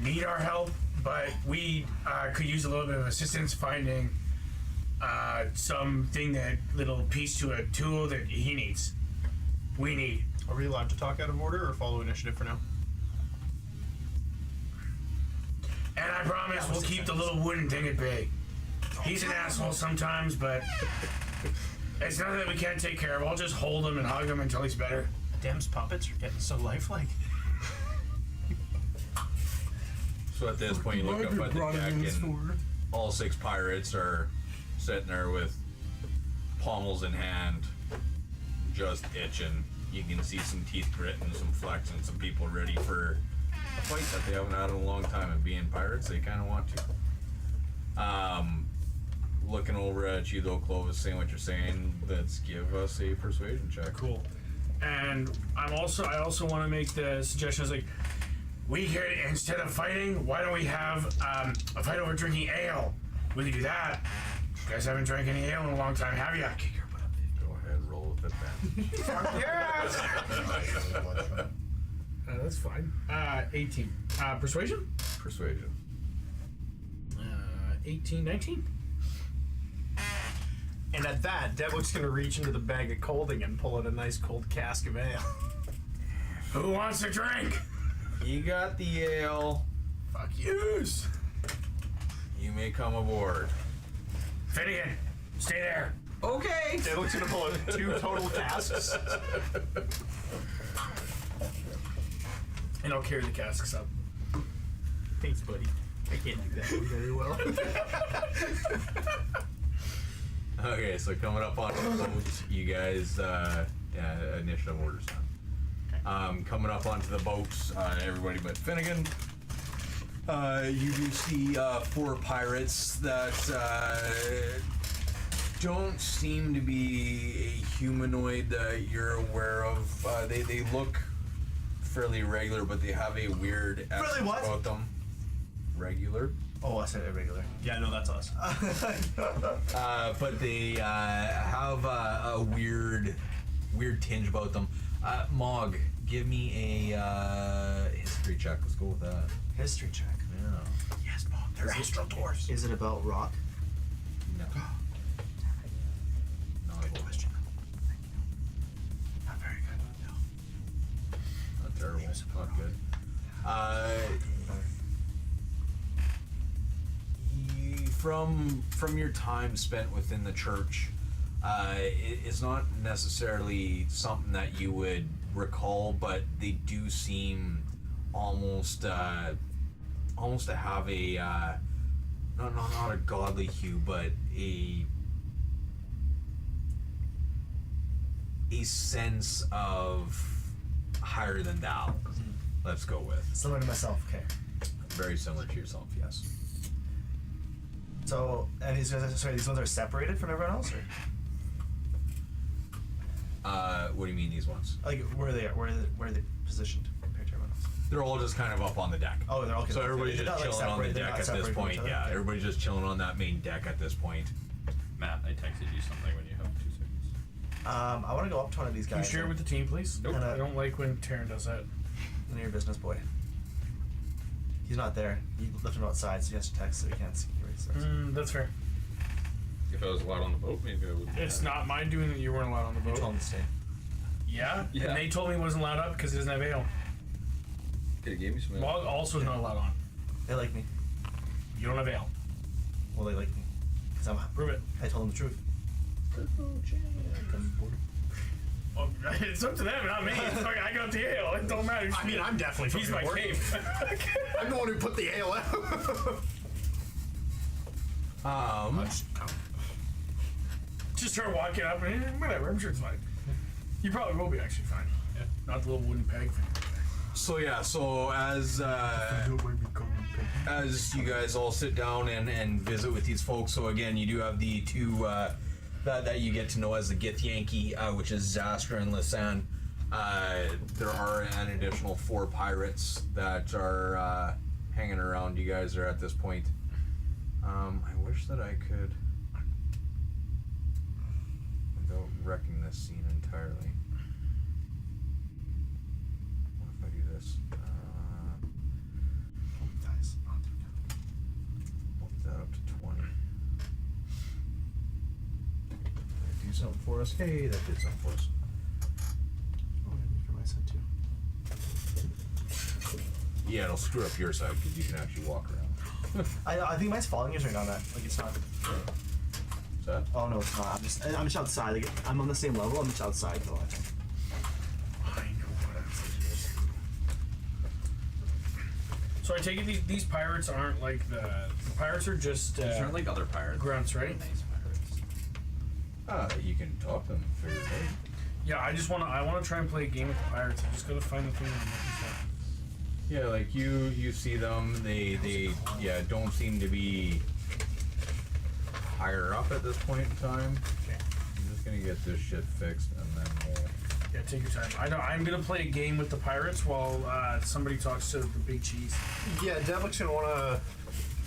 need our help, but we could use a little bit of assistance finding something, that little piece to a tool that he needs. We need. Are we allowed to talk out of order or follow initiative for now? And I promise we'll keep the little wooden thing at bay. He's an asshole sometimes, but it's nothing that we can't take care of. I'll just hold him and hug him until he's better. Dam's puppets are getting so lifelike. So at this point, you look up at the deck, and all 6 pirates are sitting there with pommels in hand, just itching. You can see some teeth gritting, some flexing, some people ready for a fight that they haven't had in a long time. And being pirates, they kind of want to. Looking over at you though, Clovis, saying what you're saying. Let's give us a persuasion check. Cool. And I also want to make the suggestions like, we could, instead of fighting, why don't we have a fight over drinking ale? We could do that. You guys haven't drank any ale in a long time, have you? Go ahead, roll with it then. Yes! That's fine. 18. Persuasion? Persuasion. 18, 19. And at that, Devlin's gonna reach into the bag of colding and pull out a nice cold cask of ale. Who wants a drink? You got the ale. Fuck yous. You may come aboard. Finnegan, stay there. Okay. Devlin's gonna pull out 2 total casks. And I'll carry the casks up. Thanks, buddy. I can't do that one very well. Okay, so coming up on the boat, you guys, initiative orders done. Coming up onto the boats, everybody but Finnegan. You do see 4 pirates that don't seem to be a humanoid that you're aware of. They look fairly regular, but they have a weird essence what? about them. Regular. Oh, I said irregular. Yeah, no, that's us. But they have a weird tinge about them. Mog, give me a history check. Let's go with that. History check. Yeah. Yes, Bob. They're astral dwarfs. Is it about rock? No. Not a question. Not very good. No. Not terrible. Not good. From your time spent within the church, it's not necessarily something that you would recall, but they do seem almost to have a not a godly hue, but a sense of higher than thou. Let's go with Similar to myself. Okay. very similar to yourself. Yes. So, and these ones are separated from everyone else, or What do you mean these ones? like where are they positioned compared to everyone else? They're all just kind of up on the deck. Oh, they're all. So everybody's they're just not, like, chilling on the separated, they're deck not at this separated from point. each other? Yeah, Okay. everybody's just chilling on that main deck at this point. Matt, I texted you something when you have 2 seconds. I want to go up to one of these Can you guys. share it with the team, please? Nope. I don't like when Taryn does that. None of your business, boy. He's not there. You left him outside, so he has to text, so he can't see where he starts. That's fair. If I was allowed on the boat, maybe I would. It's not my doing that you weren't allowed on the You boat. told him to stay. Yeah? Yeah. And they told me he wasn't allowed up because he doesn't have ale. Could have gave me some. Log also is not allowed on. They like me. You don't have ale. Well, they like me. Because Prove it. I told them the truth. Oh, it's up to them, not me. It's like, I got the ale. It don't matter. I mean, I'm definitely He's fucking my working. cape. I'm the one who put the ale out. Just start walking up and whatever. I'm sure it's fine. You probably will be actually fine. Yeah. Not the little wooden peg thing. So yeah, so as you guys all sit down and visit with these folks, so again, you do have the 2 that you get to know as the Githyanki, which is Zastra and Lisanne. There are an additional 4 pirates that are hanging around you guys are at this point. I wish that I could, without wrecking this scene entirely. What if I do this? Bump that up to 20. do something for us. Hey, that did something for us. Oh, yeah, for my side too. Yeah, it'll screw up your side because you can actually walk around. I think mine's following yours right now. That like it's not. Is that? Oh no, it's not. I'm just outside. Like, I'm on the same level. I'm just outside though. I think. So I take it these pirates aren't like the pirates are just These aren't like other pirates. grunts, right? Nice pirates. You can talk them for your day. Yeah, I want to try and play a game with the pirates. I just gotta find the thing I'm looking for. Yeah, like you see them, they don't seem to be higher up at this point in time. Okay. I'm just gonna get this shit fixed and then we'll... Yeah, take your time. I know I'm gonna play a game with the pirates while somebody talks to the big cheese. Yeah, Devlick's gonna want to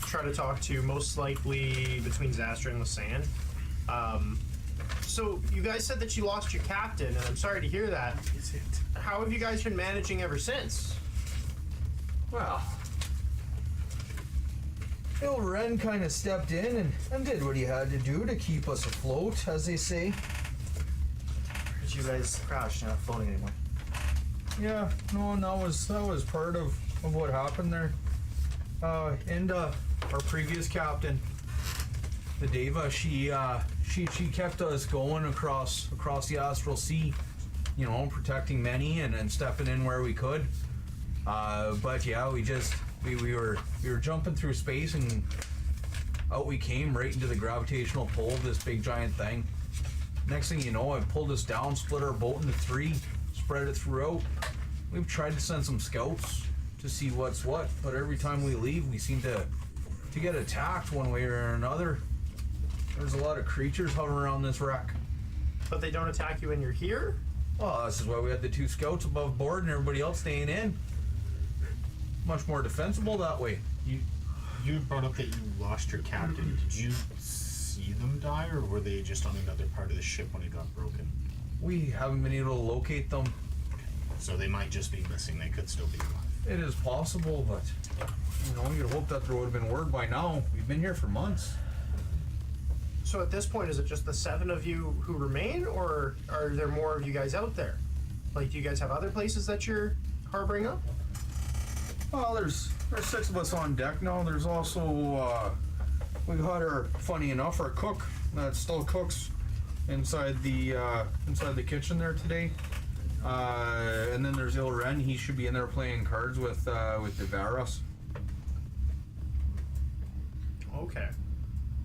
try to talk to most likely between Zastra and Lasan. So you guys said that you lost your captain, and I'm sorry to hear that. Is it? How have you guys been managing ever since? Well, Bill Wren kind of stepped in and did what he had to do to keep us afloat, as they say. But you guys crashed. You're not floating anymore. Yeah, no, and that was part of what happened there. And our previous captain, the Deva, she kept us going across the Astral Sea, you know, protecting many and stepping in where we could. But yeah, we were jumping through space and out we came right into the gravitational pull of this big giant thing. Next thing you know, it pulled us down, split our boat into three, spread it throughout. We've tried to send some scouts to see what's what, but every time we leave, we seem to get attacked one way or another. There's a lot of creatures hovering around this wreck. But they don't attack you when you're here? Well, this is why we had the two scouts above board and everybody else staying in. Much more defensible that way. You brought up that you lost your captain. Did you see them die, or were they just on another part of the ship when it got broken? We haven't been able to locate them. So they might just be missing. They could still be alive. It is possible, but You know, you'd hope that there would have been word by now. We've been here for months. So at this point, is it just the 7 of you who remain, or are there more of you guys out there? Like, do you guys have other places that you're harboring up? well, there's 6 of us on deck now. There's also we got funny enough, our cook that still cooks inside the kitchen there today. And then there's Ilren. He should be in there playing cards with the Varus. Okay.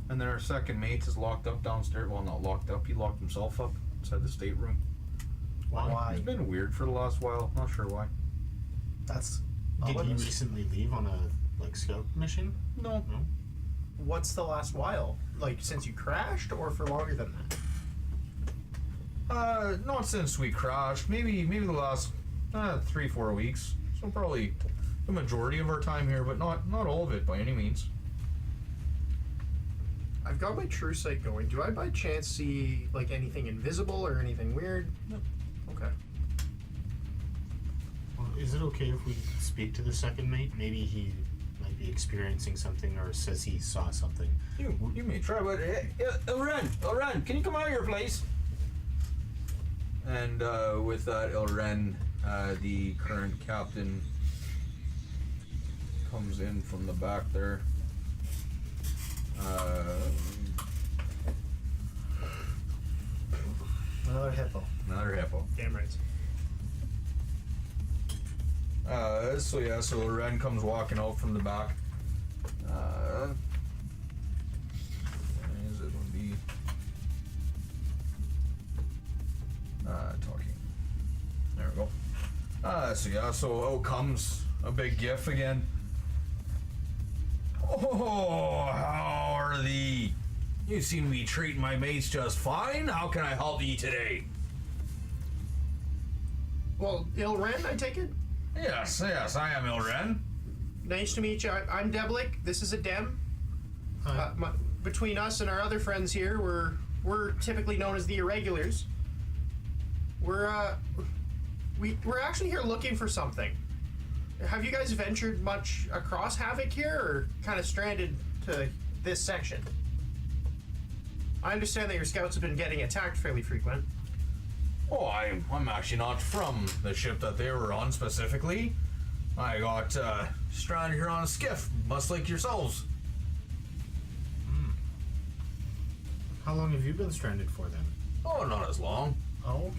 And then our second mate is locked up downstairs. Well, not locked up. He locked himself up inside the stateroom. Why? It's been weird for the last while. Not sure why. That's. Did he recently leave on a scout mission? No. No. What's the last while? Like, since you crashed, or for longer than that? Not since we crashed. Maybe the last 3-4 weeks. So probably the majority of our time here, but not all of it by any means. I've got my true sight going. Do I by chance see, like, anything invisible or anything weird? No. Okay. Well, is it okay if we speak to the second mate? Maybe he might be experiencing something, or says he saw something. You may try, but Ilren, can you come out here, please? And with that, Ilren, the current captain, comes in from the back there. Another hippo. Another hippo. Damn right. So Ilren comes walking out from the back. Is it would be talking. There we go. So out comes a big gif again. Oh, how are thee? You seem to be treating my mates just fine. How can I help ye today? Well, Ilren, I take it? Yes, I am Ilren. Nice to meet you. I'm Devlick. This is a Dem. Between us and our other friends here, we're typically known as the Irregulars. We're actually here looking for something. Have you guys ventured much across Havoc here, or kind of stranded to this section? I understand that your scouts have been getting attacked fairly frequent. Oh, I'm actually not from the ship that they were on specifically. I got stranded here on a skiff, much like yourselves. How long have you been stranded for then? Oh, not as long. Oh, okay.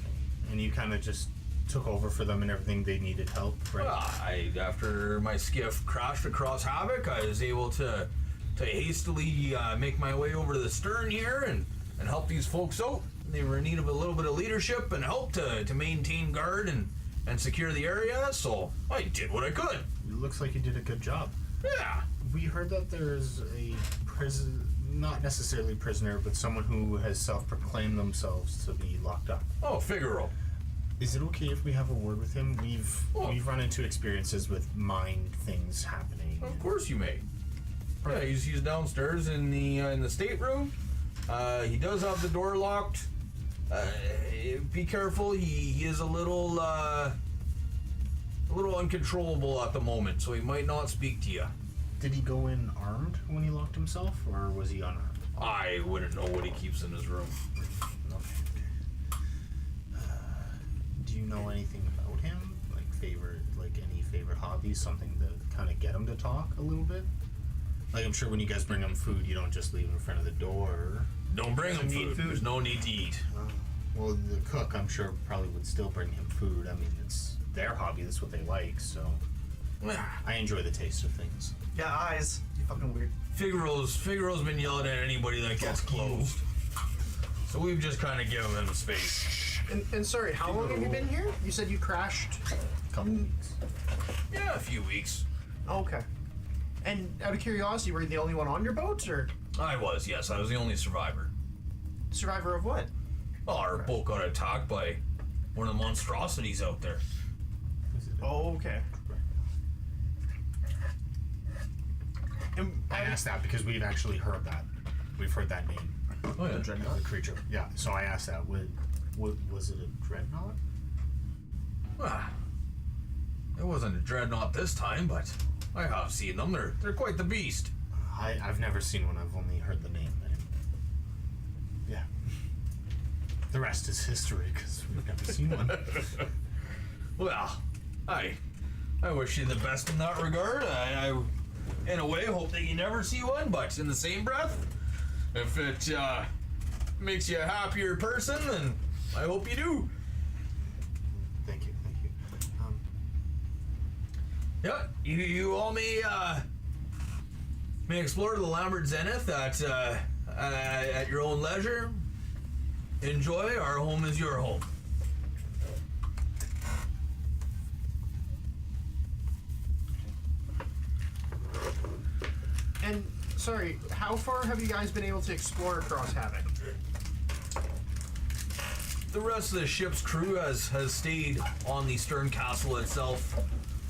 And you kind of just took over for them and everything, they needed help, right? After my skiff crashed across Havoc, I was able to hastily make my way over to the stern here and help these folks out. They were in need of a little bit of leadership and help to maintain guard and secure the area, so I did what I could. It looks like you did a good job. Yeah. We heard that there's a prison, not necessarily prisoner, but someone who has self-proclaimed themselves to be locked up. Oh, Figaro. Is it okay if we have a word with him? We've run into experiences with mind things happening. Of course you may. Yeah, he's downstairs in the stateroom. He does have the door locked. Be careful. He is a little uncontrollable at the moment, so he might not speak to you. Did he go in armed when he locked himself, or was he unarmed? I wouldn't know what he keeps in his room. Okay. Do you know anything about him? Like any favorite hobbies? Something to kind of get him to talk a little bit? Like, I'm sure when you guys bring him food, you don't just leave him in front of the door. Don't bring him food. There's no need to eat. Well, the cook, I'm sure, probably would still bring him food. I mean, it's their hobby. That's what they like, so... I enjoy the taste of things. Yeah, eyes. You fucking weird. Figaro's been yelling at anybody that gets close. So we've just kind of given him space. And sorry, how long have you been here? You said you crashed. Couple weeks. Yeah, a few weeks. Oh, okay. And out of curiosity, were you the only one on your boat, or I was, yes. I was the only survivor. survivor of what? Oh, our boat got attacked by one of the monstrosities out there. Oh, okay. I asked that because we've actually heard that. We've heard that name. Oh, yeah. The creature. Yeah, so I asked that. Was it a dreadnought? Well, it wasn't a dreadnought this time, but I have seen them. They're quite the beast. I've never seen one. I've only heard the name. Yeah. The rest is history because we've never seen one. Well, I wish you the best in that regard. I in a way, hope that you never see one, but in the same breath, if it makes you a happier person, then I hope you do. Thank you. Yeah, you all may explore the Lambert Zenith at your own leisure. Enjoy. Our home is your home. And sorry, how far have you guys been able to explore across Havoc? The rest of the ship's crew has stayed on the stern castle itself.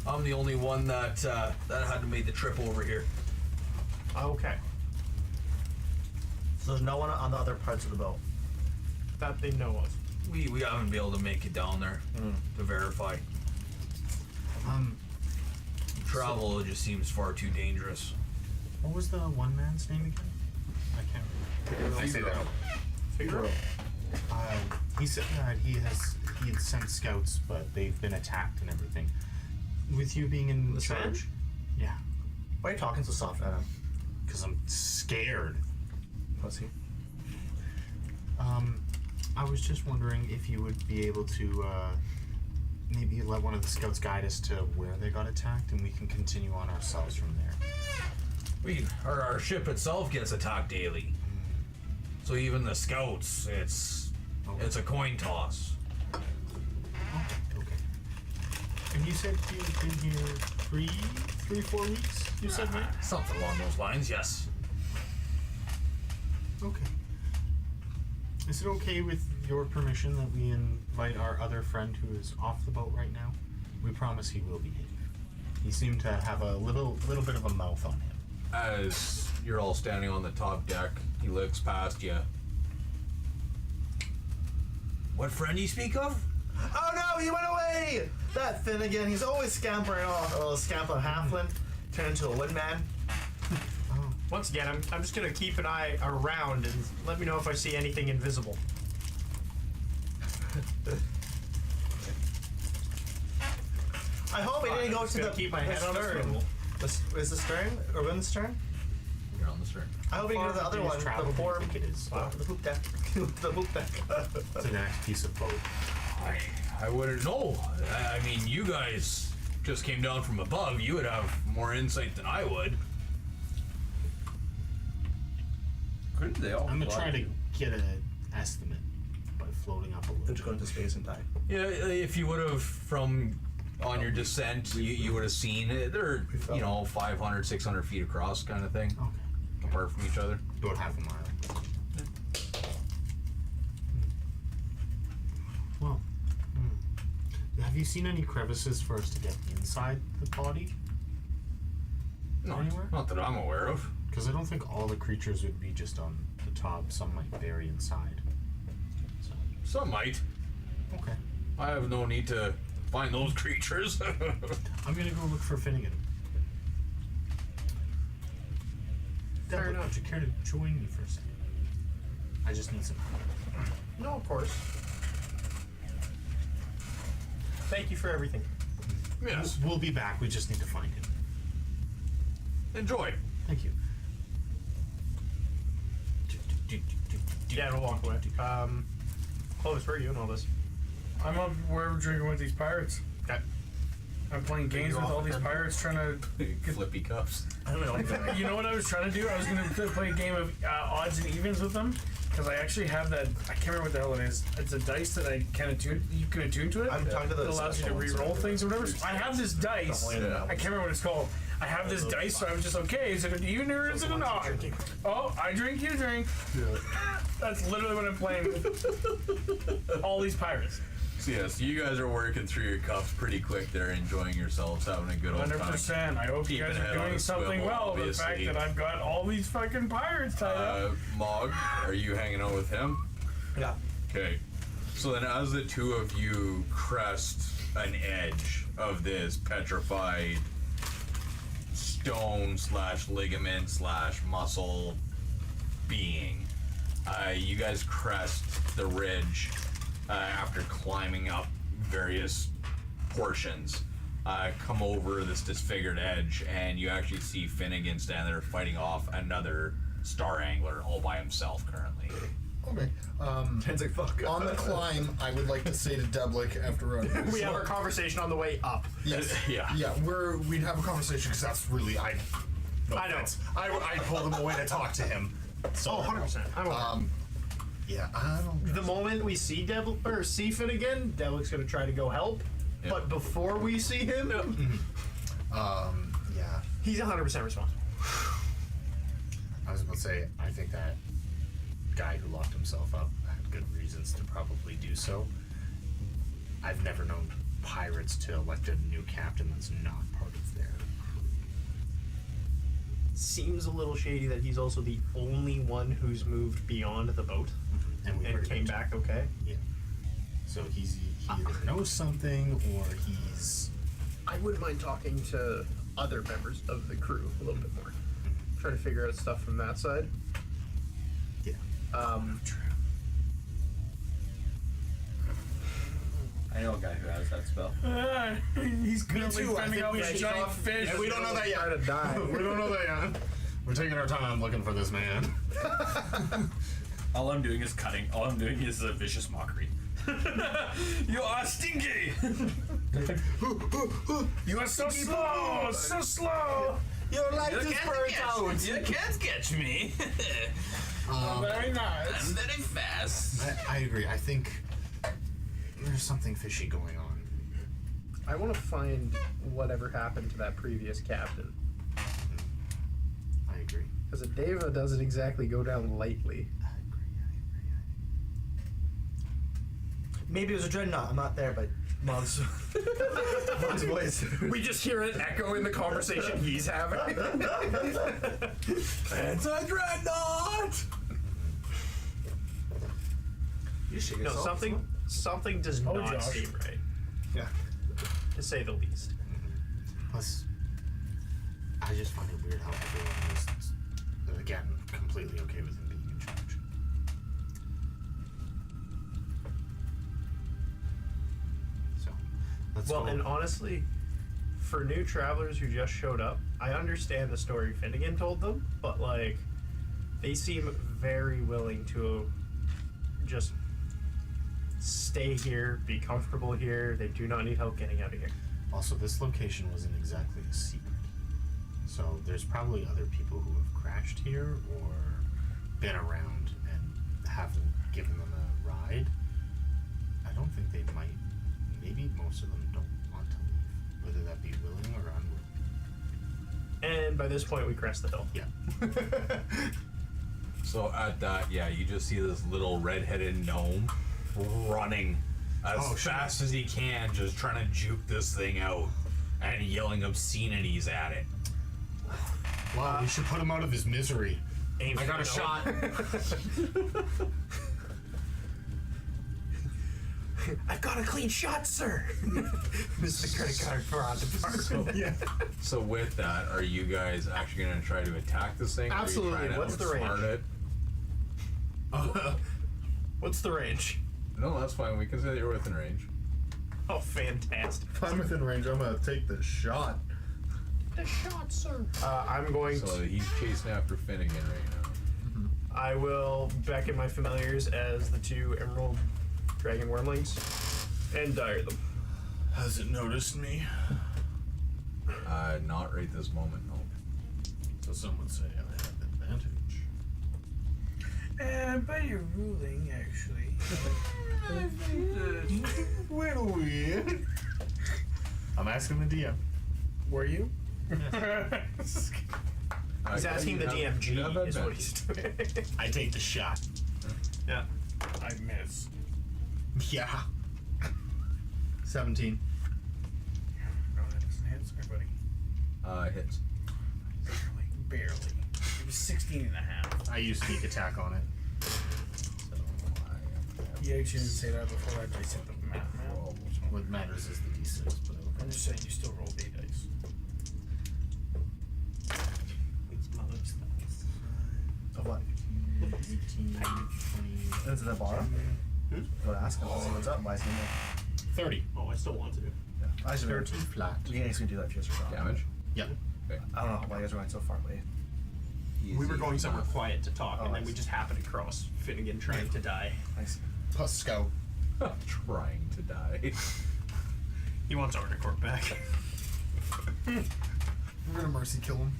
I'm the only one that had to make the trip over here. Okay. So there's no one on the other parts of the boat. That they know of. We haven't been able to make it down there to verify. Travel just seems far too dangerous. What was the one man's name again? I can't remember. I say that. Figaro? He said he had sent scouts, but they've been attacked and everything. With you being in The charge? Sand? Yeah. Why are you talking so soft, Adam? Because I'm scared. Pussy. I was just wondering if you would be able to maybe let one of the scouts guide us to where they got attacked, and we can continue on ourselves from there. Our ship itself gets attacked daily. So even the scouts, it's a coin toss. Okay. And you said you've been here 4 weeks? You said, right? Something along those lines, yes. Okay. Is it okay with your permission that we invite our other friend who is off the boat right now? We promise he will behave. He seemed to have a little bit of a mouth on him. As you're all standing on the top deck, he looks past you. What friend do you speak of? Oh no, he went away! That Finnegan, he's always scampering off. A little scamp of halfling, turned into a woodman. Once again, I'm just gonna keep an eye around and let me know if I see anything invisible. I hope it didn't go to the keep my head on a stern. swivel. Is the stern? Or when the stern? You're on the stern. I hope it didn't go to the other one. Travel, The do you form. think it is? The hoop deck. The hoop deck. It's an act piece of boat. I wouldn't know. I mean, you guys just came down from above. You would have more insight than I would. Couldn't they all? I'm gonna fly try to you? get an estimate by floating up a little. And just go into space and die. Yeah, if you would have from on your descent, you would have seen it. They're 500, 600 feet across, kind of thing, Okay. apart from each other. About half a mile. Well, have you seen any crevices for us to get inside the body? Anywhere? Not that I'm aware of. Because I don't think all the creatures would be just on the top. Some might bury inside. So, Some might. okay. I have no need to find those creatures. I'm gonna go look for Finnegan. Deborah, would you care to join me for a second? I just need some help. No, of course. Thank you for everything. Yes. We'll be back. We just need to find him. Enjoy. Thank you. Yeah, we'll walk away. Clovis, where are you in all this? I'm up wherever drinking with these pirates. Okay. I'm playing games with all these pirates, trying to. Flippy cups. I don't know. You know what I was trying to do? I was gonna play a game of odds and evens with them because I actually have that. I can't remember what the hell it is. It's a dice that I can attune. You can attune to it. I'm talking to the It allows you to re-roll things or whatever. So I have this dice. Yeah. I can't remember what it's called. I have this dice, so I was just okay. Is it an even or is it an odd? Oh, I drink, you drink. That's literally what I'm playing with. All these pirates. So yes, you guys are working through your cups pretty quick there, enjoying yourselves, having a good old time. 100%. I hope you guys Keeping are it on doing a something swivel, well. The fact obviously. that I've got all these fucking pirates tied up. Mog, are you hanging out with him? Yeah. Okay. So then as the two of you crest an edge of this petrified stone / ligament / muscle being, you guys crest the ridge after climbing up various portions, come over this disfigured edge, and you actually see Finnegan stand there fighting off another Star Angler all by himself currently. Okay. Ken's like, fuck. On the climb, I would like to say to Deblik after We have our conversation on the way up. yes, Yeah. yeah, we'd have a conversation because that's really I know. I pulled him away to talk to him. So, Oh, 100%. I'm aware. yeah, I don't. The moment we see see Finn again, Devlik's gonna try to go help. Yeah. But before we see him, Yeah, he's 100% responsible. I was about to say, I think that guy who locked himself up had good reasons to probably do so. I've never known pirates to elect a new captain that's not part of their crew. Seems a little shady that he's also the only one who's moved beyond the boat And we and heard came it. back okay. Yeah. So he either knows something or he's. I wouldn't mind talking to other members of the crew a little bit more. Trying to figure out stuff from that side. Yeah. I know a guy who has that spell. He's currently too, I fending think off we a should giant off- fish. And we don't know that yet. Trying to die. We don't know that yet. We're taking our time looking for this man. All I'm doing is cutting. All I'm doing is a vicious mockery. You are stinky! You are so slow, so slow. You're like this bird's out. You can't catch me. Very nice. I'm very fast. I agree. I think there's something fishy going on. I want to find whatever happened to that previous captain. I agree. Because a Deva doesn't exactly go down lightly. Maybe it was a dreadnought. I'm not there, but Mog's voice. We just hear it echo in the conversation he's having. It's a dreadnought. You shake No, yourself. something does Oh, not Josh. seem right. Yeah. To say the least. Plus, I just find it weird how everyone is again, completely okay with him being in charge. So, let's Well, go. and honestly, for new travelers who just showed up, I understand the story Finnegan told them, but like, they seem very willing to just stay here, be comfortable here. They do not need help getting out of here. Also, this location wasn't exactly a secret. So there's probably other people who have crashed here or been around and haven't given them a ride. I don't think they might. Maybe most of them don't want to leave, whether that be willing or unwilling. And by this point, we crest the hill. Yeah. So at that, yeah, you just see this little red-headed gnome running as fast as he can, just trying to juke this thing out and yelling obscenities at it. Wow, we should put him out of his misery. I got a shot. I've got a clean shot, sir. This is the credit card for our department. Yeah. So with that, are you guys actually going to try to attack this thing? Absolutely. Or are you trying What's to the range? outsmart it? What's the range? No, that's fine. We can say that you're within range. Oh, fantastic. If I'm within range, I'm gonna take the shot. The shot, sir. I'm going So to... he's chasing after Finnegan right now. I will beckon my familiars as the two emerald dragon wormlings and dire them. Has it noticed me? Not right this moment, no. So some would say I have advantage. By your ruling, actually. Little weird. I'm asking the DM. Were you? He's asking the DMG is what he's doing. I take the shot. Yeah. I miss. Yeah. 17. No, that doesn't hit, sorry, buddy. Hits. Barely. It was 16 and a half. I use sneak attack on it. So You actually didn't say that before I just hit the map now. What matters is the d6, but I'm just saying you still rolled 8 dice. Of what? 18, 20, Into the bar? Go to ask him. See what's up. Buy some more. 30. Oh, I still want to. Yeah. I should 30 flat. We can actually do that just for damage. Yeah. I don't know why you guys are going so far away. We were going somewhere quiet to talk, Oh, and I then we see. just happened to cross Finnegan trying to die. I see. Plus scout. Trying to die. He wants Arnicorp back. We're gonna mercy kill him.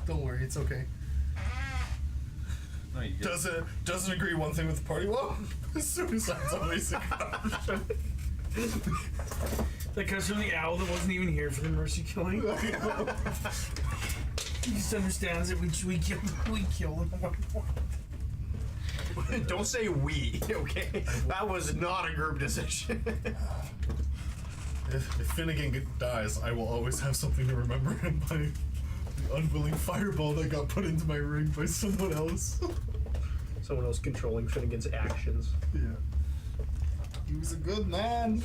Don't worry, it's okay. No, you get Doesn't agree one thing with the party. Well, suicide's always a option. That comes from the owl that wasn't even here for the mercy killing. He just understands that we killed him at one point. Don't say we, okay? That was not a group decision. If Finnegan dies, I will always have something to remember him by the unwilling fireball that got put into my ring by someone else. Someone else controlling Finnegan's actions. Yeah. He was a good man.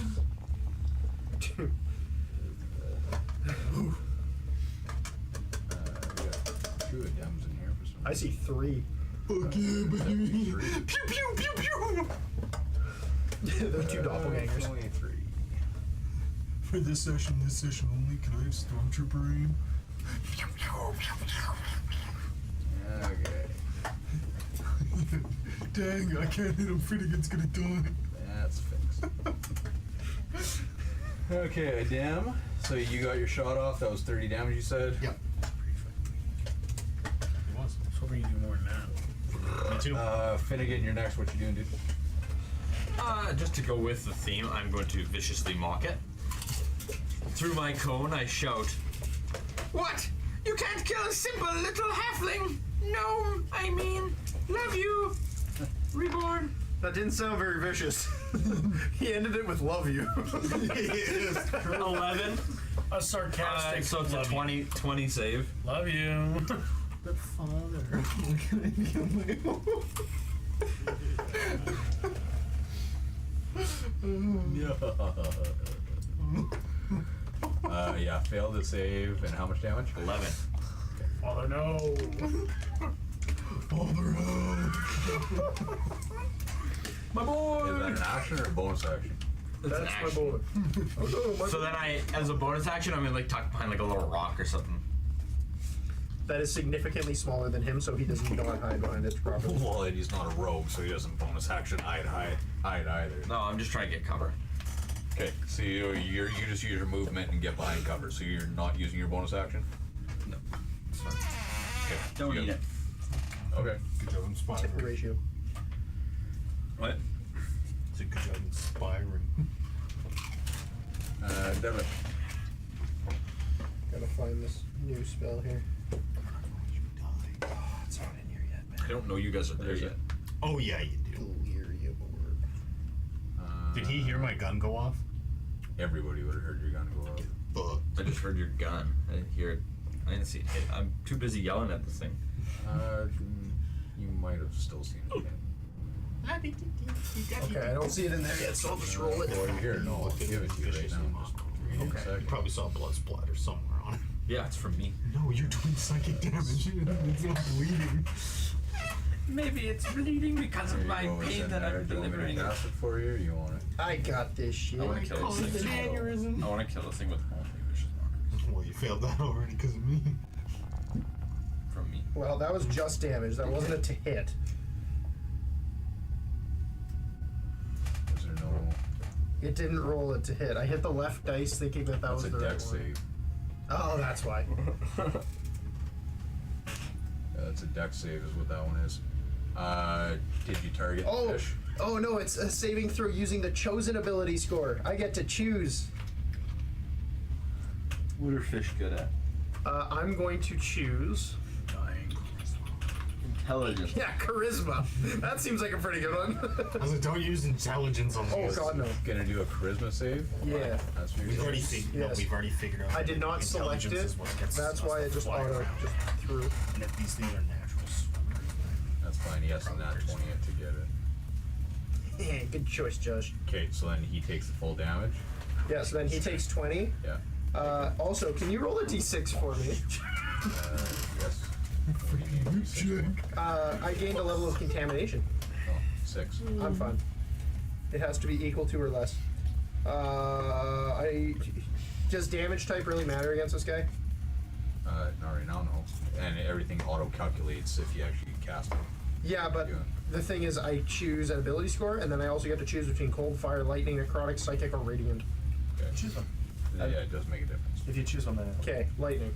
We got 2 Adems in here for some I see 3. Fuck yeah, baby. Pew pew pew pew! Those 2 doppelgangers. Only 3. For this session only, can I have Stormtrooper aim? Okay. Dang, I can't hit him. Finnegan's gonna die. That's fixed. Okay, Adem. So you got your shot off. That was 30 damage, you said? Yep. I was hoping you'd do more than that. Me too. Finnegan, you're next. What you doing, dude? just to go with the theme, I'm going to viciously mock it. Through my cone, I shout, "What? You can't kill a simple little halfling? No, I mean, love you, reborn." That didn't sound very vicious. He ended it with love you. 11. A sarcastic. So it's a love 20 save. You. Love you. But father, what can I do on my Yeah, failed to save. And how much damage? 11. Father, no. My boy. Is that an action or a bonus action? That's my boy. Oh no, my So then as a bonus action, I'm gonna like tuck behind like a little rock or something. That is significantly smaller than him, so he does not hide behind it properly. Well, he's not a rogue, so he doesn't bonus action hide either. No, I'm just trying to get cover. Okay, so you just use your movement and get behind cover, so you're not using your bonus action? No. Okay. Don't you need got- it. Okay. Good job inspiring. Tip ratio. What? It's a good job inspiring. Devin. Gotta find this new spell here. It's not in here yet, man. I don't know you guys are there yet. Oh yeah, you do. Delirium orb. Did he hear my gun go off? Everybody would have heard your gun go off. Fuck. I just heard your gun. I didn't hear it. I didn't see it. I'm too busy yelling at this thing. You might have still seen it. Okay, I don't see it in there yet, so I'll just roll it. Well, here, no, I'll give it to you right now. Just Okay. second. You probably saw blood splatter somewhere on it. Yeah, it's from me. No, you're doing psychic damage. It's not bleeding. Maybe it's bleeding because of There my you go, it's pain in that there. I'm Do you want me delivering. to cast it for you, or you want it? I got this shit. I want to kill this thing. I want to kill this thing with only vicious markers Well, you failed that already because of me. from me. Well, that was just damage. That wasn't a to hit. Is there no... It didn't roll it to hit. I hit the left dice thinking that That's was a the dex right one. save. Oh, that's why. That's a dex save is what that one is. Did you target the Oh, fish? oh no! It's a saving throw using the chosen ability score. I get to choose. What are fish good at? I'm going to choose. Intelligence. Yeah, charisma. That seems like a pretty good one. I was like, don't use intelligence on Oh this. god, no. Gonna do a charisma save? Yeah. That's what We've you're already saying? figured. Yes. No, we've already figured out. I did not select intelligence it. is what gets That's us why to it just fly auto around. just threw. And if these things are natural swimmers, That's fine, he has to nat 20 it to get it. Yeah, good choice, Josh. Okay, so then he takes the full damage? Yeah, so then he takes 20. Yeah. Also, can you roll a d6 for me? Yes. What do you need? I gained a level of contamination. Oh, 6. I'm fine. It has to be equal to or less. Does damage type really matter against this guy? Not right now, no. And everything auto-calculates if you actually cast it. Yeah, but Yeah. the thing is, I choose an ability score, and then I also get to choose between cold, fire, lightning, necrotic, psychic, or radiant. Okay. Choose one. Yeah, it does make a difference. If you choose one, then Okay, lightning.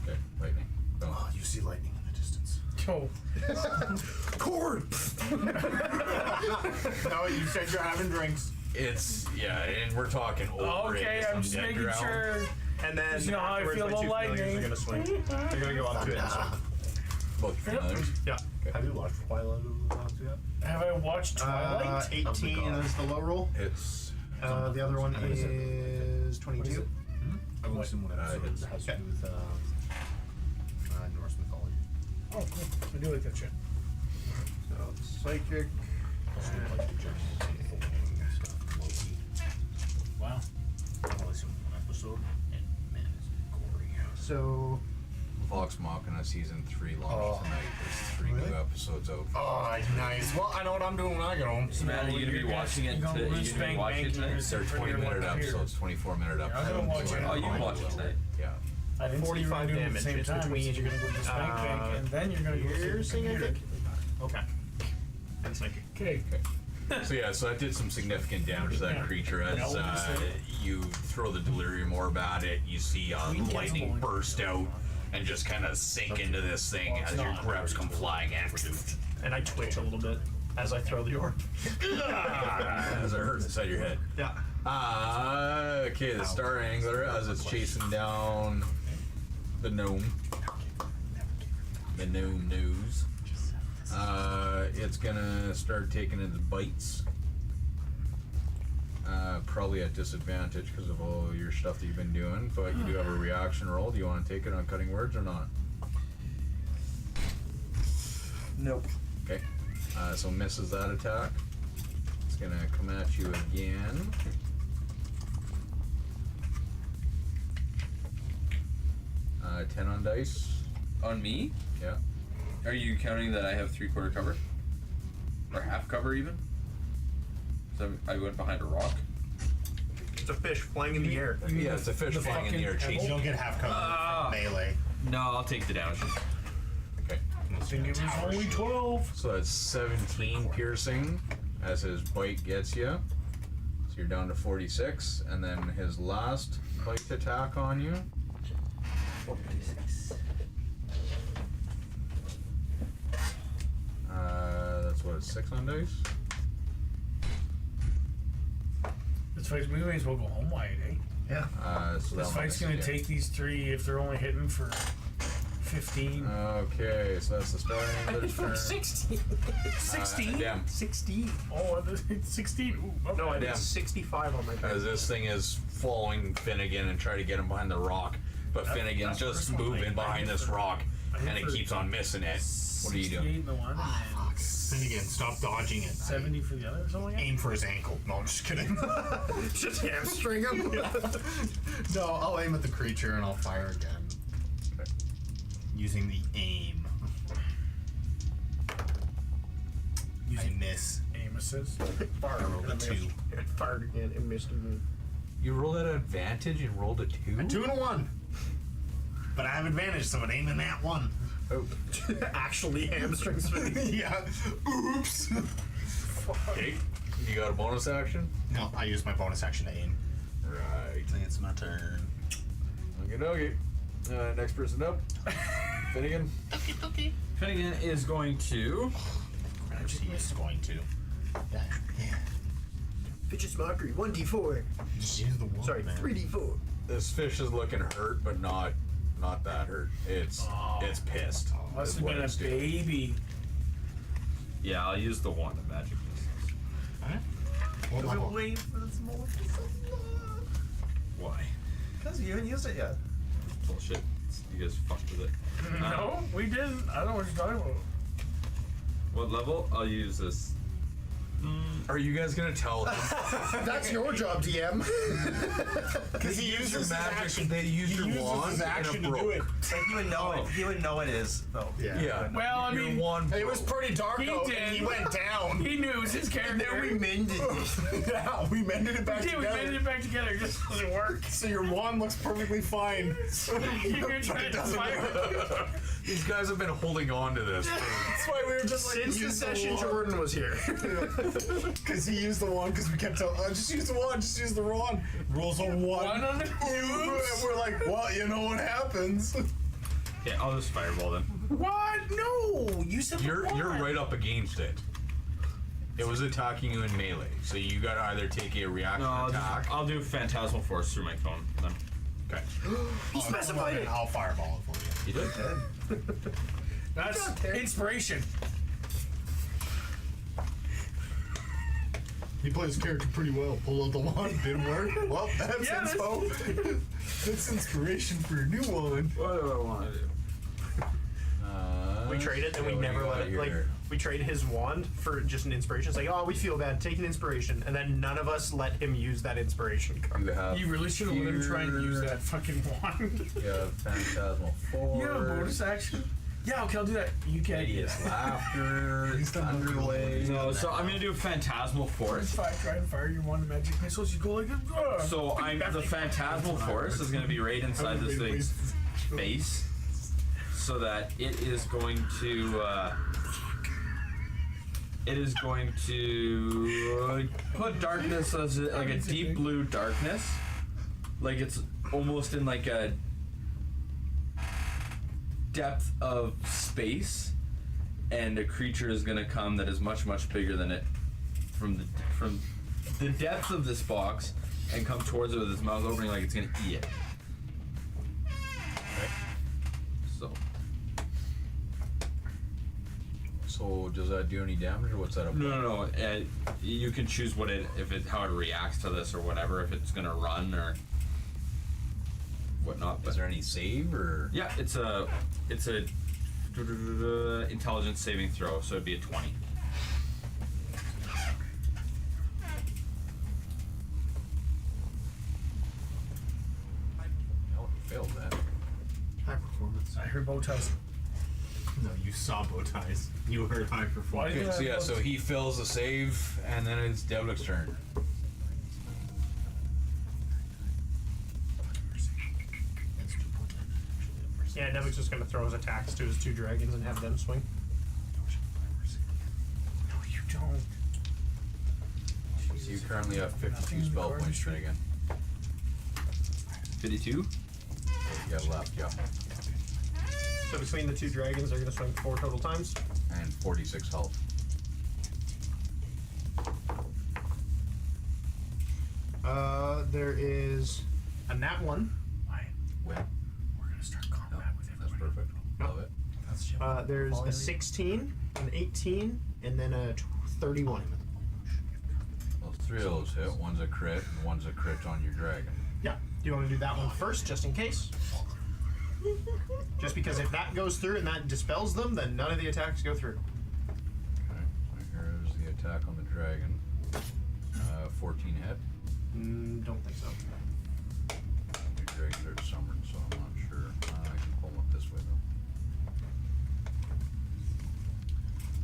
Okay, lightning. Boom. oh, you see lightning in the distance. Oh, Cord! No, you said you're having drinks. It's, yeah, and we're talking over okay, it. I'm just Dead making ground. sure. And then You know how I afterwards, feel my about 2 familiars lightning. are gonna swing. They're gonna go up to it and swing. Both familiars. Yeah. Have you watched Twilight of the Gods yet? Have I watched Twilight? 18 is the low roll. It's The other one is 22. I've only seen one episode it's- that has to do with Norse mythology. Oh, cool. I do like that shit. So, psychic. Also, like the German stuff, Loki. Wow. I've only seen one episode, and man, it's gory. So, Vox Machina season 3 launches tonight. There's 3 new episodes out. Oh, nice. Well, I know what I'm doing when I get home. So, man, are you gonna be watching it? You're Today? gonna You gonna be spank watching it banking tonight? They're yourself 20-minute episodes, 24-minute I'm episodes. gonna watch it. Oh, you can watch it tonight. Yeah. I didn't 45 see you were doing it at damage. the same It's time. between, You're gonna go to the spank bank, and then you're gonna go to the piercing, I computer. think. Okay. And psychic. Okay. So yeah, so that did some significant damage to that creature as you throw the delirium orb at it. You see lightning burst out and just kind of sink into this thing as your grubs come flying in. And I twitch a little bit as I throw the orb. As it hurts inside your head. Yeah. Okay, the Star Angler as it's chasing down the gnome. The gnome news. It's gonna start taking its bites. Probably at disadvantage because of all your stuff that you've been doing, but you do have a reaction roll. Do you want to take it on cutting words or not? Nope. Okay. So misses that attack. It's gonna come at you again. 10 on dice. On me? Yeah. Are you counting that I have 3/4 cover? Or half cover even? So I went behind a rock. It's a fish flying in the air. Yeah, it's a fish flying in the air You chasing. don't get half cover from melee. No, I'll take the damage. Okay. I think it was only 12. So that's 17 piercing as his bite gets you. So you're down to 46, and then his last bite attack on you. 46. That's what, 6 on dice? This fight's we may as well go home wide, eh? Yeah. So This that fight's one- gonna take these 3 if they're only hitting for 15. Okay, so that's the starting of the turn. 16. 16? Damn. 16. Oh, it's 16. Ooh, okay. No, I did Damn. 65 on my As turn. this thing is following Finnegan and try to get him behind the rock, but Finnegan's just moving behind this rock, and it keeps on missing it. What are you 68 doing? in the one, and Finnegan, stop dodging it. 70 for the other or something like that? Aim for his ankle. No, I'm just kidding. Just hamstring him. No, I'll aim at the creature and I'll fire again. Using the aim. I miss. Aim assist. I rolled a 2. Fired again and missed again. You rolled at advantage and rolled a 2? A 2 and a 1. But I have advantage, so it ain't in that one. Oh. Actually hamstrings me. Yeah. Oops. Okay. You got a bonus action? No, I use my bonus action to aim. Right. It's my turn. Okay, okay. Next person up. Finnegan. Finnegan is going to. He is going to. Yeah. Fidget's mockery, 1d4. Just use the one. Sorry, man. 3d4. This fish is looking hurt, but not that hurt. It's pissed. Must is have what been a it's doing. baby. Yeah, I'll use the one of magic missiles. Huh? What level? Wait for this moment. Why? Because you haven't used it yet. Bullshit. You guys fucked with it. No, we didn't. I don't know what you're talking about. What level? I'll use this. Are you guys gonna tell him? That's your job, DM. Because he used your magic. action. They used your uses wand his action and to it broke. do it. Like he would know it. He would know it is though. Yeah. Well, I your mean, wand. It was broke. pretty dark He out, did. and he went down. he knew it was his character. And then we mended it. Yeah, we mended it back We did. We together. mended it back together. It just doesn't work. So your wand looks perfectly fine. You're But trying it to doesn't fight work. These guys have been holding on to this. That's why we were just like, Since the use session wand. Jordan was here. Because he used the wand, because we kept telling, just use the wand, just use the wand. Rules of one. One on the And we're like, well, you know what happens. Okay, I'll just fireball them. What? No, you said You're right up against it. It was attacking you in melee, so you gotta either take a reaction No, attack. I'll do Phantasmal Force through my cone then. Okay. He specified it. I'll fireball it for you. You did? That's inspiration. He plays his character pretty well. Pull out the wand, didn't work. Well, that's Yeah, that's- inspo. That's inspiration for a new one. What do I want to do? We traded and we what do never you let got it, like, here? we traded his wand for just an inspiration. It's like, oh, we feel bad, take an inspiration. And then none of us let him use that inspiration card. You have. You really should have let him try and use that fucking wand. You have Phantasmal Force. You have a bonus action? Yeah, okay, I'll do that. You can. Hideous Laughter. Thunderwave. No, so I'm gonna do Phantasmal Force. If I try and fire your wand of magic missiles, you go like this. So the Phantasmal Force is gonna be right inside this thing's face, so that it is going to put darkness as like a deep blue darkness, like it's almost in like a depth of space, and a creature is gonna come that is much bigger than it from the depths of this box and come towards it with its mouth opening like it's gonna eat it. So So does that do any damage, or what's that about? no. You can choose how it reacts to this or whatever, if it's gonna run or whatnot. Is But there any save, or? yeah, it's a intelligence saving throw, so it'd be a 20. No, it failed that. I heard bow ties. No, you saw bow ties. You heard high performance. Okay, so yeah, so he fails the save, and then it's Devlick's turn. Yeah, Devik's just gonna throw his attacks to his 2 dragons and have them swing. No, you don't. So you currently have 52 spell points again. 52? You got left, yeah. So between the 2 dragons, they're gonna swing 4 total times. And 46 health. There is a nat 1. Win. We're gonna start combat with That's perfect. Love it. There's a 16, an 18, and then a 31. Well, 3 of those hit. One's a crit, and one's a crit on your dragon. Yeah. Do you want to do that one first, just in case? Just because if that goes through and that dispels them, then none of the attacks go through. Okay, so here's the attack on the dragon. 14 hit. Don't think so. Your dragons are summoned, so I'm not sure. I can pull them up this way though.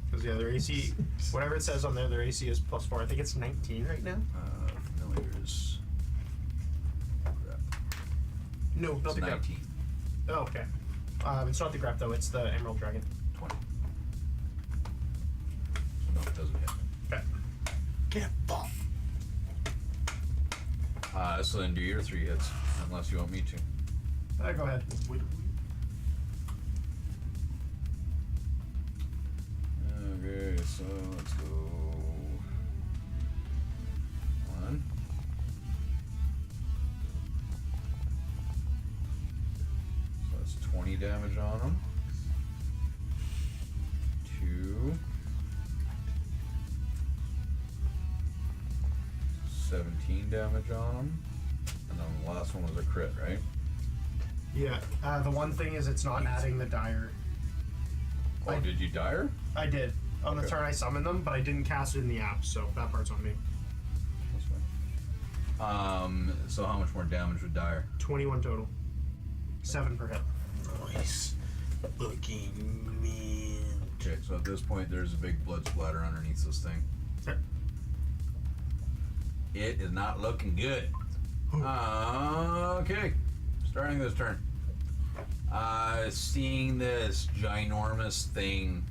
Because yeah, their AC, whatever it says on there, their AC is +4. I think it's 19 right now. Familiars. Crap. No, not It's the grab. 19. Oh, okay. It's not the grab though. It's the Emerald Dragon. 20. So no, it doesn't hit. Okay. Get buff. So then do your 3 hits, unless you want me to. Go ahead. Okay, so let's go. 1. So that's 20 damage on him. 2. 17 damage on him. And then the last one was a crit, right? Yeah. The one thing is it's not adding the dire. Oh, did you dire? I did. On the Okay. turn I summoned them, but I didn't cast it in the app, so that part's on me. That's fine. So how much more damage would dire? 21 total. 7 per hit. Nice. Looking mean. Okay, so at this point there's a big blood splatter underneath this thing. Okay. It is not looking good. Okay, starting this turn. Seeing this ginormous thing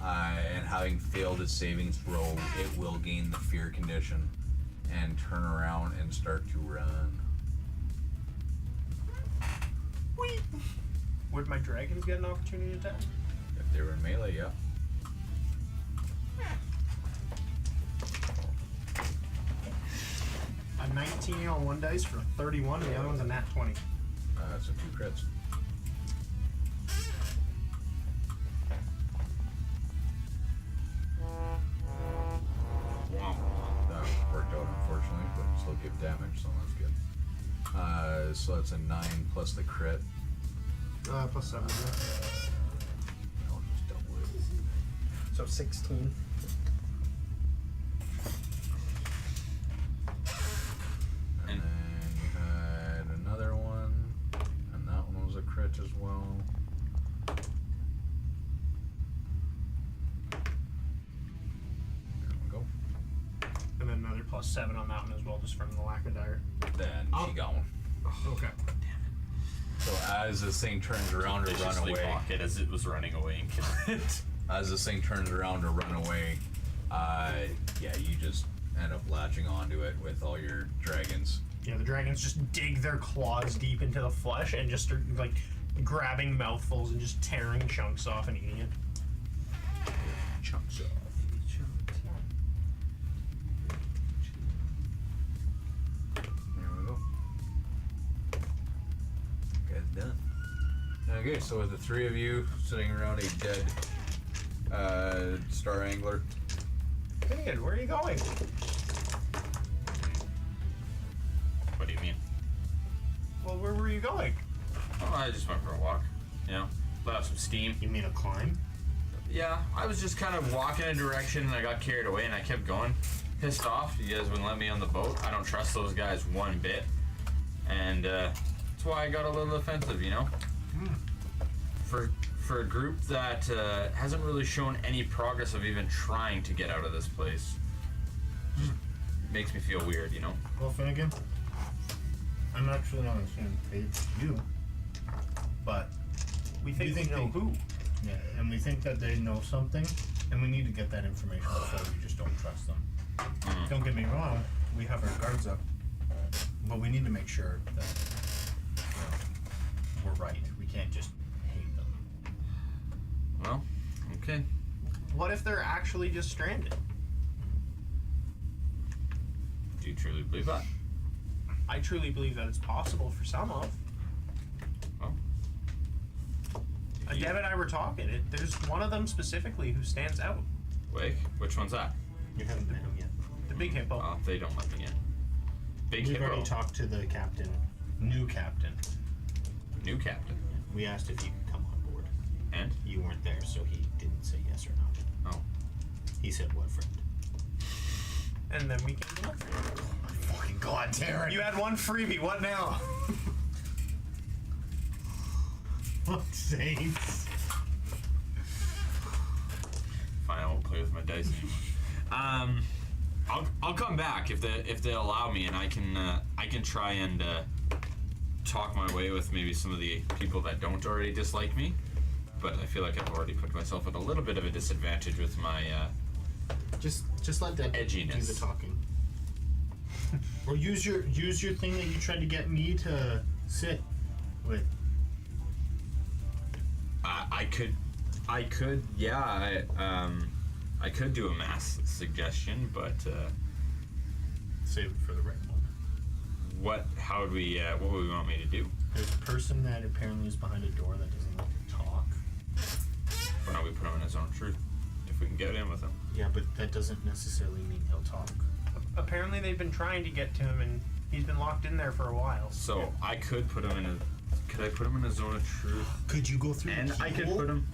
and having failed its saving throw, it will gain the fear condition and turn around and start to run. Whee! Would my dragons get an opportunity attack? If they were in melee, yeah. A 19 on one dice for 31, and the other one's a nat 20. So 2 crits. That worked out unfortunately, but still give damage, so that's good. So that's a 9 plus the crit. +7. Yeah. I'll just double it. So 16. And then you had another one, and that one was a crit as well. There we go. And then another +7 on that one as well, just from the lack of dire. Then she got one. Okay. So as this thing turns around to run Viciously away, pocket as it was running away and killed it. as this thing turns around to run away, yeah, you just end up latching onto it with all your dragons. Yeah, the dragons just dig their claws deep into the flesh and just start, like, grabbing mouthfuls and just tearing chunks off and eating it. Chunks off. There we go. Guys done. Okay, so with the 3 of you sitting around a dead star angler, Hey, where are you going? What do you mean? Well, where were you going? Oh, I just went for a walk. You know, let out some steam. You mean a climb? Yeah, I was just kind of walking a direction and I got carried away and I kept going. Pissed off. You guys wouldn't let me on the boat. I don't trust those guys one bit. And that's why I got a little offensive, you know? for a group that hasn't really shown any progress of even trying to get out of this place, just makes me feel weird, you know? Well, Finnegan, I'm actually on the same page as you, but We think we know who. yeah, and we think that they know something, and we need to get that information before we just don't trust them. Don't get me wrong, we have our guards up, but we need to make sure that we're right. We can't just hate them. Well, okay. What if they're actually just stranded? Do you truly believe that? I truly believe that it's possible for some of. Well, Dev and I were talking. There's one of them specifically who stands out. wait, which one's that? You haven't met him yet. The big hippo. Oh, they don't let me in. Big We've hippo. already talked to the captain, new captain. New captain. We asked if he could come on board. And? You weren't there, so he didn't say yes or no. Oh. He said, what, friend? And then we came to look for you. Oh my fucking god, Darren! You had one freebie. What now? What saints? Fine, I won't play with my dice anymore. I'll come back if they allow me, and I can try and talk my way with maybe some of the people that don't already dislike me. But I feel like I've already put myself at a little bit of a disadvantage with my Just let that edginess. do the talking. Or use your thing that you tried to get me to sit with. I could do a mass suggestion, but Save it for the right moment. what would we want me to do? There's a person that apparently is behind a door that doesn't like to talk. Why don't we put him in his own truth if we can get in with him? Yeah, but that doesn't necessarily mean he'll talk. Apparently they've been trying to get to him, and he's been locked in there for a while. So I could put him in a. Could I put him in a zone of truth? Could you go through And the I could keyhole? put him.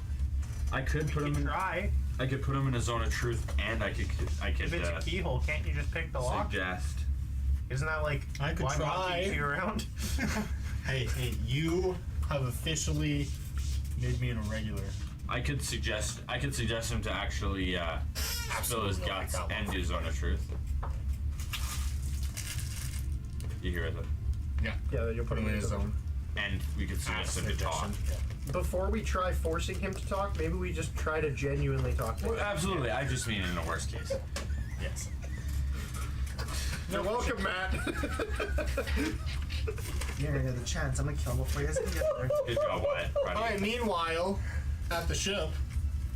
I could put him in. Try. I could put him in a zone of truth, and I could If it's a keyhole, can't you just pick the lock? suggest. Isn't that like I could why not try. keep you around? Hey, you have officially made me an irregular. I could suggest him to actually spill his Absolutely like guts that one. and do zone of truth. You hear it? Yeah. Yeah, you'll Put him in his zone. And we could suggest him to talk. Before we try forcing him to talk, maybe we just try to genuinely talk to him. Well, absolutely. I just mean in the worst case. Yes. You're welcome, Matt. You're gonna get the chance. I'm gonna kill him before you guys can get there. Good job, Wyatt. Right. Alright, meanwhile, at the ship.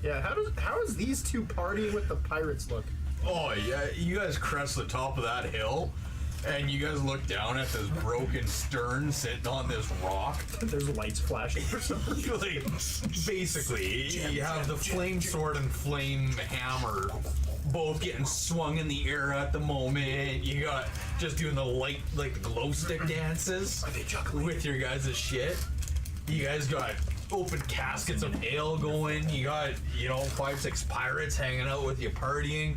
Yeah, how does these two partying with the pirates look? Oh yeah, you guys crest the top of that hill, and you guys look down at this broken stern sitting on this rock. There's lights flashing for some reason. Like, basically, you have the flame sword and flame hammer both getting swung in the air at the moment. You got just doing the light, like the glow stick dances with your guys' shit. You guys got open caskets of ale going. You got, 5-6 pirates hanging out with you partying.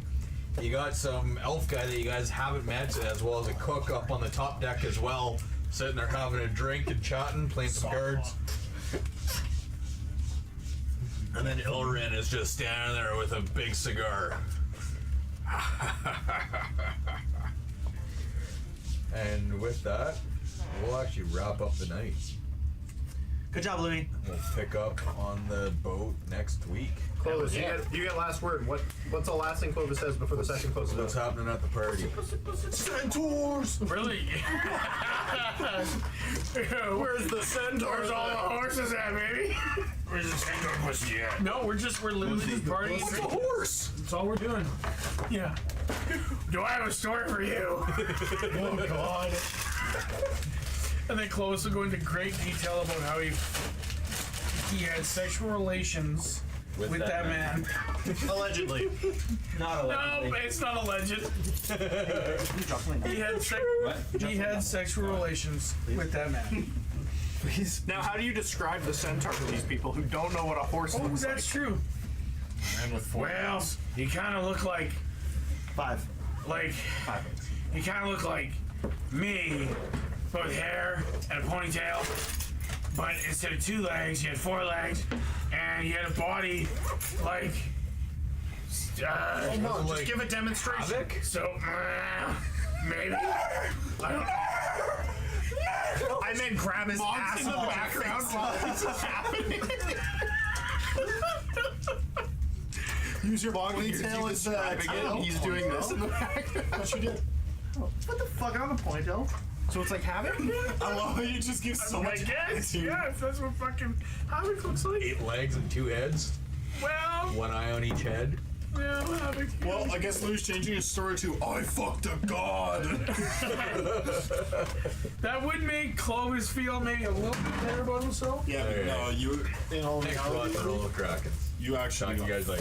You got some elf guy that you guys haven't met, as well as a cook up on the top deck as well, sitting there having a drink and chatting, playing some cards. And then Ilrin is just standing there with a big cigar. And with that, we'll actually wrap up the night. Good job, Louis. We'll pick up on the boat next week. Clovis, you get last word. What's the last thing Clovis says before the second closes What's out? happening at the party? Centaurs! Really? Where's the centaur? Where's all the horses at, baby? Where's the centaur pussy at? No, we're literally just partying. What's the horse? That's all we're doing. Yeah. Do I have a story for you? Oh god. And then Clovis will go into great detail about how he had sexual relations with that man. Allegedly. Not No, it's not alleged. He had sexual relations with that man. Please. Now, how do you describe the centaur to these people who don't know what a horse Oh, looks that's like? true. And with Well, he kind of looked like Five. he kind of looked like me, but with hair and a ponytail. but instead of 2 legs, he had 4 legs, and he had a body like. Come on, just give a demonstration. Havoc? So maybe I don't. I meant grab his ass in the background while this is happening. Use your ponytail as the tail. He's doing this in the background. What you did? What the fuck? I have a ponytail. So it's like Havoc? I love how you just give so I much guess, attitude. yes, that's what fucking Havoc looks like. 8 legs and 2 heads. Well, 1 eye on each head. Havoc. Well, I guess Lou's changing his story to I fucked a god. That would make Clovis feel maybe a little bit better about himself. Yeah, but no, you Thanks for watching Roll of Krakens. you actually Talk to you guys later.